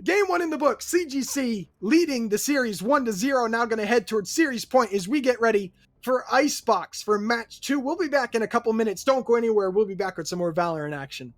B: Game 1 in the book. CGC leading the series 1-0. Now gonna head towards series point as we get ready for Icebox for match 2. We'll be back in a couple minutes. Don't go anywhere. We'll be back with some more Valorant action.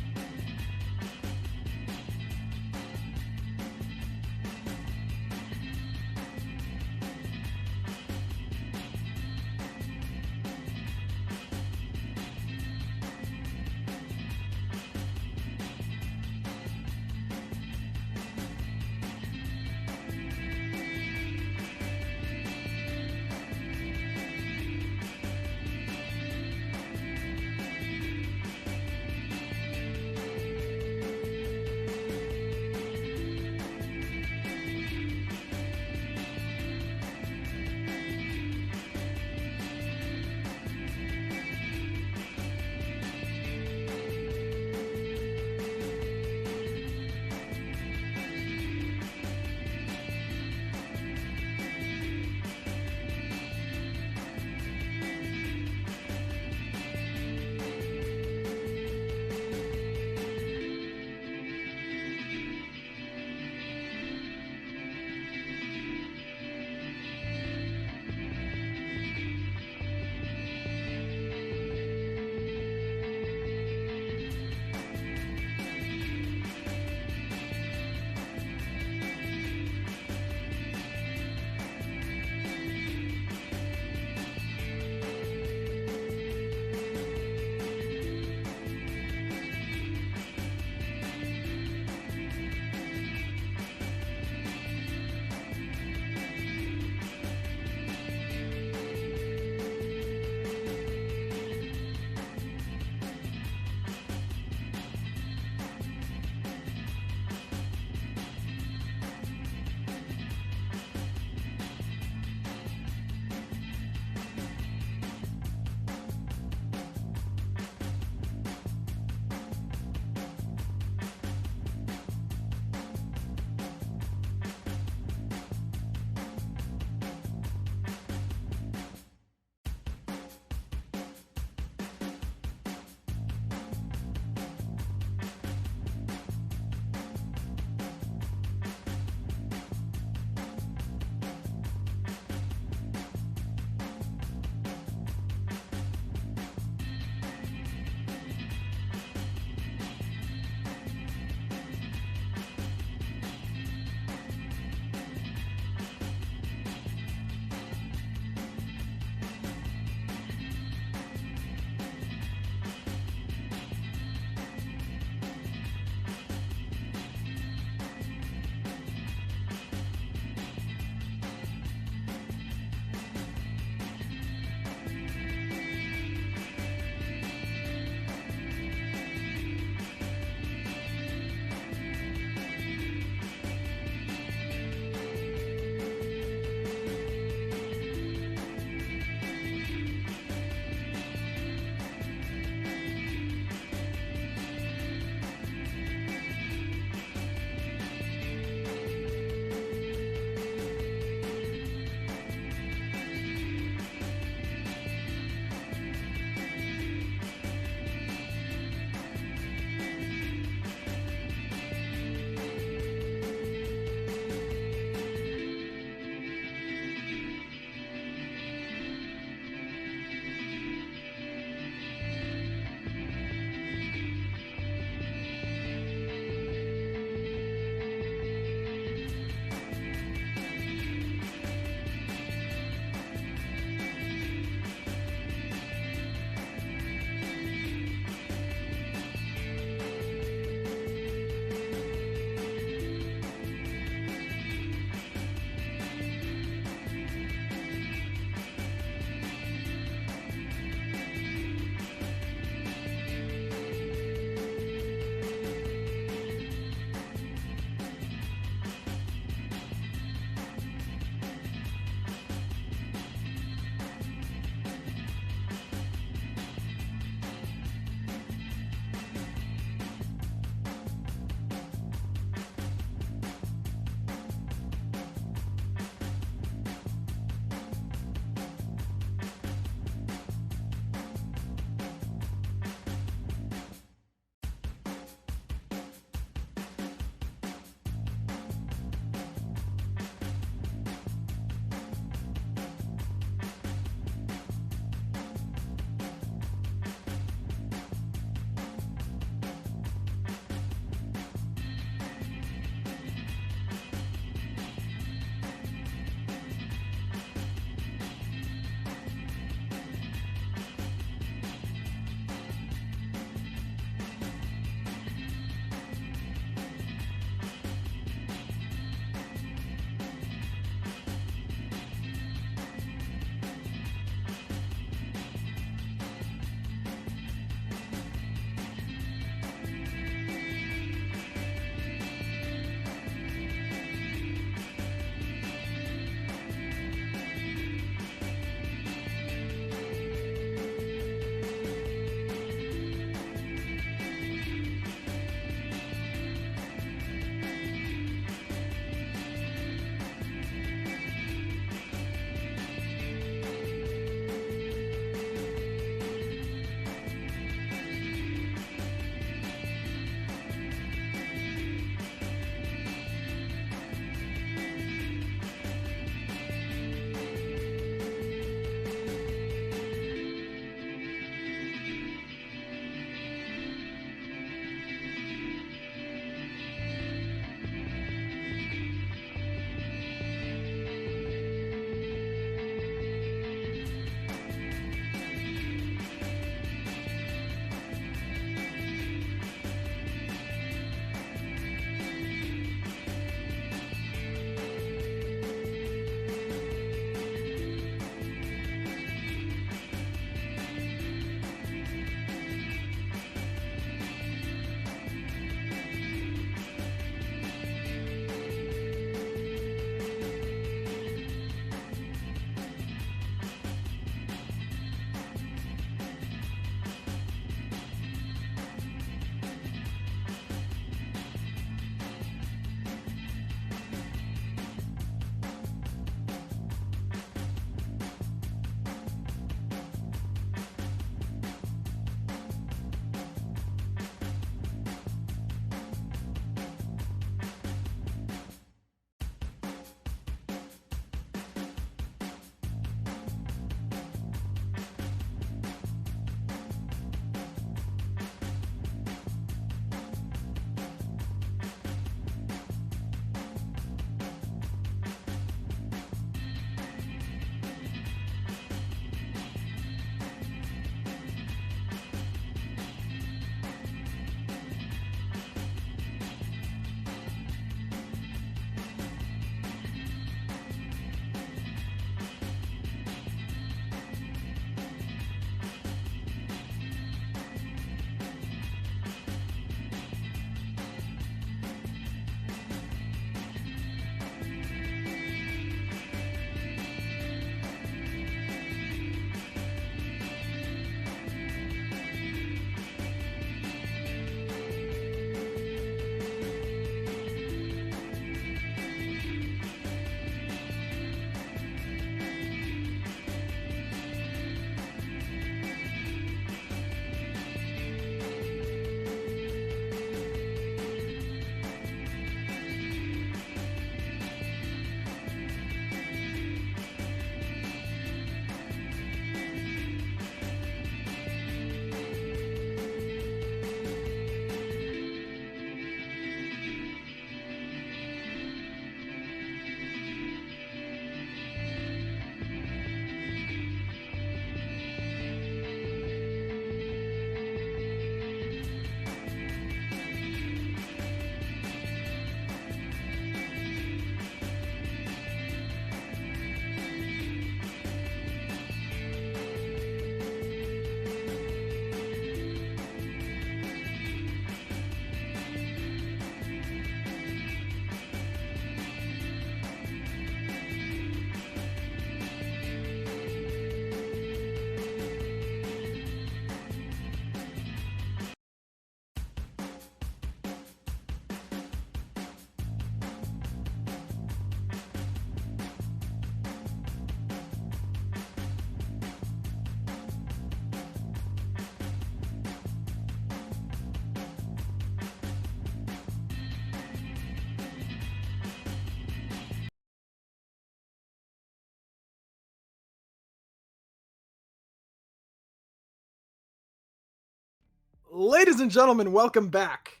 B: Ladies and gentlemen, welcome back.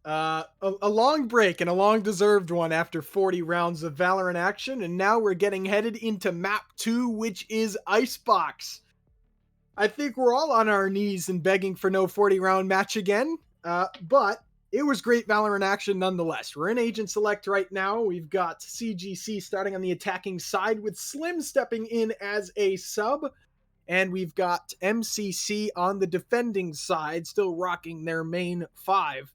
B: A long break and a long deserved one after 40 rounds of Valorant action, and now we're getting headed into map 2, which is Icebox. I think we're all on our knees and begging for no 40-round match again, but it was great Valorant action nonetheless. We're in Agent Select right now. We've got CGC starting on the attacking side with Slim stepping in as a sub. And we've got MCC on the defending side, still rocking their main 5.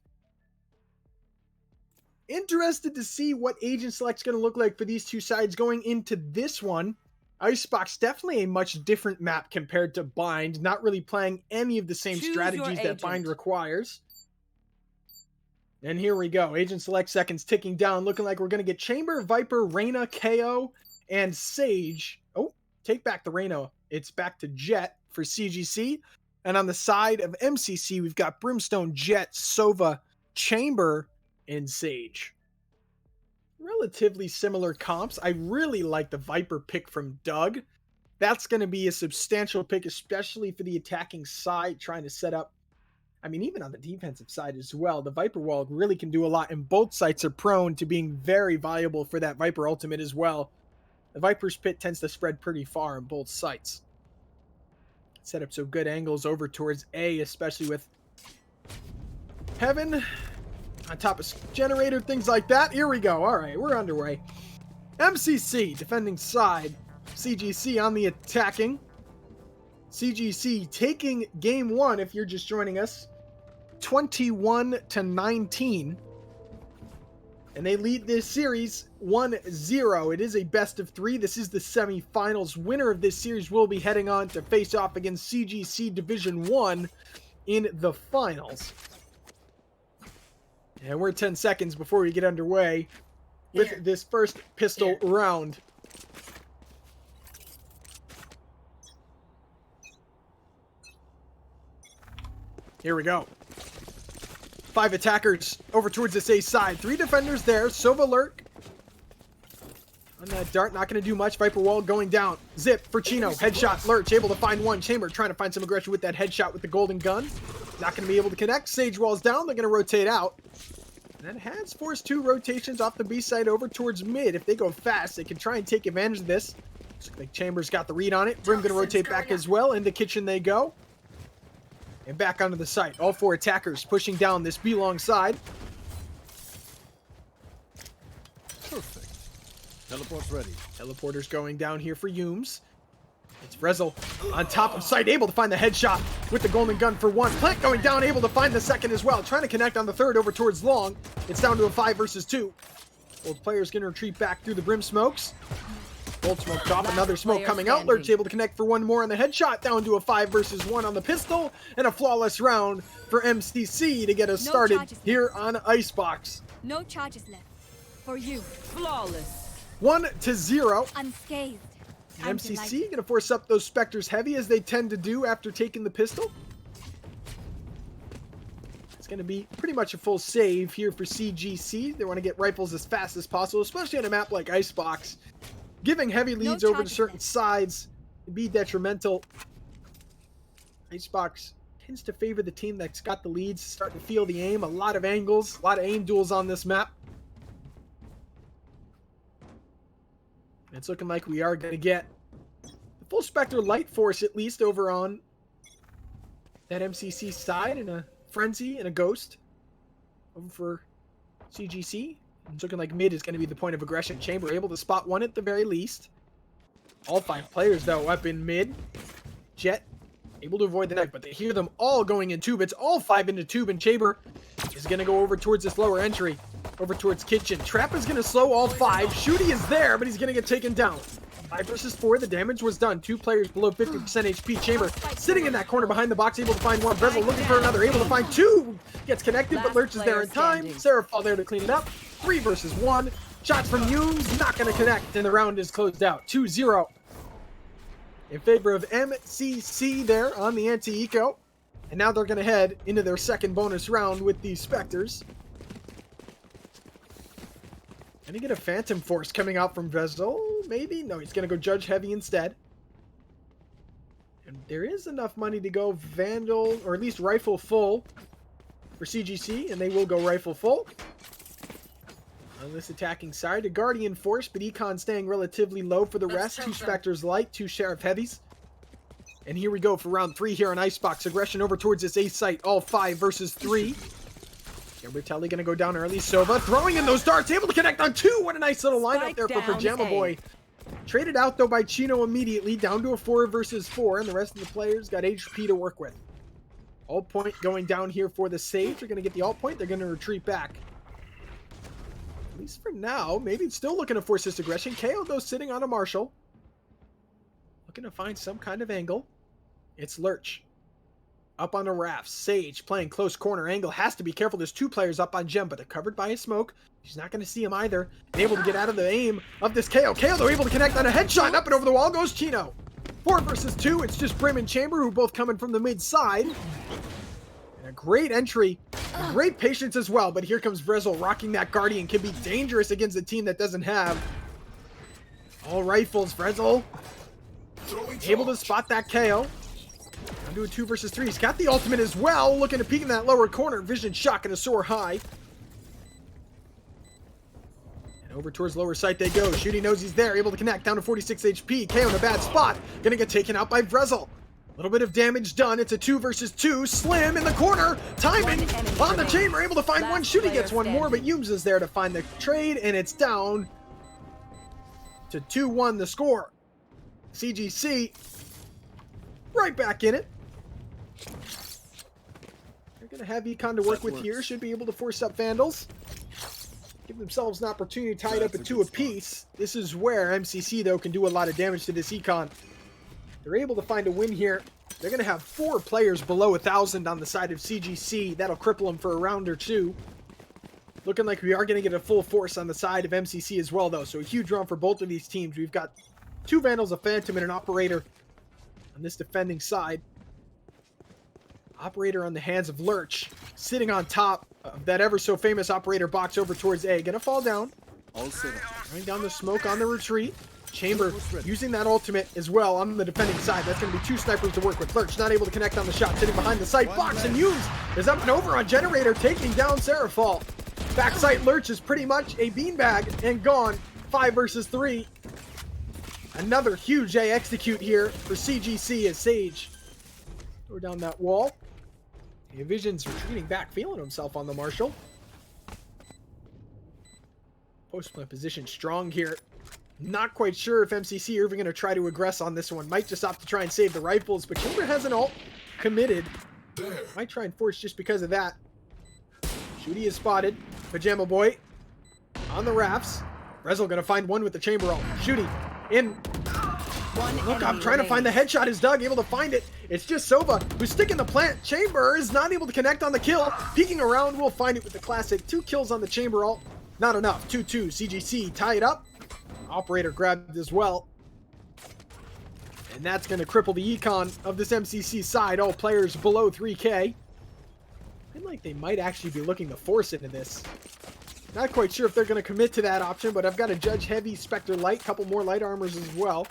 B: Interested to see what Agent Select's going to look like for these two sides going into this one. Icebox, definitely a much different map compared to Bind, not really playing any of the same
D: Choose your
B: strategies that
D: agent.
B: Bind requires. And here we go. Agent Select seconds ticking down, looking like we're going to get Chamber, Viper, Reyna, KO, and Sage. Oh, take back the Reyna. It's back to Jet for CGC. And on the side of MCC, we've got Brimstone, Jet, Sova, Chamber, and Sage. Relatively similar comps. I really like the Viper pick from Doug. That's going to be a substantial pick, especially for the attacking side, trying to set up. I mean, even on the defensive side as well, the Viper wall really can do a lot, and both sites are prone to being very valuable for that Viper ultimate as well. The Viper's pit tends to spread pretty far on both sites. Set up some good angles over towards A, especially with Heaven on top of Generator, things like that. Here we go. All right, we're underway. MCC, defending side. CGC on the attacking. CGC taking game 1, if you're just joining us, 21-19. And they lead this series 1-0. It is a best of 3. This is the semifinals. Winner of this series will be heading on to face off against CGC Division 1 in the finals. And we're 10 seconds before we get underway with this first pistol round. Here we go. 5 attackers over towards this A side. 3 defenders there. Sova lurk. On that dart, not going to do much. Viper wall going down. Zip for Chino. Headshot. Lurch able to find one. Chamber trying to find some aggression with that headshot with the golden gun. Not going to be able to connect. Sage wall's down. They're going to rotate out. And that has forced 2 rotations off the B side over towards mid. If they go fast, they can try and take advantage of this. Looks like Chamber's got the read on it. Brim going to rotate back as well. Into kitchen they go. And back onto the site. All 4 attackers pushing down this B-long side.
G: Perfect. Teleport's ready.
B: Teleporter's going down here for Yooms. It's Rezel on top of site, able to find the headshot with the golden gun for 1. Plant going down, able to find the second as well. Trying to connect on the third over towards Long. It's down to a 5 versus 2. Both players going to retreat back through the Brim smokes. Old smoke off, another smoke coming out. Lurch able to connect for 1 more on the headshot, down to a 5 versus 1 on the pistol, and a flawless round for MCC to get us started here on Icebox.
E: No charges left. For you.
D: Flawless.
B: 1-0.
E: Unscathed. I'm
B: MCC
E: delighted.
B: going to force up those Spectres heavy, as they tend to do after taking the pistol. It's going to be pretty much a full save here for CGC. They want to get rifles as fast as possible, especially on a map like Icebox. Giving heavy leads over to certain sides can be detrimental. Icebox tends to favor the team that's got the leads, starting to feel the aim. A lot of angles, a lot of aim duels on this map. It's looking like we are going to get the full Spectre Light Force, at least, over on that MCC side, and a Frenzy and a Ghost over for CGC. It's looking like mid is going to be the point of aggression. Chamber able to spot 1 at the very least. All 5 players, though, up in mid. Jet able to avoid the knife, but they hear them all going in tube. It's all 5 into tube, and Chamber is going to go over towards this lower entry. Over towards kitchen. Trap is going to slow all 5. Shooty is there, but he's going to get taken down. 5 versus 4. The damage was done. 2 players below 50% HP. Chamber sitting in that corner behind the box, able to find 1. Bezel looking for another, able to find 2. Gets connected, but Lurch is there in time. Seraphal there to clean it up. 3 versus 1. Shots from Yooms, not going to connect, and the round is closed out. 2-0 in favor of MCC there on the anti-eco. And now they're going to head into their second bonus round with the Spectres. And you get a Phantom Force coming out from Vezel, maybe? No, he's going to go Judge Heavy instead. And there is enough money to go Vandal, or at least Rifle full for CGC, and they will go Rifle full. On this attacking side, a Guardian Force, but Econ staying relatively low for the rest. 2 Spectres Light, 2 Sheriff Heavies. And here we go for round 3 here on Icebox. Aggression over towards this A site, all 5 versus 3. Gabritelli gonna go down early. Sova throwing in those darts, able to connect on 2. What a nice little lineup there for Pajama Boy. Traded out though by Chino immediately, down to a 4 versus 4, and the rest of the players got HP to work with. Ult point going down here for the Sage. They're gonna get the ult point, they're gonna retreat back. At least for now, maybe it's still looking to force this aggression. KO though sitting on a Marshall. Looking to find some kind of angle. It's Lurch. Up on the rafts. Sage playing close corner angle. Has to be careful. There's 2 players up on Gem, but they're covered by a smoke. She's not going to see him either. And able to get out of the aim of this KO. KO though able to connect on a headshot. Up and over the wall goes Chino. 4 versus 2. It's just Brim and Chamber who both coming from the mid side. And a great entry. Great patience as well. But here comes Brezel rocking that Guardian. Can be dangerous against a team that doesn't have all rifles. Brezel able to spot that KO. I'm doing 2 versus 3. He's got the ultimate as well. Looking to peek in that lower corner. Vision shot gonna soar high. And over towards lower site they go. Shooty knows he's there. Able to connect down to 46 HP. KO in a bad spot. Gonna get taken out by Brezel. A little bit of damage done. It's a 2 versus 2. Slim in the corner. Timing on the Chamber. Able to find one. Shooty gets one more, but Yums is there to find the trade. And it's down to 2-1 the score. CGC right back in it. They're going to have Econ to work with here. Should be able to force up Vandals. Give themselves an opportunity to tie it up at 2 apiece. This is where MCC, though, can do a lot of damage to this Econ. They're able to find a win here. They're going to have 4 players below 1,000 on the side of CGC. That'll cripple them for a round or 2. Looking like we are going to get a full force on the side of MCC as well, though. So a huge run for both of these teams. We've got 2 Vandals, a Phantom, and an Operator on this defending side. Operator on the hands of Lurch, sitting on top of that ever so famous Operator box over towards A. Gonna fall down. Running down the smoke on the retreat. Chamber using that ultimate as well on the defending side. That's going to be 2 snipers to work with. Lurch not able to connect on the shot, sitting behind the site box, and Yums is up and over on Generator, taking down Seraphal. Backside Lurch is pretty much a beanbag and gone. 5 versus 3. Another huge A execute here for CGC as Sage throw down that wall. Vision's retreating back, feeling himself on the Marshall. Post-plant position strong here. Not quite sure if MCC are even going to try to aggress on this one. Might just opt to try and save the rifles, but Chamber has an ult committed. Might try and force just because of that. Shooty is spotted. Pajama Boy on the rafts. Brezel going to find one with the Chamber ult. Shooty in. Look, I'm trying to find the headshot. Is Doug able to find it? It's just Sova who's sticking the plant. Chamber is not able to connect on the kill. Peeking around, we'll find it with the classic. 2 kills on the Chamber ult. Not enough. 2-2. CGC tie it up. Operator grabbed as well. And that's going to cripple the econ of this MCC side. All players below 3K. I feel like they might actually be looking to force into this. Not quite sure if they're going to commit to that option, but I've got a Judge Heavy, Spectre Light, couple more light armors as well.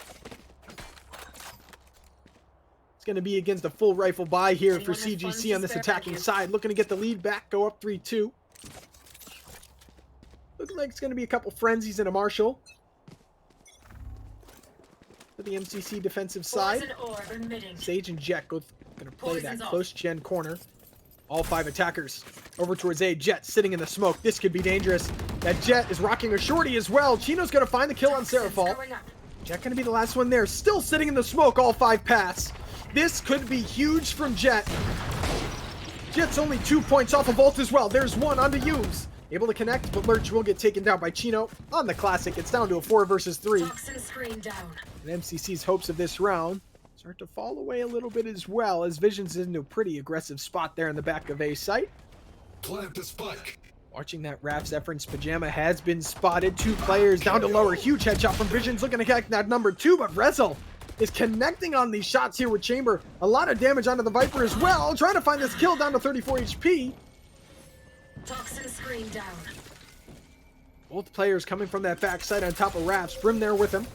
B: It's going to be against a full rifle buy here for CGC on this attacking side. Looking to get the lead back, go up 3-2. Looking like it's going to be a couple frenzies and a Marshall for the MCC defensive side. Sage and Jet going to play that close gen corner. All 5 attackers over towards A. Jet sitting in the smoke. This could be dangerous. That Jet is rocking a shorty as well. Chino's going to find the kill on Seraphal. Jet going to be the last one there. Still sitting in the smoke. All 5 pass. This could be huge from Jet. Jet's only 2 points off of ult as well. There's one onto Yums. Able to connect, but Lurch will get taken down by Chino on the classic. It's down to a 4 versus 3. And MCC's hopes of this round start to fall away a little bit as well, as Vision's into a pretty aggressive spot there in the back of A site.
C: Plant the spike.
B: Watching that Raf's efforts, Pajama has been spotted. 2 players down to lower. Huge headshot from Vision's looking to connect that number 2, but Rezel is connecting on these shots here with Chamber. A lot of damage onto the Viper as well. Trying to find this kill down to 34 HP.
H: Toxin screen down.
B: Both players coming from that backside on top of Rafs. Brim there with him.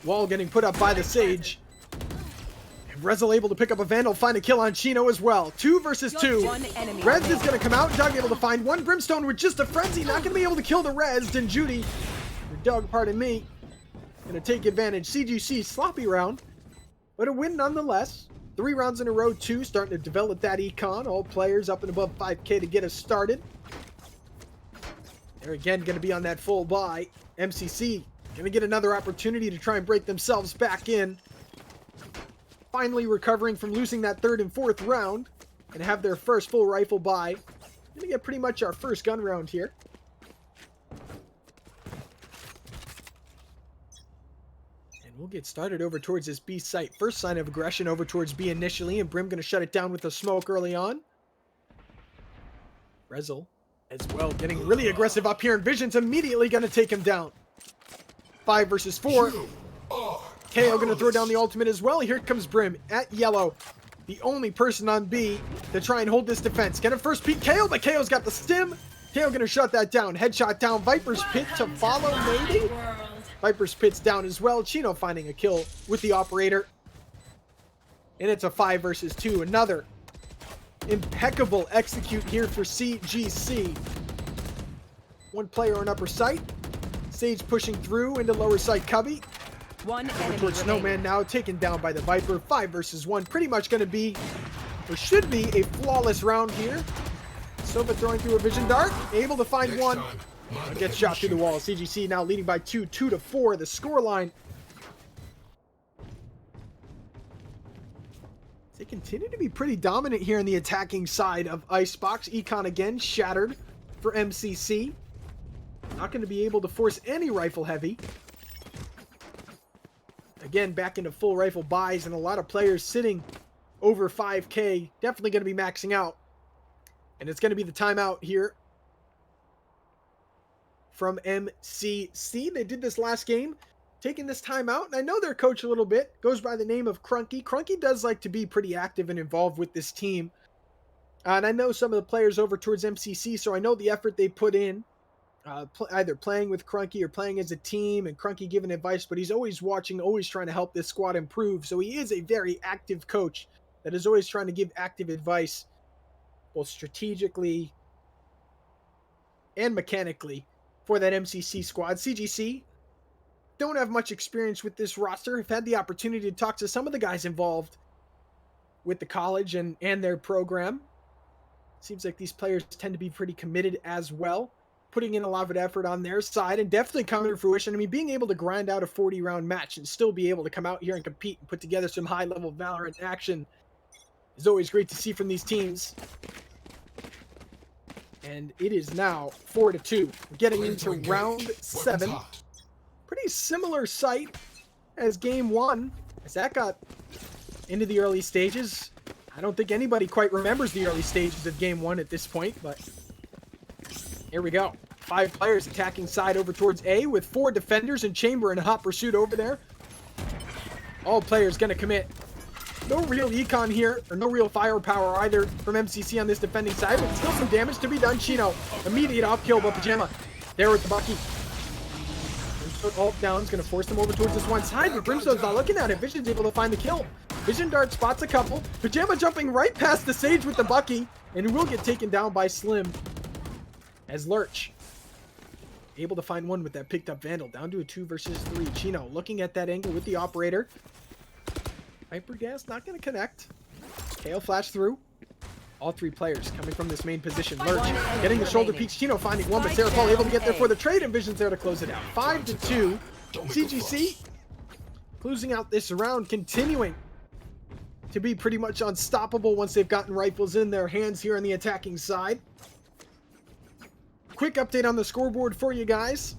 B: Wall getting put up by the Sage. Rezel able to pick up a Vandal, find a kill on Chino as well. 2 versus 2.
D: One enemy
B: Rez is
D: remaining.
B: going to come out. Doug able to find one. Brimstone with just a frenzy. Not going to be able to kill the Rez. And Judy, or Doug, pardon me, going to take advantage. CGC, sloppy round, but a win nonetheless. 3 rounds in a row, 2, starting to develop that econ. All players up and above 5K to get us started. They're again going to be on that full buy. MCC going to get another opportunity to try and break themselves back in. Finally recovering from losing that 3rd and 4th round and have their first full rifle buy. Going to get pretty much our first gun round here. And we'll get started over towards this B site. First sign of aggression over towards B initially, and Brim going to shut it down with a smoke early on. Rezel as well getting really aggressive up here, and Vision's immediately going to take him down. 5 versus 4. KO going to throw down the ultimate as well. Here comes Brim at yellow. The only person on B to try and hold this defense. Get a first peek KO, but KO's got the stim. KO going to shut that down. Headshot down. Viper's Pit to follow maybe? Viper's Pit's down as well. Chino finding a kill with the operator. And it's a 5 versus 2. Another impeccable execute here for CGC. One player on upper site. Sage pushing through into lower site cubby.
D: One enemy
B: Towards
D: remaining.
B: Snowman now, taken down by the Viper. 5 versus 1. Pretty much going to be, or should be, a flawless round here. Sova throwing through a vision dart. Able to find one. Gets shot through the wall. CGC now leading by 2, 2-4. The scoreline. They continue to be pretty dominant here on the attacking side of Icebox. Econ again shattered for MCC. Not going to be able to force any rifle heavy. Again, back into full rifle buys, and a lot of players sitting over 5K. Definitely going to be maxing out. And it's going to be the timeout here from MCC. They did this last game, taking this timeout. And I know their coach a little bit. Goes by the name of Crunky. Crunky does like to be pretty active and involved with this team. And I know some of the players over towards MCC, so I know the effort they put in. Either playing with Crunky or playing as a team, and Crunky giving advice, but he's always watching, always trying to help this squad improve. So he is a very active coach that is always trying to give active advice, both strategically and mechanically, for that MCC squad. CGC don't have much experience with this roster. Have had the opportunity to talk to some of the guys involved with the college and their program. Seems like these players tend to be pretty committed as well, putting in a lot of effort on their side, and definitely coming to fruition. I mean, being able to grind out a 40-round match and still be able to come out here and compete and put together some high-level Valorant action is always great to see from these teams. And it is now 4-2. Getting into round 7. Pretty similar sight as game 1, as that got into the early stages. I don't think anybody quite remembers the early stages of game 1 at this point, but here we go. 5 players attacking side over towards A with 4 defenders and Chamber in hot pursuit over there. All players going to commit. No real econ here, or no real firepower either from MCC on this defending side, but still some damage to be done. Chino, immediate off kill by Pajama. There with the Bucky. Brimstone ult down, is going to force them over towards this one side, but Brimstone's not looking at it. Vision's able to find the kill. Vision Dart spots a couple. Pajama jumping right past the Sage with the Bucky, and will get taken down by Slim. As Lurch able to find one with that picked up Vandal, down to a 2 versus 3. Chino looking at that angle with the operator. Hyper Gas not going to connect. KO flash through. All 3 players coming from this main position. Lurch getting the shoulder peeks. Chino finding one, but Sarah Paul able to get there for the trade, and Vision's there to close it out. 5-2. CGC closing out this round, continuing to be pretty much unstoppable once they've gotten rifles in their hands here on the attacking side. Quick update on the scoreboard for you guys.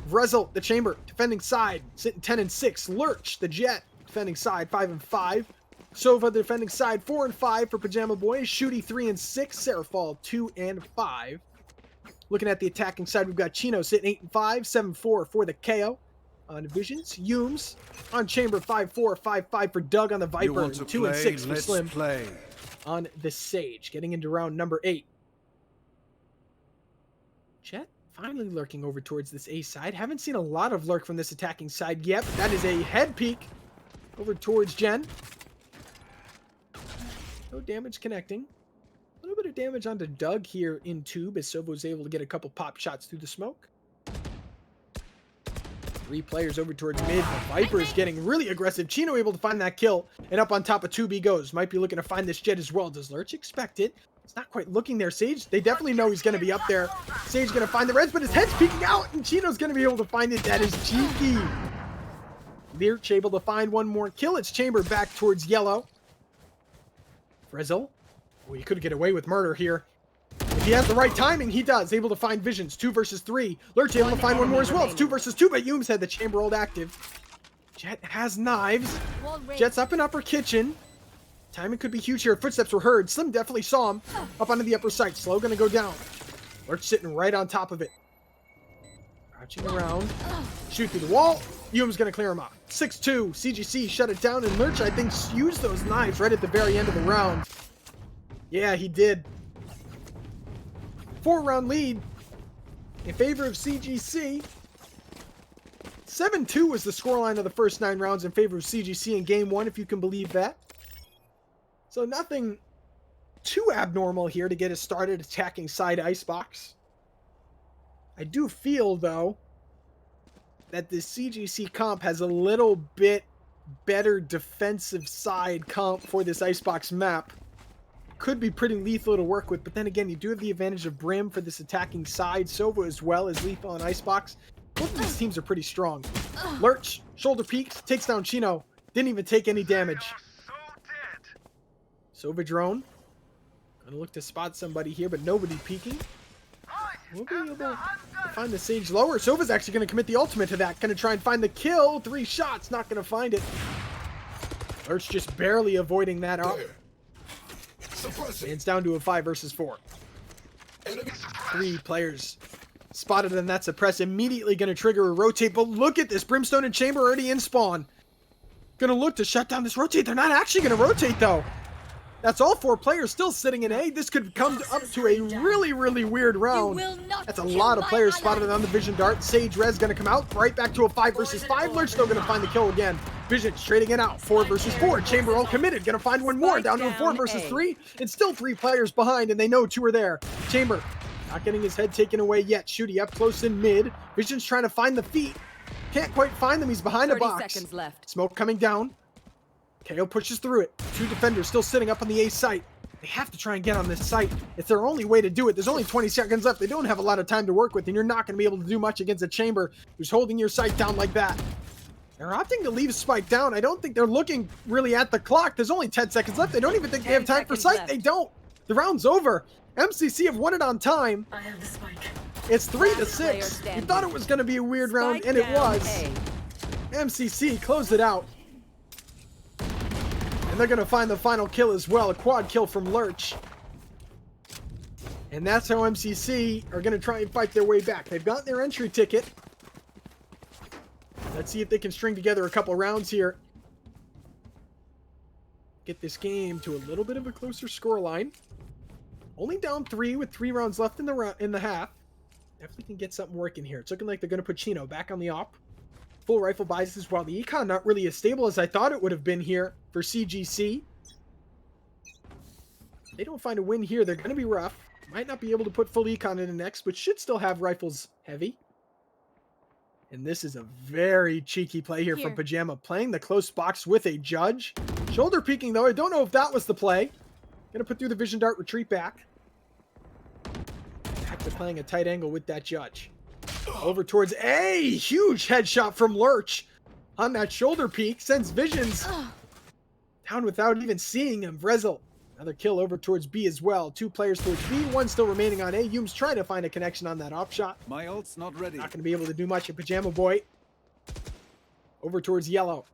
B: Rezel, the Chamber, defending side, sitting 10-6. Lurch, the Jet, defending side, 5-5. Sova, the defending side, 4-5 for Pajama Boy. Shooty, 3-6. Serafall, 2-5. Looking at the attacking side, we've got Chino sitting 8-5, 7-4 for the KO. On Visions, Humes on Chamber, 5-4, 5-5 for Doug on the Viper, and 2-6 for Slim on the Sage. Getting into round number 8. Jet finally lurking over towards this A side. Haven't seen a lot of lurk from this attacking side yet, but that is a head peek over towards Jen. No damage connecting. A little bit of damage onto Doug here in tube as Sova was able to get a couple pop shots through the smoke. 3 players over towards mid. The Viper is getting really aggressive. Chino able to find that kill. And up on top of tube he goes. Might be looking to find this jet as well. Does Lurch expect it? It's not quite looking there. Sage, they definitely know he's going to be up there. Sage going to find the res, but his head's peeking out. And Chino's going to be able to find it. That is cheeky. Lurch able to find one more kill. It's Chamber back towards yellow. Frizzle. Oh, he could get away with murder here. If he has the right timing, he does. Able to find visions. 2 versus 3. Lurch able to find one more as well. It's 2 versus 2, but Humes had the chamber hold active. Jet has knives. Jet's up in upper kitchen. Timing could be huge here. Footsteps were heard. Slim definitely saw him. Up onto the upper site. Slow gonna go down. Lurch sitting right on top of it. Crouching around. Shoot through the wall. Hume's gonna clear him out. 6-2. CGC shut it down, and Lurch, I think, used those knives right at the very end of the round. Yeah, he did. 4-round lead in favor of CGC. 7-2 was the scoreline of the first 9 rounds in favor of CGC in game 1, if you can believe that. So nothing too abnormal here to get us started attacking side icebox. I do feel, though, that the CGC comp has a little bit better defensive side comp for this icebox map. Could be pretty lethal to work with, but then again, you do have the advantage of Brim for this attacking side. Sova as well as lethal on icebox. Both of these teams are pretty strong. Lurch, shoulder peaks, takes down Chino. Didn't even take any damage. Sova drone. Gonna look to spot somebody here, but nobody peeking. We'll be able to find the Sage lower. Sova's actually gonna commit the ultimate to that. Gonna try and find the kill. 3 shots, not gonna find it. Lurch just barely avoiding that up. And it's down to a 5 versus 4. 3 players spotted in that suppress. Immediately going to trigger a rotate. But look at this. Brimstone and Chamber already in spawn. Going to look to shut down this rotate. They're not actually going to rotate, though. That's all 4 players still sitting in A. This could come up to a really, really weird round. That's a lot of players spotted on the Vision Dart. Sage Res going to come out. Right back to a 5 versus 5. Lurch still going to find the kill again. Vision trading it out. 4 versus 4. Chamber all committed. Going to find one more. Down to a 4 versus 3. It's still 3 players behind, and they know 2 are there. Chamber not getting his head taken away yet. Shooty up close in mid. Vision's trying to find the feet. Can't quite find them. He's behind a box.
D: 30 seconds left.
B: Smoke coming down. KO pushes through it. 2 defenders still sitting up on the A site. They have to try and get on this site. It's their only way to do it. There's only 20 seconds left. They don't have a lot of time to work with, and you're not going to be able to do much against a Chamber who's holding your site down like that. They're opting to leave Spike down. I don't think they're looking really at the clock. There's only 10 seconds left. They don't even think they have time for sight. They don't. The round's over. MCC have won it on time.
H: I have the spike.
B: It's 3-6. You thought it was going to be a weird round, and it was. MCC closed it out. And they're going to find the final kill as well. A quad kill from Lurch. And that's how MCC are going to try and fight their way back. They've got their entry ticket. Let's see if they can string together a couple rounds here. Get this game to a little bit of a closer scoreline. Only down 3 with 3 rounds left in the half. Definitely can get something working here. It's looking like they're going to put Chino back on the op. Full rifle buys as well. The econ not really as stable as I thought it would have been here for CGC. If they don't find a win here, they're going to be rough. Might not be able to put full econ in the next, but should still have rifles heavy. And this is a very cheeky play here from Pajama. Playing the close box with a judge. Shoulder peeking, though. I don't know if that was the play. Gonna put through the Vision Dart, retreat back. Back to playing a tight angle with that judge. Over towards A. Huge headshot from Lurch on that shoulder peek. Sends Visions down without even seeing him. Vrezel. Another kill over towards B as well. 2 players towards B. 1 still remaining on A. Hume's trying to find a connection on that op shot.
G: My ult's not ready.
B: Not going to be able to do much in Pajama Boy. Over towards yellow.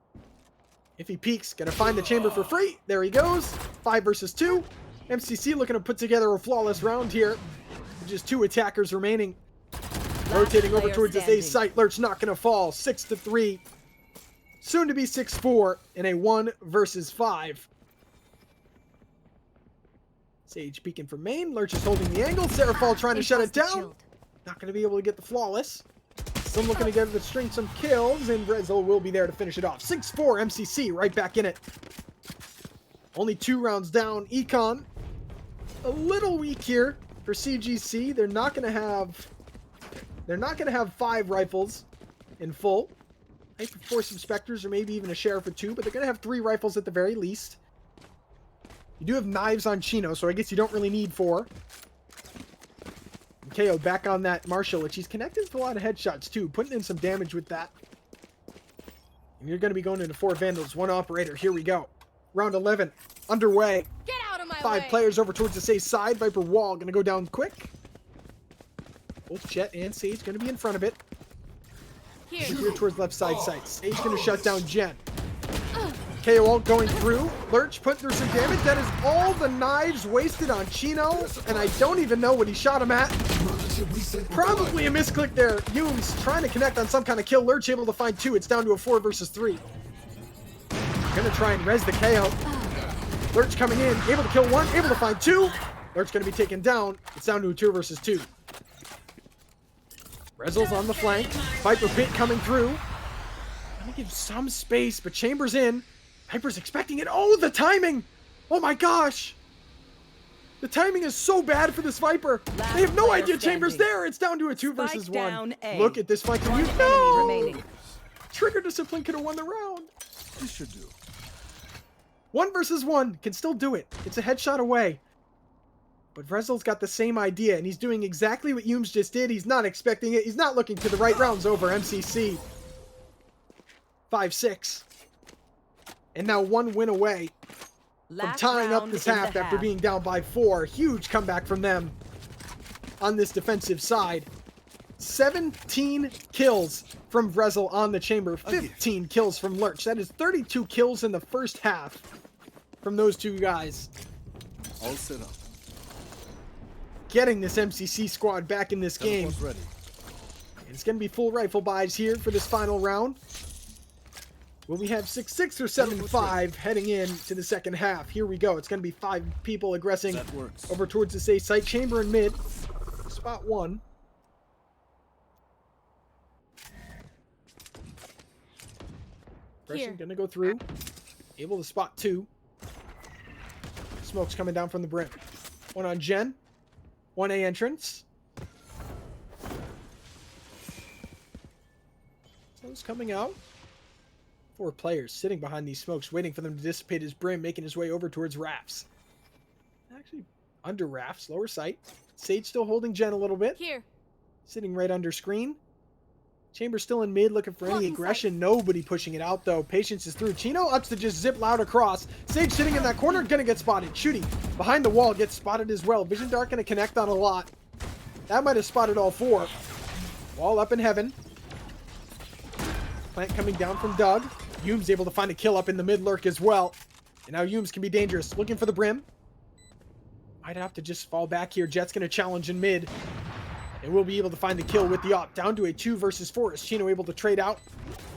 B: If he peeks, going to find the chamber for free. There he goes. 5 versus 2. MCC looking to put together a flawless round here. Just 2 attackers remaining. Rotating over towards his A site. Lurch not going to fall. 6-3. Soon to be 6-4 in a 1 versus 5. Sage peeking from main. Lurch is holding the angle. Serafall trying to shut it down. Not going to be able to get the flawless. Still looking to get the string some kills, and Brezel will be there to finish it off. 6-4 MCC right back in it. Only 2 rounds down. Econ, a little weak here for CGC. They're not gonna have 5 rifles in full. Maybe 4 some Spectres or maybe even a Sheriff or 2, but they're gonna have 3 rifles at the very least. You do have knives on Chino, so I guess you don't really need 4. And KO back on that Marshall, which he's connected with a lot of headshots too, putting in some damage with that. And you're going to be going into 4 Vandals, 1 Operator. Here we go. Round 11 underway.
E: Get out of my
B: 5
E: way.
B: players over towards the Sage side. Viper wall going to go down quick. Both Jet and Sage going to be in front of it. Here towards left side sight. Sage going to shut down Jen. KO going through. Lurch put through some damage. That is all the knives wasted on Chino. And I don't even know what he shot him at. Probably a misclick there. Humes trying to connect on some kind of kill. Lurch able to find 2. It's down to a 4 versus 3. Gonna try and res the KO. Lurch coming in. Able to kill 1. Able to find 2. Lurch gonna be taken down. It's down to a 2 versus 2. Rezel's on the flank. Viper pit coming through. Gonna give some space, but Chambers in. Viper's expecting it. Oh, the timing! Oh my gosh! The timing is so bad for this Viper. They have no idea Chambers there. It's down to a 2 versus 1.
D: Down A.
B: Look at this fight. Can you?
D: Enemy
B: No!
D: remaining.
B: Trigger discipline could have won the round.
G: This should do.
B: 1 versus 1 can still do it. It's a headshot away. But Vrezel's got the same idea, and he's doing exactly what Humes just did. He's not expecting it. He's not looking to the right. Rounds over. MCC. 5-6. And now 1 win away from
D: Last
B: tying up
D: round
B: this
D: in the
B: half after being down by 4. Huge comeback from them on this defensive side. 17 kills from Vrezel on the chamber. 15 kills from Lurch. That is 32 kills in the first half from those 2 guys.
G: All set up.
B: Getting this MCC squad back in this game.
G: Teleport's ready.
B: It's going to be full rifle buys here for this final round. Will we have 6-6 or 7-5 heading in to the second half? Here we go. It's going to be 5 people aggressing
G: That works.
B: over towards the safe site. Chamber in mid. Spot 1. Pressure going to go through. Able to spot 2. Smoke's coming down from the brim. 1 on Jen. 1A entrance. So's coming out. 4 players sitting behind these smokes, waiting for them to dissipate his brim, making his way over towards Rafts. Actually, under Rafts, lower sight. Sage still holding Jen a little bit.
E: Here.
B: Sitting right under screen. Chamber still in mid, looking for any
E: Blocking
B: aggression. Nobody pushing it out, though. Patience is through. Chino ups to just zip loud across. Sage sitting in that corner, gonna get spotted. Shooty behind the wall, gets spotted as well. Vision Dart gonna connect on a lot. That might have spotted all 4. Wall up in heaven. Plant coming down from Doug. Hume's able to find a kill up in the mid lurk as well. And now Humes can be dangerous. Looking for the brim. Might have to just fall back here. Jet's gonna challenge in mid. And we'll be able to find the kill with the op. Down to a 2 versus 4. Is Chino able to trade out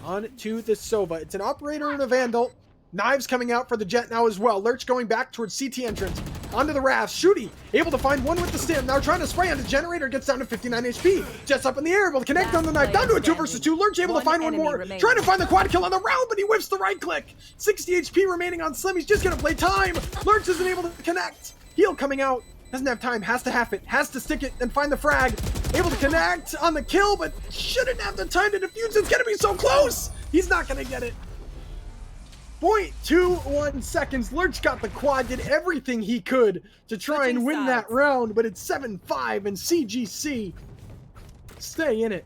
B: on to the Sova? It's an Operator and a Vandal. Knives coming out for the Jet now as well. Lurch going back towards CT entrance. Onto the rafts. Shooty able to find 1 with the stim. Now trying to spray on the generator. Gets down to 59 HP. Jet's up in the air. Able to connect on the knife. Down to a 2 versus 2. Lurch able to find 1 more. Trying to find the quad kill on the round, but he whips the right click. 60 HP remaining on Slim. He's just going to play time. Lurch isn't able to connect. Heal coming out. Doesn't have time. Has to half it. Has to stick it and find the frag. Able to connect on the kill, but shouldn't have the time to defuse. It's going to be so close. He's not going to get it. 0.21 seconds. Lurch got the quad, did everything he could to try and win that round, but it's 7-5 and CGC stay in it.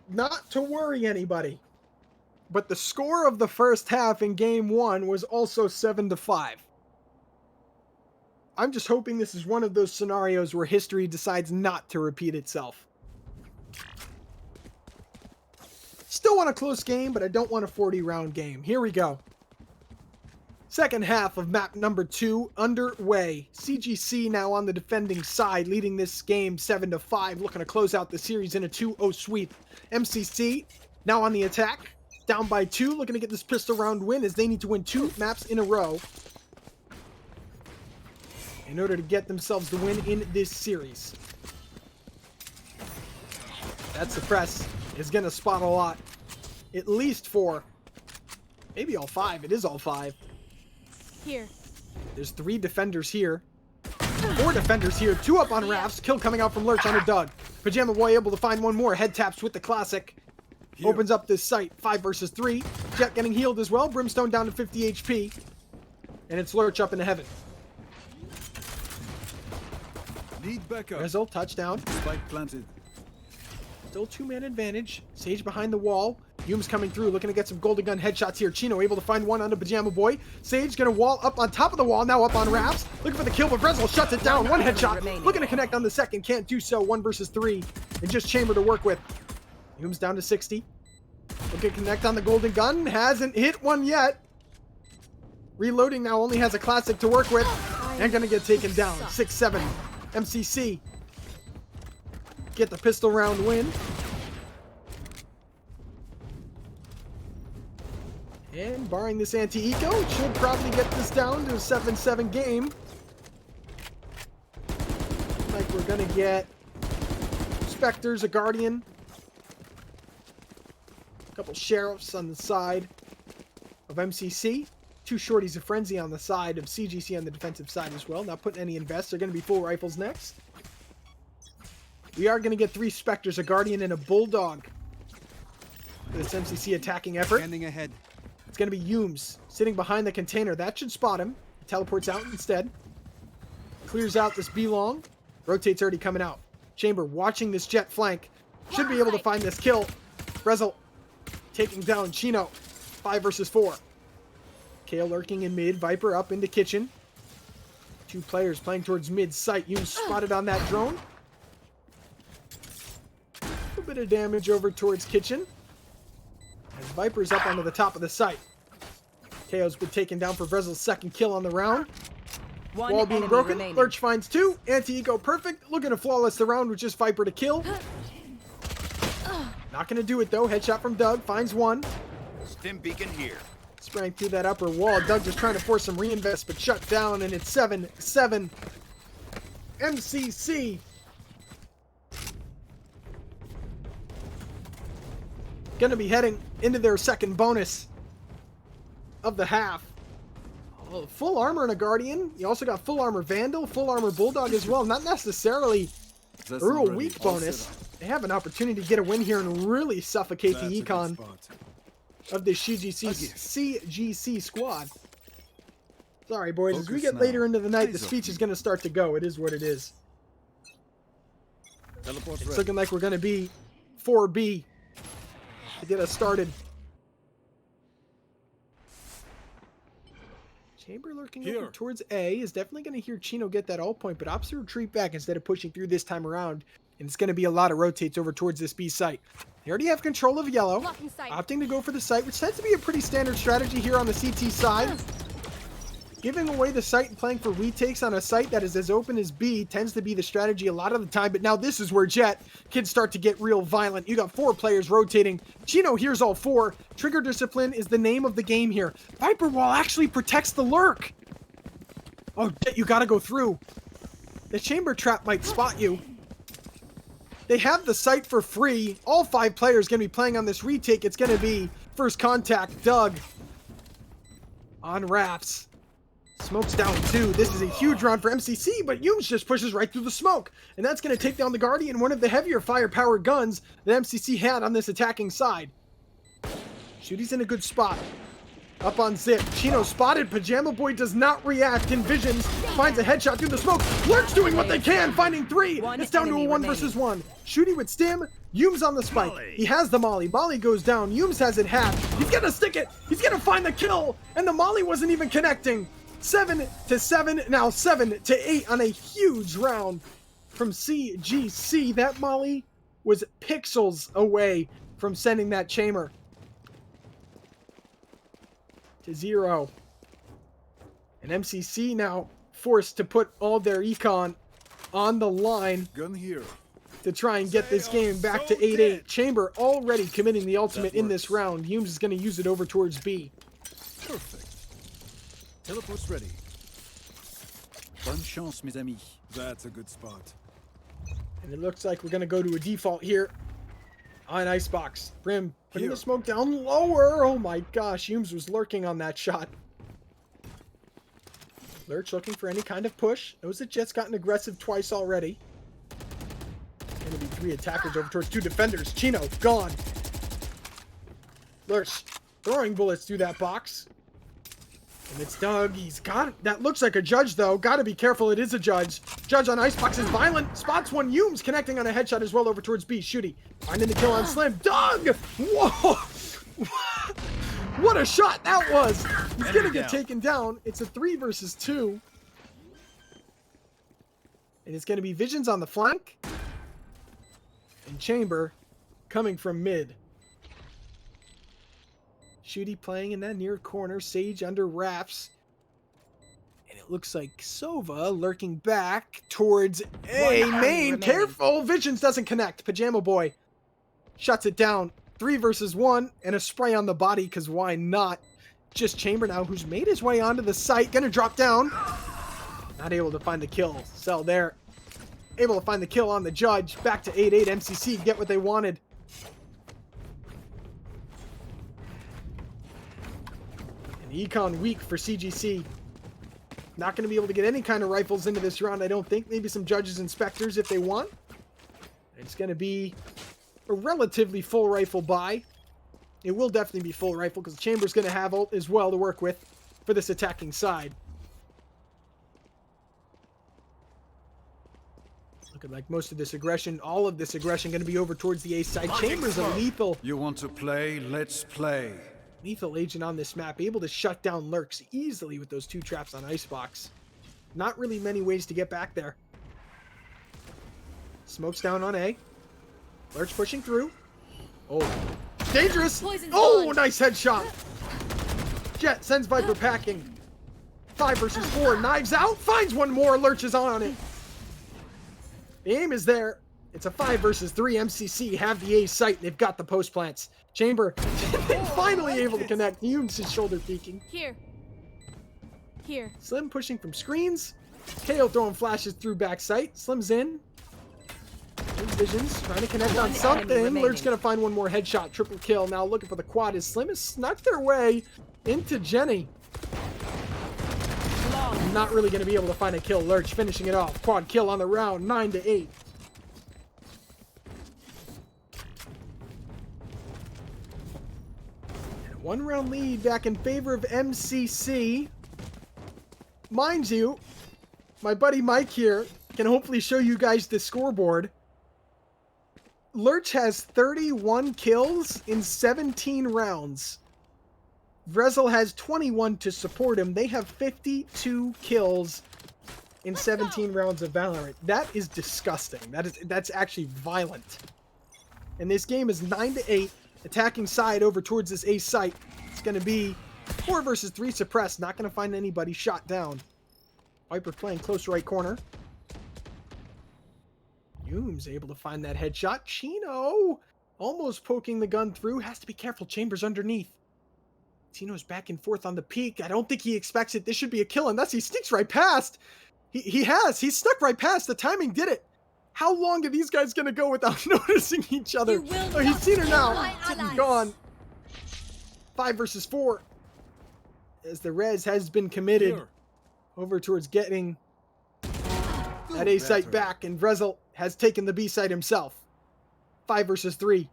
B: Not to worry anybody, but the score of the first half in game 1 was also 7-5. I'm just hoping this is one of those scenarios where history decides not to repeat itself. Still want a close game, but I don't want a 40-round game. Here we go. Second half of map number 2 underway. CGC now on the defending side, leading this game 7-5, looking to close out the series in a 2-0 sweep. MCC now on the attack, down by 2, looking to get this pistol round win as they need to win 2 maps in a row in order to get themselves the win in this series. That suppress is going to spot a lot. At least 4. Maybe all 5. It is all 5.
E: Here.
B: There's 3 defenders here. 4 defenders here. 2 up on Rafts. Kill coming out from Lurch on a Doug. Pajama Boy able to find one more. Head taps with the classic. Opens up this site. 5 versus 3. Jet getting healed as well. Brimstone down to 50 HP. And it's Lurch up into heaven.
G: Need backup.
B: Rezzle, touchdown.
G: Spike planted.
B: Still 2-man advantage. Sage behind the wall. Hume's coming through, looking to get some golden gun headshots here. Chino able to find one onto Pajama Boy. Sage gonna wall up on top of the wall, now up on Raps. Looking for the kill, but Rezzle shuts it down. One headshot.
D: Remaining.
B: Looking to connect on the second, can't do so. 1 versus 3. And just Chamber to work with. Hume's down to 60. Looking to connect on the golden gun. Hasn't hit one yet. Reloading now, only has a classic to work with. And gonna get taken down. 6-7. MCC. Get the pistol round win. And barring this anti-eco, it should probably get this down to a 7-7 game. Like we're gonna get Spectres, a Guardian. A couple Sheriffs on the side of MCC. 2 Shorties of Frenzy on the side of CGC on the defensive side as well. Not putting any invests. They're gonna be full rifles next. We are gonna get 3 Spectres, a Guardian, and a Bulldog. For this MCC attacking effort.
G: Standing ahead.
B: It's going to be Humes sitting behind the container. That should spot him. Teleports out instead. Clears out this B-long. Rotate's already coming out. Chamber watching this Jet flank. Should be able to find this kill. Rezzle taking down Chino. 5 versus 4. Kale lurking in mid. Viper up into kitchen. 2 players playing towards mid site. Humes spotted on that drone. A little bit of damage over towards kitchen. As Viper's up onto the top of the site. KO's been taken down for Rezzle's second kill on the round.
D: One
B: Wall being
D: enemy
B: broken.
D: remaining.
B: Lurch finds 2. Anti-eco perfect. Looking to flawless the round with just Viper to kill. Not going to do it though. Headshot from Doug. Finds 1.
C: Stim beacon here.
B: Spraying through that upper wall. Doug just trying to force some reinvest, but shut down. And it's 7-7. MCC. Going to be heading into their second bonus of the half. Oh, full armor and a Guardian. You also got full armor Vandal, full armor Bulldog as well. Not necessarily a real
G: ready.
B: weak
G: All
B: bonus.
G: set up.
B: They have an opportunity to get a win here and really suffocate
G: That's a
B: the
G: good
B: econ
G: spot.
B: of this CGC squad. Sorry, boys. As we
G: Focus
B: get
G: now.
B: later into the night, the
G: Eyes
B: speech
G: open.
B: is going to start to go. It is what it is.
G: Teleport's
B: It's
G: ready.
B: looking like we're going to be 4B to get us started. Chamber lurking over
G: Here.
B: towards A is definitely going to hear Chino get that all point, but opts to retreat back instead of pushing through this time around. And it's going to be a lot of rotates over towards this B site. They already have control of yellow,
E: Blocking sight.
B: opting to go for the site, which tends to be a pretty standard strategy here on the CT side. Giving away the site and playing for retakes on a site that is as open as B tends to be the strategy a lot of the time, but now this is where Jet kids start to get real violent. You got 4 players rotating. Chino hears all 4. Trigger discipline is the name of the game here. Viper Wall actually protects the lurk. Oh, Jet, you gotta go through. The chamber trap might spot you. They have the site for free. All 5 players gonna be playing on this retake. It's gonna be first contact, Doug on Rafts. Smoke's down 2. This is a huge round for MCC, but Humes just pushes right through the smoke. And that's going to take down the Guardian, one of the heavier firepower guns that MCC had on this attacking side. Shooty's in a good spot. Up on Zip. Chino spotted. Pajama Boy does not react. Envisions. Finds a headshot through the smoke. Lurk's doing what they can. Finding 3.
D: One
B: It's down to a
D: enemy
B: 1
D: remaining.
B: versus 1. Shooty with Stim. Humes on the spike. He has the Molly. Molly goes down. Humes has it half. He's going to stick it. He's going to find the kill. And the Molly wasn't even connecting. 7-7, now 7-8 on a huge round from CGC. That Molly was pixels away from sending that chamber to 0. And MCC now forced to put all their econ on the line
G: Gun here.
B: to try and get this game back to 8-8. Chamber already committing the ultimate in this round. Humes is going to use it over towards B.
G: Perfect. Teleport's ready. Bonne chance, mes amis. That's a good spot.
B: And it looks like we're going to go to a default here on icebox. Brim putting
G: Here.
B: the smoke down lower. Oh my gosh, Humes was lurking on that shot. Lurch looking for any kind of push. Knows that Jet's gotten aggressive twice already. Gonna be 3 attackers over towards 2 defenders. Chino, gone. Lurch throwing bullets through that box. And it's Doug. He's got... That looks like a judge, though. Gotta be careful. It is a judge. Judge on icebox is violent. Spots one. Humes connecting on a headshot as well over towards B. Shooty. Finding the kill on Slim. Doug! Whoa! What a shot that was! He's gonna get taken down. It's a 3 versus 2. And it's gonna be Visions on the flank. And Chamber coming from mid. Shooty playing in that near corner. Sage under wraps. And it looks like Sova lurking back towards A main.
D: remaining.
B: Careful! Visions doesn't connect. Pajama Boy shuts it down. 3 versus 1. And a spray on the body, because why not? Just Chamber now, who's made his way onto the site. Gonna drop down. Not able to find the kill. Cell there. Able to find the kill on the judge. Back to 8-8. MCC get what they wanted. Econ weak for CGC. Not going to be able to get any kind of rifles into this round, I don't think. Maybe some judges and specters if they want. It's going to be a relatively full rifle buy. It will definitely be full rifle because Chamber's going to have ult as well to work with for this attacking side. Looking like most of this aggression, all of this aggression going to be over towards the A side. Chamber's a lethal.
G: You want to play? Let's play.
B: Lethal agent on this map, able to shut down lurks easily with those 2 traps on icebox. Not really many ways to get back there. Smokes down on A. Lurch pushing through. Oh, dangerous!
E: Poison's
B: Oh,
E: gone.
B: nice headshot! Jet sends Viper packing. 5 versus 4, knives out, finds one more, Lurch is on it. The aim is there. It's a 5 versus 3. MCC have the A site. They've got the post plants. Chamber finally able to connect. Humes is shoulder peeking.
E: Here. Here.
B: Slim pushing from screens. KO throwing flashes through back sight. Slim's in. There's Visions trying to connect on
D: One
B: something.
D: enemy remaining.
B: Lurch gonna find one more headshot. Triple kill. Now looking for the quad as Slim has snuck their way into Jenny. Not really gonna be able to find a kill. Lurch finishing it off. Quad kill on the round. 9-8. One round lead back in favor of MCC. Mind you, my buddy Mike here can hopefully show you guys the scoreboard. Lurch has 31 kills in 17 rounds. Vrezel has 21 to support him. They have 52 kills in 17 rounds of Valorant. That is disgusting. That's actually violent. And this game is 9-8. Attacking side over towards this A site. It's going to be 4 versus 3 suppressed. Not going to find anybody shot down. Viper playing close right corner. Humes able to find that headshot. Chino almost poking the gun through. Has to be careful. Chambers underneath. Chino's back and forth on the peak. I don't think he expects it. This should be a kill. And thus he sneaks right past. He has. He's stuck right past. The timing did it. How long are these guys going to go without noticing each other?
E: You will
B: Oh, he's
E: not
B: seen her
E: kill
B: now.
E: my
B: He's
E: allies.
B: gone. 5 versus 4. As the res has been committed
G: Here.
B: over towards getting that A site back. And Vrezel has taken the B site himself. 5 versus 3.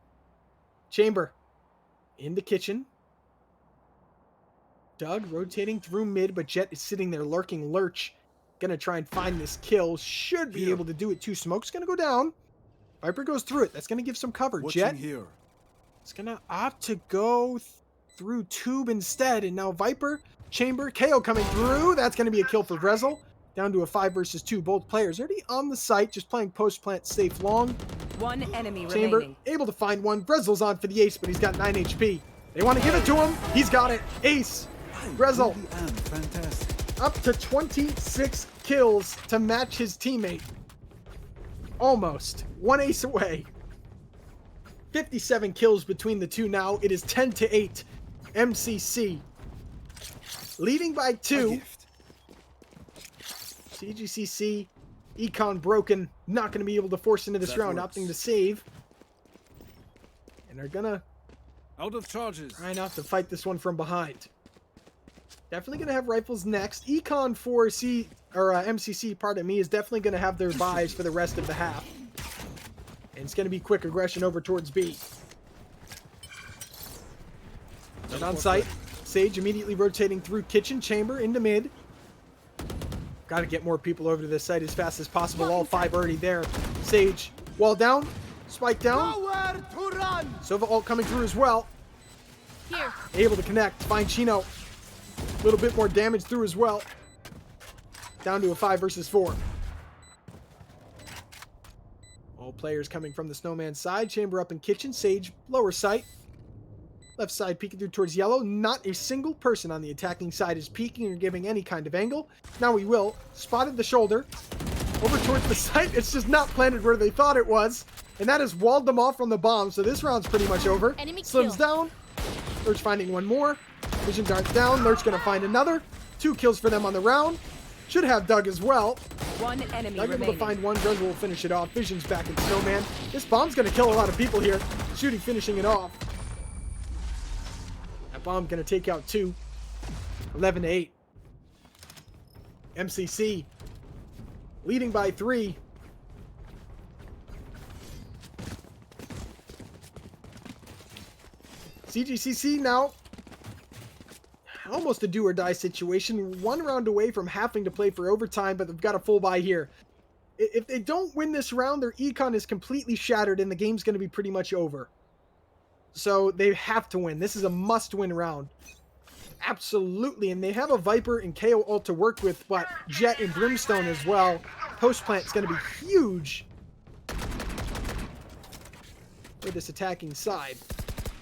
B: Chamber in the kitchen. Doug rotating through mid, but Jet is sitting there lurking. Lurch gonna try and find this kill. Should be
G: Here.
B: able to do it too. Smoke's gonna go down. Viper goes through it. That's gonna give some cover.
G: Watching
B: Jet
G: here.
B: is gonna opt to go through tube instead. And now Viper, Chamber, KO coming through. That's gonna be a kill for Vrezel. Down to a 5 versus 2. Both players already on the site, just playing post plant safe long.
D: One enemy
B: Chamber
D: remaining.
B: able to find one. Vrezel's on for the ace, but he's got 9 HP. They want to give it to him. He's got it. Ace. Vrezel
G: Really am fantastic.
B: up to 26 kills to match his teammate. Almost. 1 ace away. 57 kills between the two now. It is 10-8. MCC leading by 2.
G: gift.
B: CGCC, Econ broken. Not going to be able to force into this
G: That
B: round.
G: works.
B: Opting to save. And they're gonna
G: Out of charges.
B: try not to fight this one from behind. Definitely gonna have rifles next. Econ for MCC, pardon me, is definitely gonna have their buys for the rest of the half. And it's gonna be quick aggression over towards B. And on site, Sage immediately rotating through kitchen chamber into mid. Got to get more people over to this site as fast as possible. All 5 already there. Sage, wall down, spike down.
C: Nowhere to run!
B: Sova ult coming through as well.
E: Here.
B: Able to connect. Find Chino. A little bit more damage through as well. Down to a 5 versus 4. All players coming from the snowman side. Chamber up in kitchen. Sage, lower site. Left side peeking through towards yellow. Not a single person on the attacking side is peeking or giving any kind of angle. Now we will. Spotted the shoulder. Over towards the site. It's just not planted where they thought it was. And that has walled them off from the bomb. So this round's pretty much over.
E: Enemy
B: Slims
E: kill.
B: down. Lurch finding one more. Visions aren't down. Lurch going to find another. 2 kills for them on the round. Should have Doug as well.
D: One enemy
B: Doug able to
D: remaining.
B: find one. Drezl will finish it off. Vision's back in Snowman. This bomb's going to kill a lot of people here. Shooting, finishing it off. That bomb going to take out 2. 11-8. MCC leading by 3. CGCC now almost a do or die situation. 1 round away from having to play for overtime, but they've got a full buy here. If they don't win this round, their econ is completely shattered and the game's going to be pretty much over. So they have to win. This is a must-win round. Absolutely. And they have a Viper and KO ult to work with, but Jet and Brimstone as well. Post plant is going to be huge for this attacking side.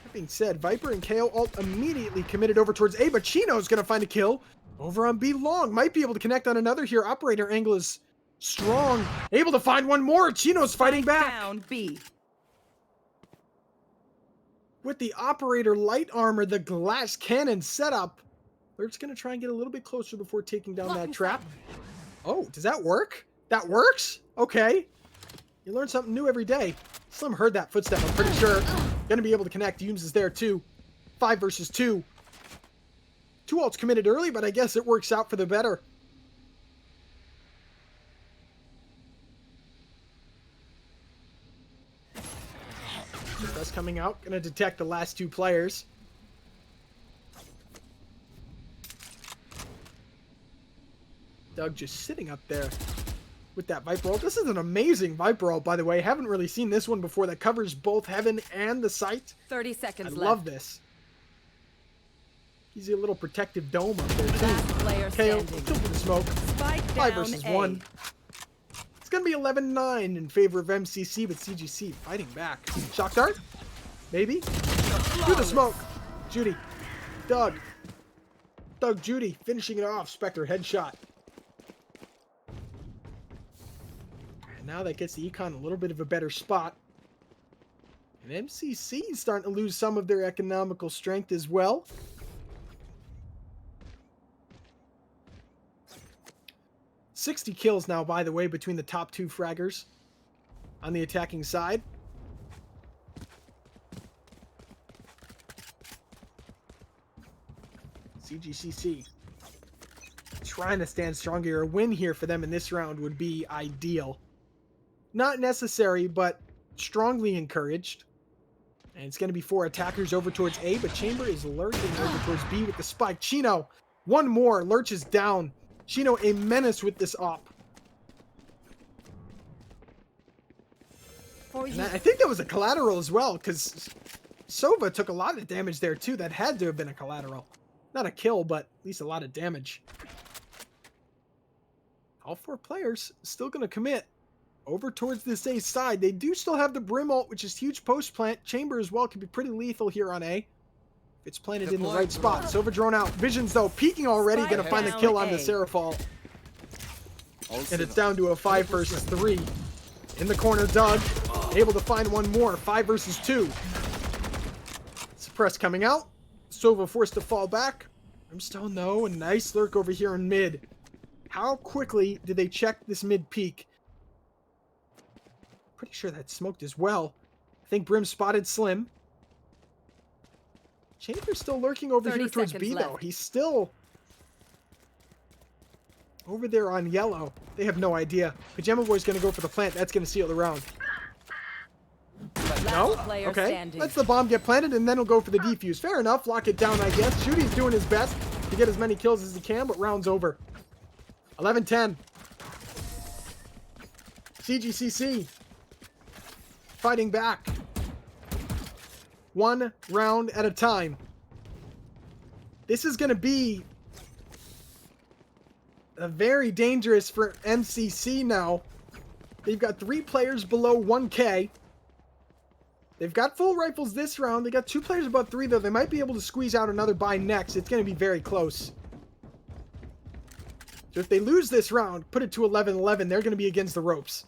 B: That being said, Viper and KO ult immediately committed over towards A, but Chino's going to find a kill over on B long. Might be able to connect on another here. Operator angle is strong. Able to find one more. Chino's fighting back.
D: Down B.
B: With the operator light armor, the glass cannon setup. Lurch's going to try and get a little bit closer before taking down that trap. Oh, does that work? That works? Okay. You learn something new every day. Slim heard that footstep, I'm pretty sure. Going to be able to connect. Eames is there too. 5 versus 2. 2 ults committed early, but I guess it works out for the better. That's coming out. Going to detect the last 2 players. Doug just sitting up there with that Viper ult. This is an amazing Viper ult, by the way. Haven't really seen this one before that covers both heaven and the site.
D: 30 seconds
B: I
D: left.
B: love this. Gives you a little protective dome up there,
D: Last
B: too.
D: player
B: KO,
D: standing.
B: kill for the smoke.
D: Spike
B: 5
D: down
B: versus
D: A.
B: 1. It's going to be 11-9 in favor of MCC, with CGC fighting back. Shock dart? Maybe? Through the smoke. Judy. Doug. Doug, Judy, finishing it off. Spectre, headshot. And now that gets the econ a little bit of a better spot. And MCC is starting to lose some of their economical strength as well. $60 kills now, by the way, between the top 2 fraggers on the attacking side. CGCC trying to stand strong here. A win here for them in this round would be ideal. Not necessary, but strongly encouraged. And it's going to be 4 attackers over towards A, but Chamber is lurking over towards B with the spike. Chino, one more. Lurch is down. Chino, a menace with this op. And I think that was a collateral as well, because Sova took a lot of damage there too. That had to have been a collateral. Not a kill, but at least a lot of damage. All 4 players still going to commit over towards this A side. They do still have the Brim ult, which is huge post plant. Chamber as well can be pretty lethal here on A. If it's planted in the right spot. Sova drone out. Visions though peeking already. Going to find the kill on the Seraphal. And it's down to a 5 versus 3. In the corner, Doug. Able to find one more. 5 versus 2. Suppress coming out. Sova forced to fall back. Brimstone though. A nice lurk over here in mid. How quickly did they check this mid peak? Pretty sure that smoked as well. I think Brim spotted Slim. Chamber's still lurking over
D: 30
B: here towards
D: seconds
B: B, though.
D: left.
B: He's still over there on yellow. They have no idea. Pajama Boy's going to go for the plant. That's going to seal the round.
D: Last
B: No?
D: player
B: Okay.
D: standing.
B: Lets the bomb get planted, and then he'll go for the defuse. Fair enough. Lock it down, I guess. Shooty's doing his best to get as many kills as he can, but round's over. 11-10. CGCC fighting back. One round at a time. This is going to be very dangerous for MCC now. They've got 3 players below 1K. They've got full rifles this round. They got 2 players above 3, though. They might be able to squeeze out another buy next. It's going to be very close. So if they lose this round, put it to 11-11, they're going to be against the ropes.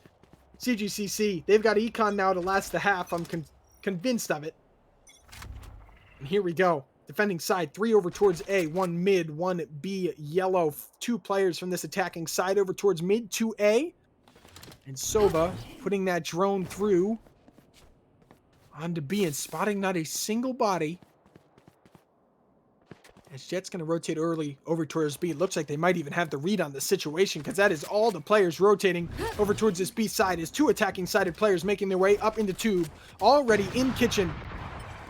B: CGCC, they've got Econ now to last the half. I'm convinced of it. And here we go. Defending side, 3 over towards A, 1 mid, 1 B, yellow. 2 players from this attacking side over towards mid, 2A. And Sova putting that drone through onto B and spotting not a single body. As Jet's going to rotate early over towards B. It looks like they might even have the read on the situation, because that is all the players rotating over towards this B side. Is 2 attacking sided players making their way up into tube. Already in kitchen.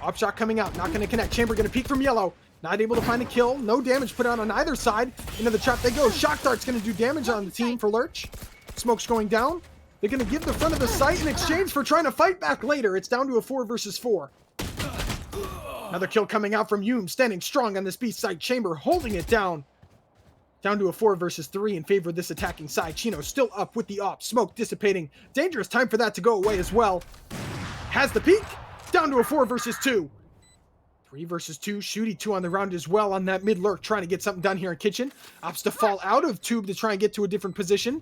B: Op shot coming out. Not going to connect. Chamber going to peek from yellow. Not able to find a kill. No damage put out on either side. Into the trap they go. Shock dart's going to do damage on the team for Lurch. Smoke's going down. They're going to give the front of the site in exchange for trying to fight back later. It's down to a 4 versus 4. Another kill coming out from Hume, standing strong on this B side. Chamber holding it down. Down to a 4 versus 3 in favor of this attacking side. Chino still up with the op. Smoke dissipating. Dangerous time for that to go away as well. Has the peak. Down to a 4 versus 2. 3 versus 2. Shooty 2 on the round as well on that mid lurk. Trying to get something done here in kitchen. Ops to fall out of tube to try and get to a different position.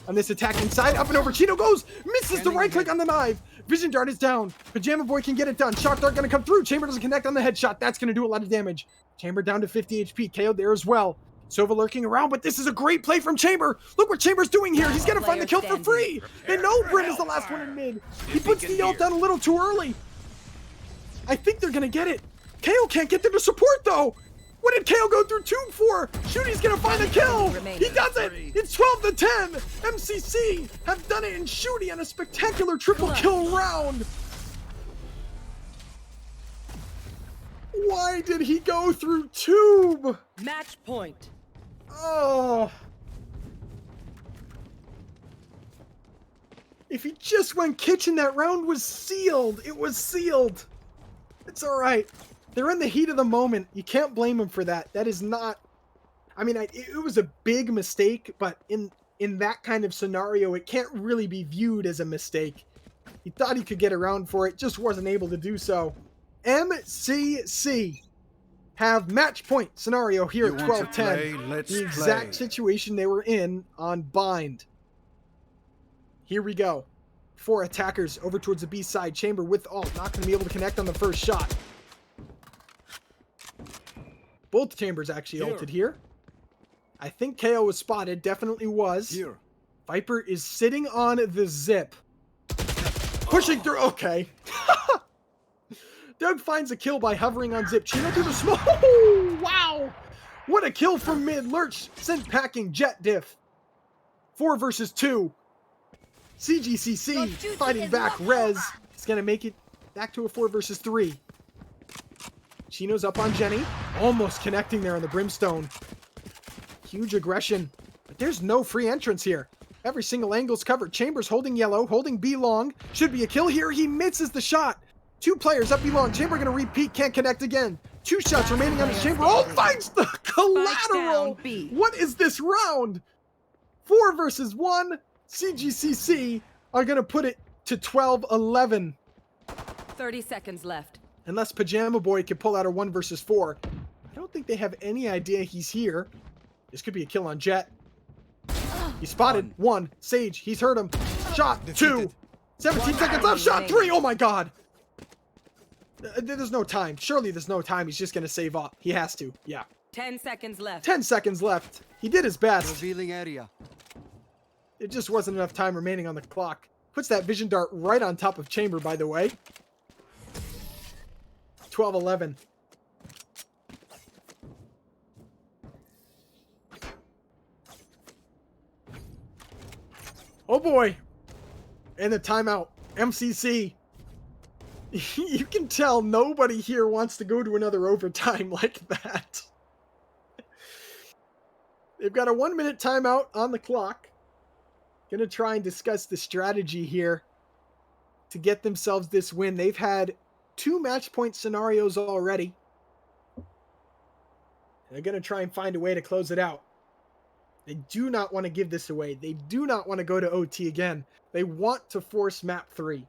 B: On this attacking side. Up and over. Chino goes. Misses the right click on the knife. Vision dart is down. Pajama Boy can get it done. Shock dart going to come through. Chamber doesn't connect on the headshot. That's going to do a lot of damage. Chamber down to 50 HP. KO'd there as well. Sova lurking around, but this is a great play from Chamber. Look what Chamber's doing here. He's going to find the kill for free. They know Brim is the last one in mid. He puts the ult down a little too early. I think they're going to get it. KO can't get there to support, though. What did KO go through tube for? Shooty's going to find a kill. He does it. It's 12-10. MCC have done it in Shooty on a spectacular triple kill round. Why did he go through tube?
D: Match point.
B: Oh. If he just went kitchen, that round was sealed. It was sealed. It's all right. They're in the heat of the moment. You can't blame him for that. That is not... I mean, it was a big mistake, but in that kind of scenario, it can't really be viewed as a mistake. He thought he could get around for it, just wasn't able to do so. MCC have match point scenario here at 12-10. The exact situation they were in on Bind. Here we go. 4 attackers over towards the B side. Chamber with ult. Not going to be able to connect on the first shot. Both chambers actually ulted here. I think KO was spotted. Definitely was.
G: Here.
B: Viper is sitting on the zip. Pushing through. Okay. Doug finds a kill by hovering on zip. Chino through the smoke. Oh, wow. What a kill from mid. Lurch sent packing. Jet diff. 4 versus 2. CGCC fighting back. Rez is going to make it back to a 4 versus 3. Chino's up on Jenny. Almost connecting there on the Brimstone. Huge aggression. But there's no free entrance here. Every single angle's covered. Chambers holding yellow, holding B long. Should be a kill here. He misses the shot. 2 players up B long. Chamber going to repeat. Can't connect again. 2 shots remaining on his Chamber. Oh, finds the collateral. What is this round? 4 versus 1. CGCC are going to put it to 12-11.
D: 30 seconds left.
B: Unless Pajama Boy can pull out a 1 versus 4. I don't think they have any idea he's here. This could be a kill on Jet. He spotted. 1. Sage. He's hurt him. Shot. 2. 17 seconds left. Shot. 3. Oh my god. There's no time. Surely there's no time. He's just going to save up. He has to. Yeah.
D: 10 seconds left.
B: 10 seconds left. He did his best.
C: Revealing area.
B: It just wasn't enough time remaining on the clock. Puts that vision dart right on top of Chamber, by the way. 12-11. Oh boy. And the timeout. MCC. You can tell nobody here wants to go to another overtime like that. They've got a 1-minute timeout on the clock. Gonna try and discuss the strategy here to get themselves this win. They've had 2 match point scenarios already. They're gonna try and find a way to close it out. They do not want to give this away. They do not want to go to OT again. They want to force map 3.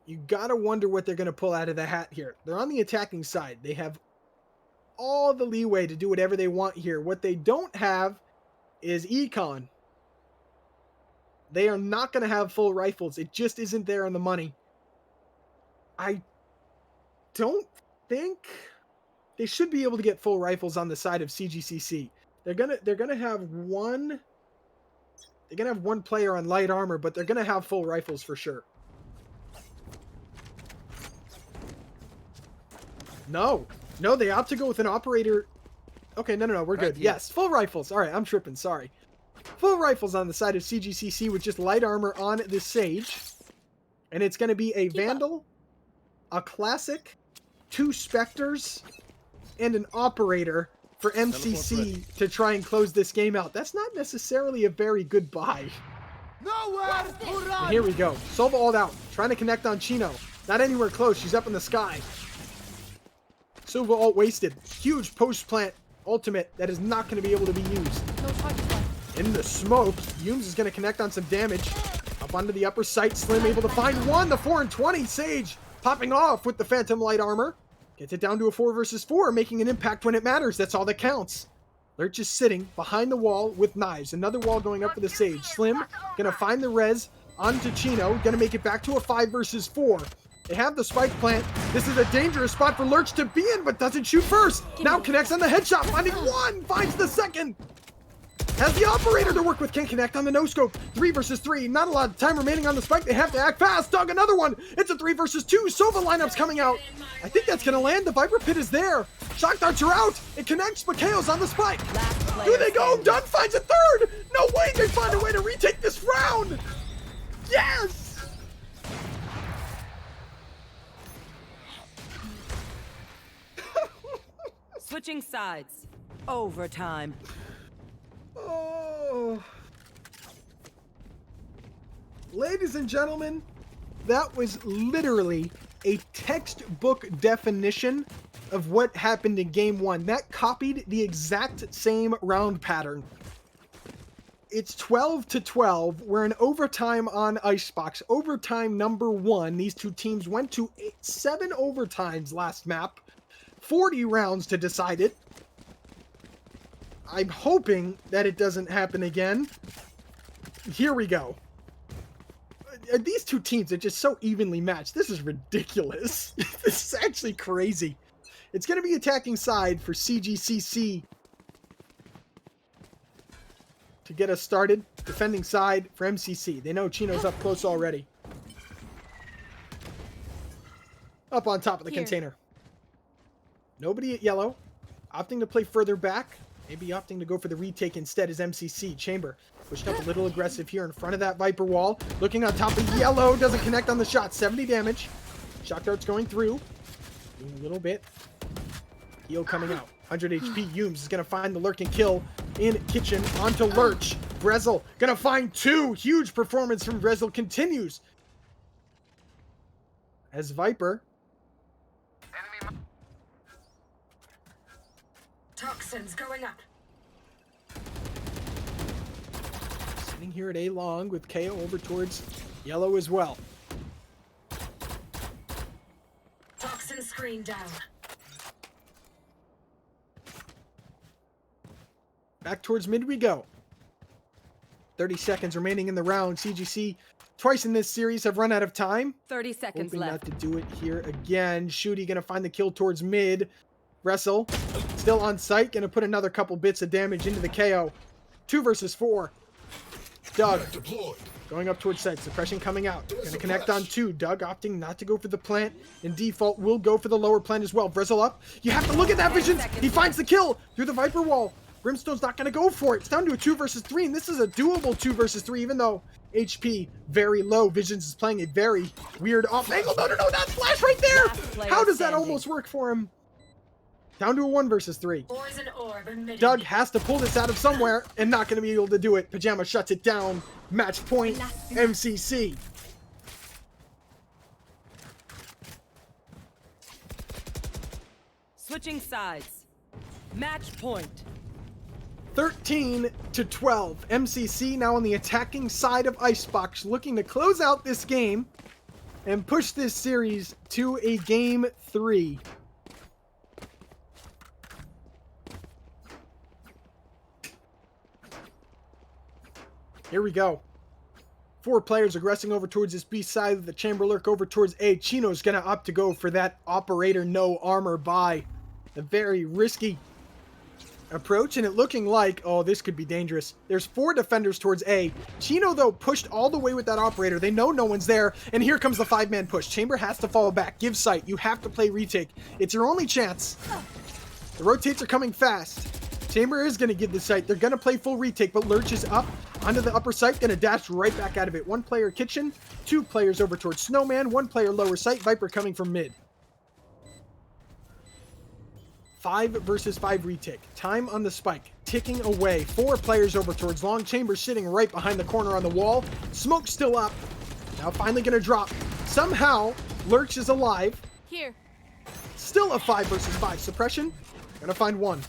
B: You gotta wonder what they're gonna pull out of the hat here. They're on the attacking side. They have all the leeway to do whatever they want here. What they don't have is econ. They are not going to have full rifles. It just isn't there on the money. I don't think they should be able to get full rifles on the side of CGCC. They're gonna have one player on light armor, but they're gonna have full rifles for sure. No, they opt to go with an operator. Okay, no, we're good. Yes, full rifles. All right, I'm tripping. Sorry. Full rifles on the side of CGCC with just light armor on the Sage. And it's going to be a Vandal, a Classic, 2 Spectres, and an Operator for MCC to try and close this game out. That's not necessarily a very good buy. And here we go. Sova all out. Trying to connect on Chino. Not anywhere close. She's up in the sky. Sova ult wasted. Huge post-plant ultimate that is not going to be able to be used.
E: No touch left.
B: In the smoke, Yumes is going to connect on some damage. Up onto the upper site, Slim able to find one. The 4 and 20, Sage popping off with the Phantom Light Armor. Gets it down to a 4 versus 4, making an impact when it matters. That's all that counts. Lurch is sitting behind the wall with knives. Another wall going up for the Sage. Slim going to find the res onto Chino. Going to make it back to a 5 versus 4. They have the spike plant. This is a dangerous spot for Lurch to be in, but doesn't shoot first. Now connects on the headshot, finding one, finds the second. Has the operator to work with, can connect on the no-scope. 3 versus 3, not a lot of time remaining on the spike. They have to act fast. Dug another one. It's a 3 versus 2. Sova lineup's coming out. I think that's gonna land. The Viper Pit is there. Shock darts are out. It connects, but KO's on the spike. Do they go? Dunn finds a third. No way, they find a way to retake this round. Yes!
D: Switching sides. Overtime.
B: Oh. Ladies and gentlemen, that was literally a textbook definition of what happened in game 1. That copied the exact same round pattern. It's 12-12. We're in overtime on Icebox. Overtime number 1. These two teams went to 7 overtimes last map. 40 rounds to decide it. I'm hoping that it doesn't happen again. Here we go. These two teams are just so evenly matched. This is ridiculous. This is actually crazy. It's going to be attacking side for CGCC to get us started. Defending side for MCC. They know Chino's up close already. Up on top of the container. Nobody at yellow. Opting to play further back. Maybe opting to go for the retake instead is MCC. Chamber pushed up a little aggressive here in front of that Viper wall. Looking on top of yellow. Doesn't connect on the shot. 70 damage. Shock darts going through. Doing a little bit. Heal coming out. 100 HP. Yumes is going to find the lurking kill in kitchen onto Lurch. Brezel going to find 2. Huge performance from Brezel continues. As Viper.
H: Toxins going up.
B: Sitting here at A long with KO over towards yellow as well.
H: Toxin screen down.
B: Back towards mid we go. 30 seconds remaining in the round. CGC twice in this series have run out of time.
D: 30 seconds
B: Hoping
D: left.
B: not to do it here again. Shooty gonna find the kill towards mid. Wrestle. Still on site. Gonna put another couple bits of damage into the KO. 2 versus 4. Doug. Going up towards site. Suppression coming out. Gonna connect on 2. Doug opting not to go for the plant. In default, will go for the lower plant as well. Brezel up. You have to look at that vision. He finds the kill through the Viper wall. Brimstone's not going to go for it. It's down to a 2 versus 3, and this is a doable 2 versus 3, even though HP very low. Visions is playing a very weird off angle. No, that flash right there!
D: Last player
B: How does that
D: standing.
B: almost work for him? Down to a 1 versus 3.
H: Poison orb emitted.
B: Doug has to pull this out of somewhere and not going to be able to do it. Pajama shuts it down. Match point, MCC.
D: Switching sides. Match point.
B: 13 to 12. MCC now on the attacking side of Icebox, looking to close out this game and push this series to a game 3. Here we go. 4 players aggressing over towards this B side of the chamber lurk over towards A. Chino's gonna opt to go for that operator no armor buy. A very risky approach, and it looking like, oh, this could be dangerous. There's 4 defenders towards A. Chino, though, pushed all the way with that operator. They know no one's there, and here comes the 5-man push. Chamber has to fall back. Give sight. You have to play retake. It's your only chance. The rotates are coming fast. Chamber is going to give the sight. They're going to play full retake, but Lurch is up onto the upper site, going to dash right back out of it. 1 player kitchen, 2 players over towards Snowman, 1 player lower site. Viper coming from mid. 5 versus 5 retake. Time on the spike. Ticking away. 4 players over towards long. Chamber sitting right behind the corner on the wall. Smoke still up. Now finally going to drop. Somehow, Lurch is alive.
E: Here.
B: Still a 5 versus 5 suppression. Gonna find 1.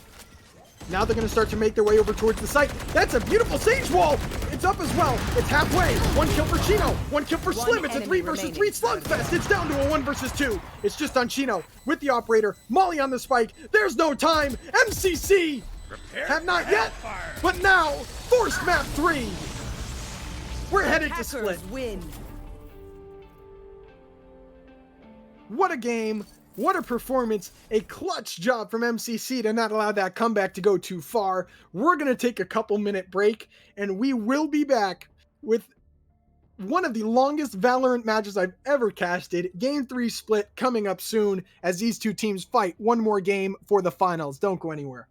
B: Now they're gonna start to make their way over towards the site. That's a beautiful Sage Wall! It's up as well. It's halfway. 1 kill for Chino. 1 kill for Slim. It's a 3 versus 3 slugfest. It's down to a 1 versus 2. It's just on Chino with the operator. Molly on the spike. There's no time. MCC have not yet, but now forced map 3. We're headed to
D: Hackers
B: split.
D: win.
B: What a game. What a performance. A clutch job from MCC to not allow that comeback to go too far. We're going to take a couple-minute break, and we will be back with one of the longest Valorant matches I've ever casted. Game 3 split coming up soon as these 2 teams fight one more game for the finals. Don't go anywhere.